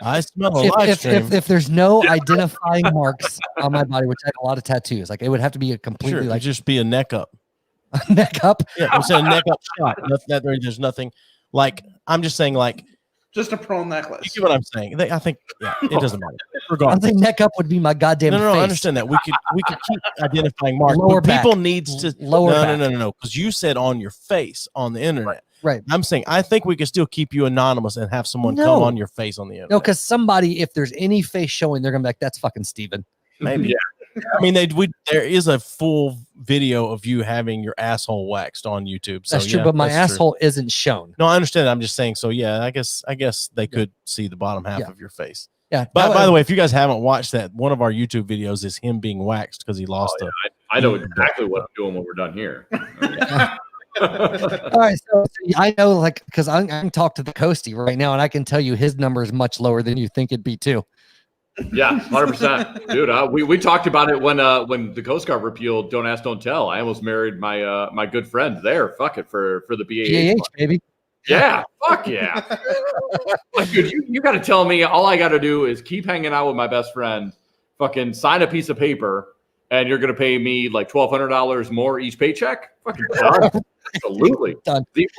Speaker 2: I smell a live stream.
Speaker 1: If there's no identifying marks on my body, which I have a lot of tattoos, like it would have to be a completely
Speaker 2: Sure,
Speaker 1: like
Speaker 2: just be a neck up.
Speaker 1: neck up.
Speaker 2: Yeah, I'm saying neck up shot. There's nothing like. I'm just saying like.
Speaker 4: just a pearl
Speaker 2: You
Speaker 4: necklace.
Speaker 2: get what I'm saying? I think it doesn't matter.
Speaker 1: I
Speaker 2: Regardless.
Speaker 1: think neck up would be my goddamn
Speaker 2: No,
Speaker 1: face.
Speaker 2: I understand that. We could keep identifying marks.
Speaker 1: Lower
Speaker 2: but people
Speaker 1: back.
Speaker 2: needs to
Speaker 1: Lower
Speaker 2: no,
Speaker 1: back.
Speaker 2: no. Because you said on your face on the internet.
Speaker 1: Right.
Speaker 2: I'm saying I think we can still keep you anonymous and have someone come
Speaker 1: No.
Speaker 2: on your face on the internet.
Speaker 1: No, because somebody, if there's any face showing, they're gonna be like, "That's fucking Steven."
Speaker 2: Maybe. I mean, there is a full video of you having your asshole waxed on YouTube. So
Speaker 1: That's true,
Speaker 2: yeah,
Speaker 1: but my
Speaker 2: that's true.
Speaker 1: asshole isn't shown.
Speaker 2: No, I understand. I'm just saying. So yeah, I guess they could see the bottom half
Speaker 1: Yeah.
Speaker 2: of your face.
Speaker 1: Yeah.
Speaker 2: But by the way, if you guys haven't watched that, one of our YouTube videos is him being waxed because he lost
Speaker 3: I know exactly what I'm doing when we're done here.
Speaker 1: All right, so I know, like, because I can talk to the Coastie right now, and I can tell you his number is much lower than you think it'd be too.
Speaker 3: Yeah, 100%, dude. We talked about it when the Coast Guard repealed "Don't Ask, Don't Tell." I almost married my my good friend there. Fuck it for the BAH.
Speaker 1: GAH, baby.
Speaker 3: Yeah, fuck yeah. Like, dude, you got to tell me all I got to do is keep hanging out with my best friend, fucking sign a piece of paper, and you're gonna pay me like $1,200 more each paycheck. Fucking done. Absolutely
Speaker 1: Done.
Speaker 3: The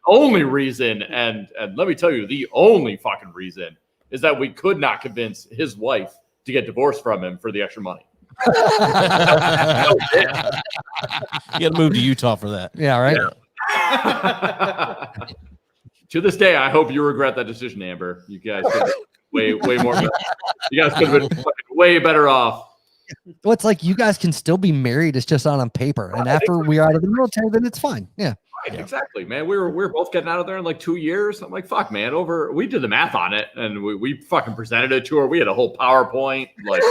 Speaker 3: only reason, and let me tell you, the only fucking reason is that we could not convince his wife to get divorced from him for the extra money.
Speaker 2: You got to move to Utah for that.
Speaker 1: Yeah, right.
Speaker 3: To this day, I hope you regret that decision, Amber. You guys could have been way more. You guys could have been fucking way better off.
Speaker 1: Well, it's like you guys can still be married. It's just not on paper. And after we are out of the military, then it's fine. Yeah.
Speaker 3: Right, exactly, man. We were both getting out of there in like 2 years. I'm like, fuck, man. We did the math on it, and we fucking presented it to her. We had a whole PowerPoint. Like,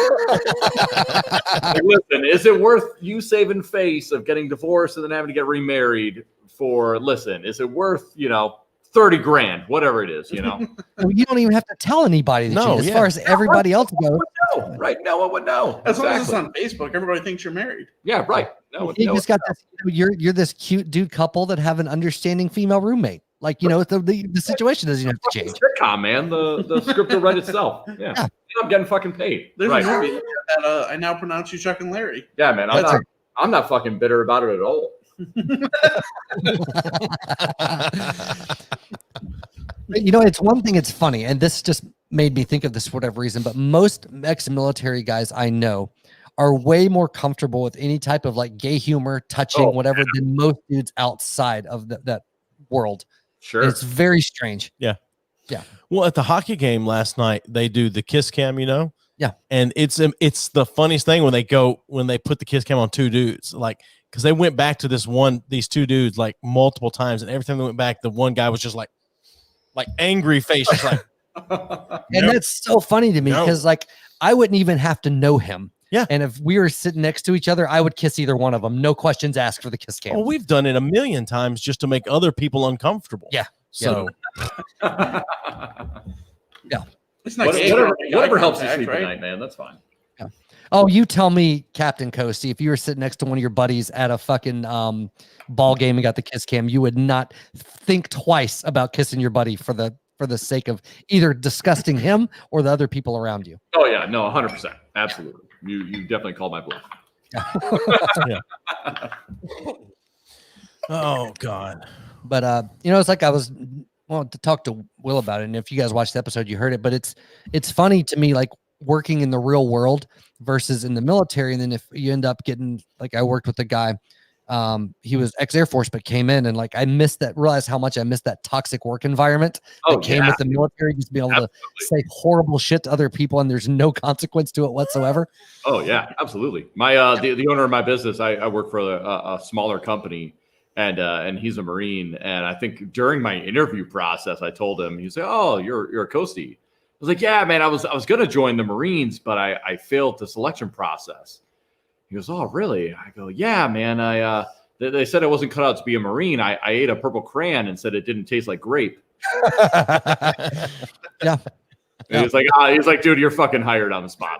Speaker 3: listen, is it worth you saving face of getting divorced and then having to get remarried for? Listen, is it worth $30,000, whatever it is,
Speaker 1: Well, you don't even have to tell anybody. That
Speaker 2: No,
Speaker 1: as
Speaker 2: yeah.
Speaker 1: far as everybody else goes,
Speaker 3: no, right? No one would know.
Speaker 4: As long as it's on Facebook, everybody thinks you're married.
Speaker 3: Yeah, right. No,
Speaker 1: you just got this. You're this cute dude couple that have an understanding female roommate. Like, the situation doesn't even have to change.
Speaker 3: Sitcom, man. The script will write itself. Yeah.
Speaker 1: Yeah.
Speaker 3: I'm getting fucking paid.
Speaker 4: There's
Speaker 3: Right.
Speaker 4: a movie that I now pronounce you Chuck and Larry.
Speaker 3: Yeah, man. I'm not fucking bitter about it at all.
Speaker 1: It's one thing. It's funny, and this just made me think of this for whatever reason. But most ex-military guys I know are way more comfortable with any type of like gay humor, touching, whatever, than most dudes outside of that world.
Speaker 3: Sure.
Speaker 1: It's very strange.
Speaker 2: Well, at the hockey game last night, they do the kiss cam,
Speaker 1: Yeah.
Speaker 2: And it's the funniest thing when they put the kiss cam on two dudes, like, because they went back to these two dudes like multiple times, and every time they went back, the one guy was just like angry face, just like.
Speaker 1: And that's so funny to me because like I wouldn't even have to know him.
Speaker 2: Yeah.
Speaker 1: And if we were sitting next to each other, I would kiss either one of them. No questions asked for the kiss cam.
Speaker 2: Oh, we've done it a million times just to make other people uncomfortable.
Speaker 1: Yeah.
Speaker 2: So
Speaker 4: It's not gay,
Speaker 3: whatever helps you
Speaker 4: contact,
Speaker 3: sleep
Speaker 4: right?
Speaker 3: at night, man. That's fine.
Speaker 1: Oh, you tell me, Captain Coasty, if you were sitting next to one of your buddies at a fucking ball game and got the kiss cam, you would not think twice about kissing your buddy for the sake of either disgusting him or the other people around you.
Speaker 3: Oh yeah, no, 100%, absolutely. You definitely called my bluff.
Speaker 2: Oh God.
Speaker 1: But it's like I was to talk to Will about it, and if you guys watched the episode, you heard it. But it's funny to me, like working in the real world versus in the military, and then if you end up getting like I worked with a guy, he was ex-Air Force but came in, and like I realized how much I missed that toxic work environment that came with the military, just being able to say horrible shit to other people and there's no consequence to it whatsoever.
Speaker 3: Oh yeah, absolutely. My the owner of my business, I work for a smaller company, and he's a Marine. And I think during my interview process, I told him, he said, "Oh, you're a Coastie." I was like, "Yeah, man, I was gonna join the Marines, but I failed the selection process." He goes, "Oh, really?" I go, "Yeah, man. They said I wasn't cut out to be a Marine. I ate a purple crayon and said it didn't taste like grape."
Speaker 1: Yeah.
Speaker 3: And he's like, "Dude, you're fucking hired on the spot."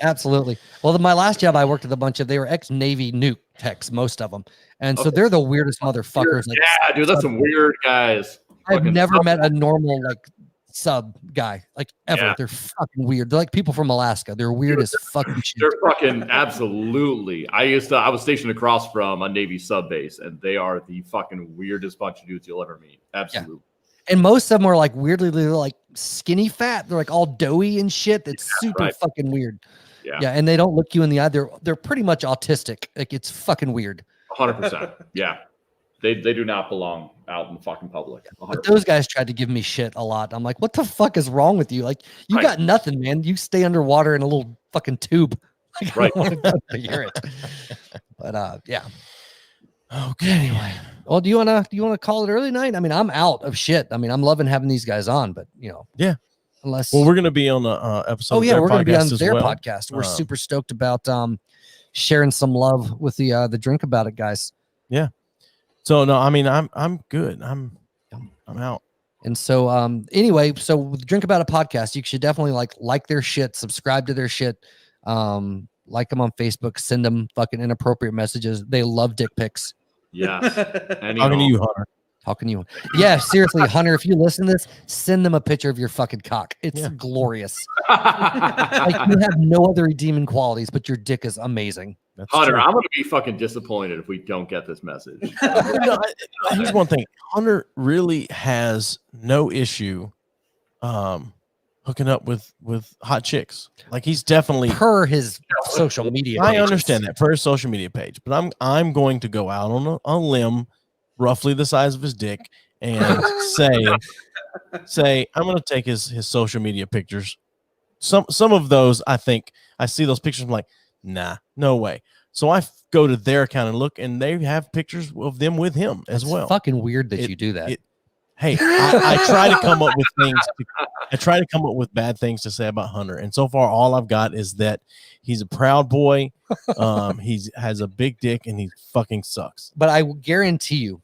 Speaker 1: Absolutely. Well, my last job, I worked with a bunch of, they were ex-Navy nuke techs, most of them. And so they're the weirdest motherfuckers. Like,
Speaker 3: yeah, dude, that's some weird guys.
Speaker 1: I've
Speaker 3: Fucking
Speaker 1: never met a normal like sub guy, like ever.
Speaker 3: Yeah.
Speaker 1: They're fucking weird. They're like people from Alaska. They're weird as fucking shit.
Speaker 3: They're fucking absolutely. I was stationed across from a Navy sub base, and they are the fucking weirdest bunch of dudes you'll ever meet. Absolutely.
Speaker 1: Yeah. And most of them are like weirdly, they're like skinny fat. They're like all doughy and shit. It's super fucking weird.
Speaker 3: Yeah.
Speaker 1: Yeah. And they don't look you in the eye. They're pretty much autistic. Like it's fucking weird.
Speaker 3: 100%. Yeah. They do not belong out in the fucking public. 100%.
Speaker 1: But those guys tried to give me shit a lot. I'm like, what the fuck is wrong with you? Like, you got nothing, man. You stay underwater in a little fucking tube. Like, I don't want to hear it. But yeah.
Speaker 2: Okay.
Speaker 1: Anyway. Well, do you wanna call it early night? I mean, I'm out of shit. I mean, I'm loving having these guys on, but
Speaker 2: yeah.
Speaker 1: Unless
Speaker 2: we're gonna be on the episode.
Speaker 1: Oh yeah, we're gonna be on their
Speaker 2: well.
Speaker 1: podcast. We're super stoked about sharing some love with the Drink About It guys.
Speaker 2: Yeah. So no, I mean I'm good. I'm out.
Speaker 1: And so anyway, so with Drink About It podcast, you should definitely like their shit, subscribe to their shit, like them on Facebook, send them fucking inappropriate messages. They love dick pics.
Speaker 3: Yeah.
Speaker 2: Talking to you, Hunter.
Speaker 1: Talking to you. Yeah, seriously, Hunter, if you listen to this, send them a picture of your fucking cock. It's glorious. Like you have no other redeeming qualities, but your dick is amazing.
Speaker 2: That's
Speaker 3: Hunter,
Speaker 2: true.
Speaker 3: I'm gonna be fucking disappointed if we don't get this message.
Speaker 2: Here's one thing. Hunter really has no issue hooking up with hot chicks. Like he's definitely
Speaker 1: Per his social media.
Speaker 2: I
Speaker 1: pages.
Speaker 2: understand that per his social media page, but I'm going to go out on a limb roughly the size of his dick and say I'm going to take his social media pictures. Some of those, I think I see those pictures, I'm like, nah, no way. So I go to their account and look, and they have pictures of them with him as
Speaker 1: It's
Speaker 2: well.
Speaker 1: fucking weird that you do that.
Speaker 2: Hey, I try to come up with things. I try to come up with bad things to say about Hunter, and so far all I've got is that he's a proud boy. He has a big dick, and he fucking sucks.
Speaker 1: But I guarantee you,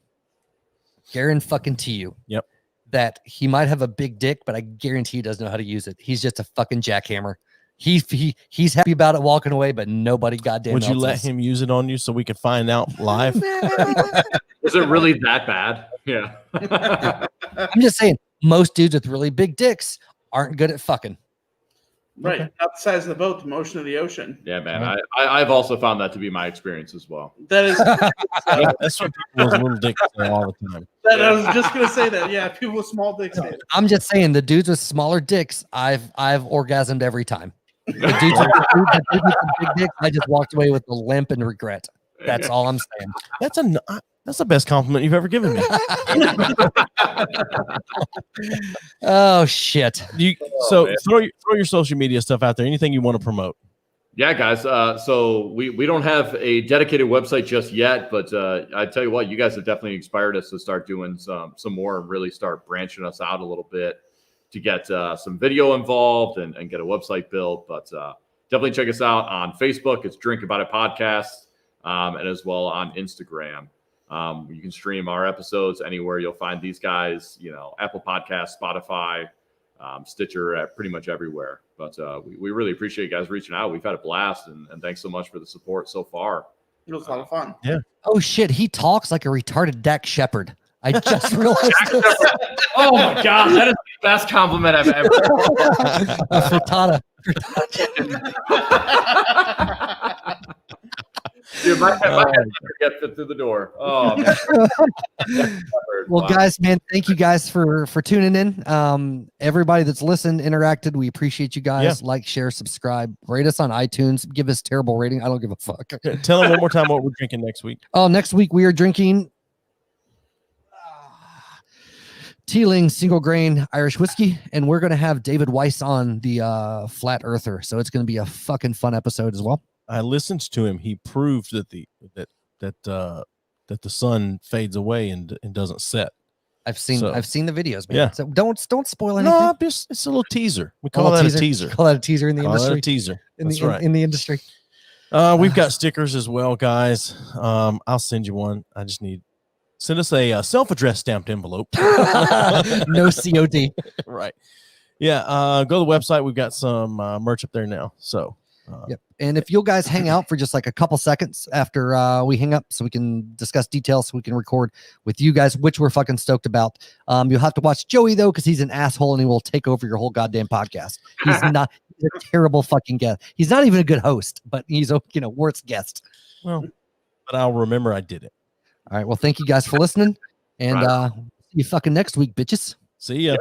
Speaker 2: Yep.
Speaker 1: that he might have a big dick, but I guarantee he doesn't know how to use it. He's just a fucking jackhammer. He's happy about it walking away, but nobody goddamn.
Speaker 2: Would you
Speaker 1: else
Speaker 2: let
Speaker 1: is.
Speaker 2: him use it on you so we could find out live?
Speaker 3: Is it really that bad? Yeah.
Speaker 1: I'm just saying, most dudes with really big dicks aren't good at fucking.
Speaker 4: Right.
Speaker 2: Okay.
Speaker 4: Not the size of the boat, the motion of the ocean.
Speaker 3: Yeah, man. I've also found that to be my experience as well.
Speaker 4: That is
Speaker 2: That's what people with little dicks say all the time.
Speaker 4: that I was just gonna say that. Yeah, people with small dicks.
Speaker 1: I'm just saying, the dudes with smaller dicks, I've orgasmed every time. The dudes with the big dicks, I just walked away with a limp and regret. That's all I'm saying.
Speaker 2: That's the best compliment you've ever given me.
Speaker 1: Oh shit!
Speaker 2: Throw your social media stuff out there. Anything you want to promote?
Speaker 3: Yeah, guys. So we don't have a dedicated website just yet, but I tell you what, you guys have definitely inspired us to start doing some more and really start branching us out a little bit to get some video involved and get a website built. But definitely check us out on Facebook. It's Drink About It Podcast, and as well on Instagram. You can stream our episodes anywhere you'll find these guys, Apple Podcasts, Spotify, Stitcher, pretty much everywhere. But we really appreciate you guys reaching out. We've had a blast, and thanks so much for the support so far.
Speaker 4: It was a lot of fun.
Speaker 2: Yeah.
Speaker 1: Oh shit, he talks like a retarded Dak Shepard. I just realized this.
Speaker 3: Oh my god, that is the best compliment I've ever heard.
Speaker 1: Frittata.
Speaker 3: Dude, my head get fit through the door. Oh man.
Speaker 1: Well, guys, man, thank you guys for tuning in. Everybody that's listened, interacted, we appreciate you guys. Like, share, subscribe, rate us on iTunes, give us terrible rating. I don't give a fuck.
Speaker 2: Tell them one more time what we're drinking next week.
Speaker 1: Oh, next week we are drinking Teeling single grain Irish whiskey, and we're gonna have David Weiss on, the Flat Earther. So it's gonna be a fucking fun episode as well.
Speaker 2: I listened to him. He proved that the sun fades away and doesn't set.
Speaker 1: I've seen the videos, man.
Speaker 2: Yeah.
Speaker 1: So don't spoil anything.
Speaker 2: No, it's a little teaser. We call that a teaser.
Speaker 1: Call that a teaser in the industry.
Speaker 2: A teaser. That's
Speaker 1: in
Speaker 2: right.
Speaker 1: In the industry.
Speaker 2: We've got stickers as well, guys. I'll send you one. I just need send us a self-addressed stamped envelope.
Speaker 1: No COD.
Speaker 2: Right. Yeah. Go to the website. We've got some merch up there now. So.
Speaker 1: Yep. And if you guys hang out for just like a couple seconds after we hang up so we can discuss details, so we can record with you guys, which we're fucking stoked about. You'll have to watch Joey though, because he's an asshole and he will take over your whole goddamn podcast. He's not he's a terrible fucking guest. He's not even a good host, but he's a worst guest.
Speaker 2: Well, but I'll remember I did it.
Speaker 1: All right. Well, thank you guys for listening. And see you fucking next week, bitches.
Speaker 2: See ya.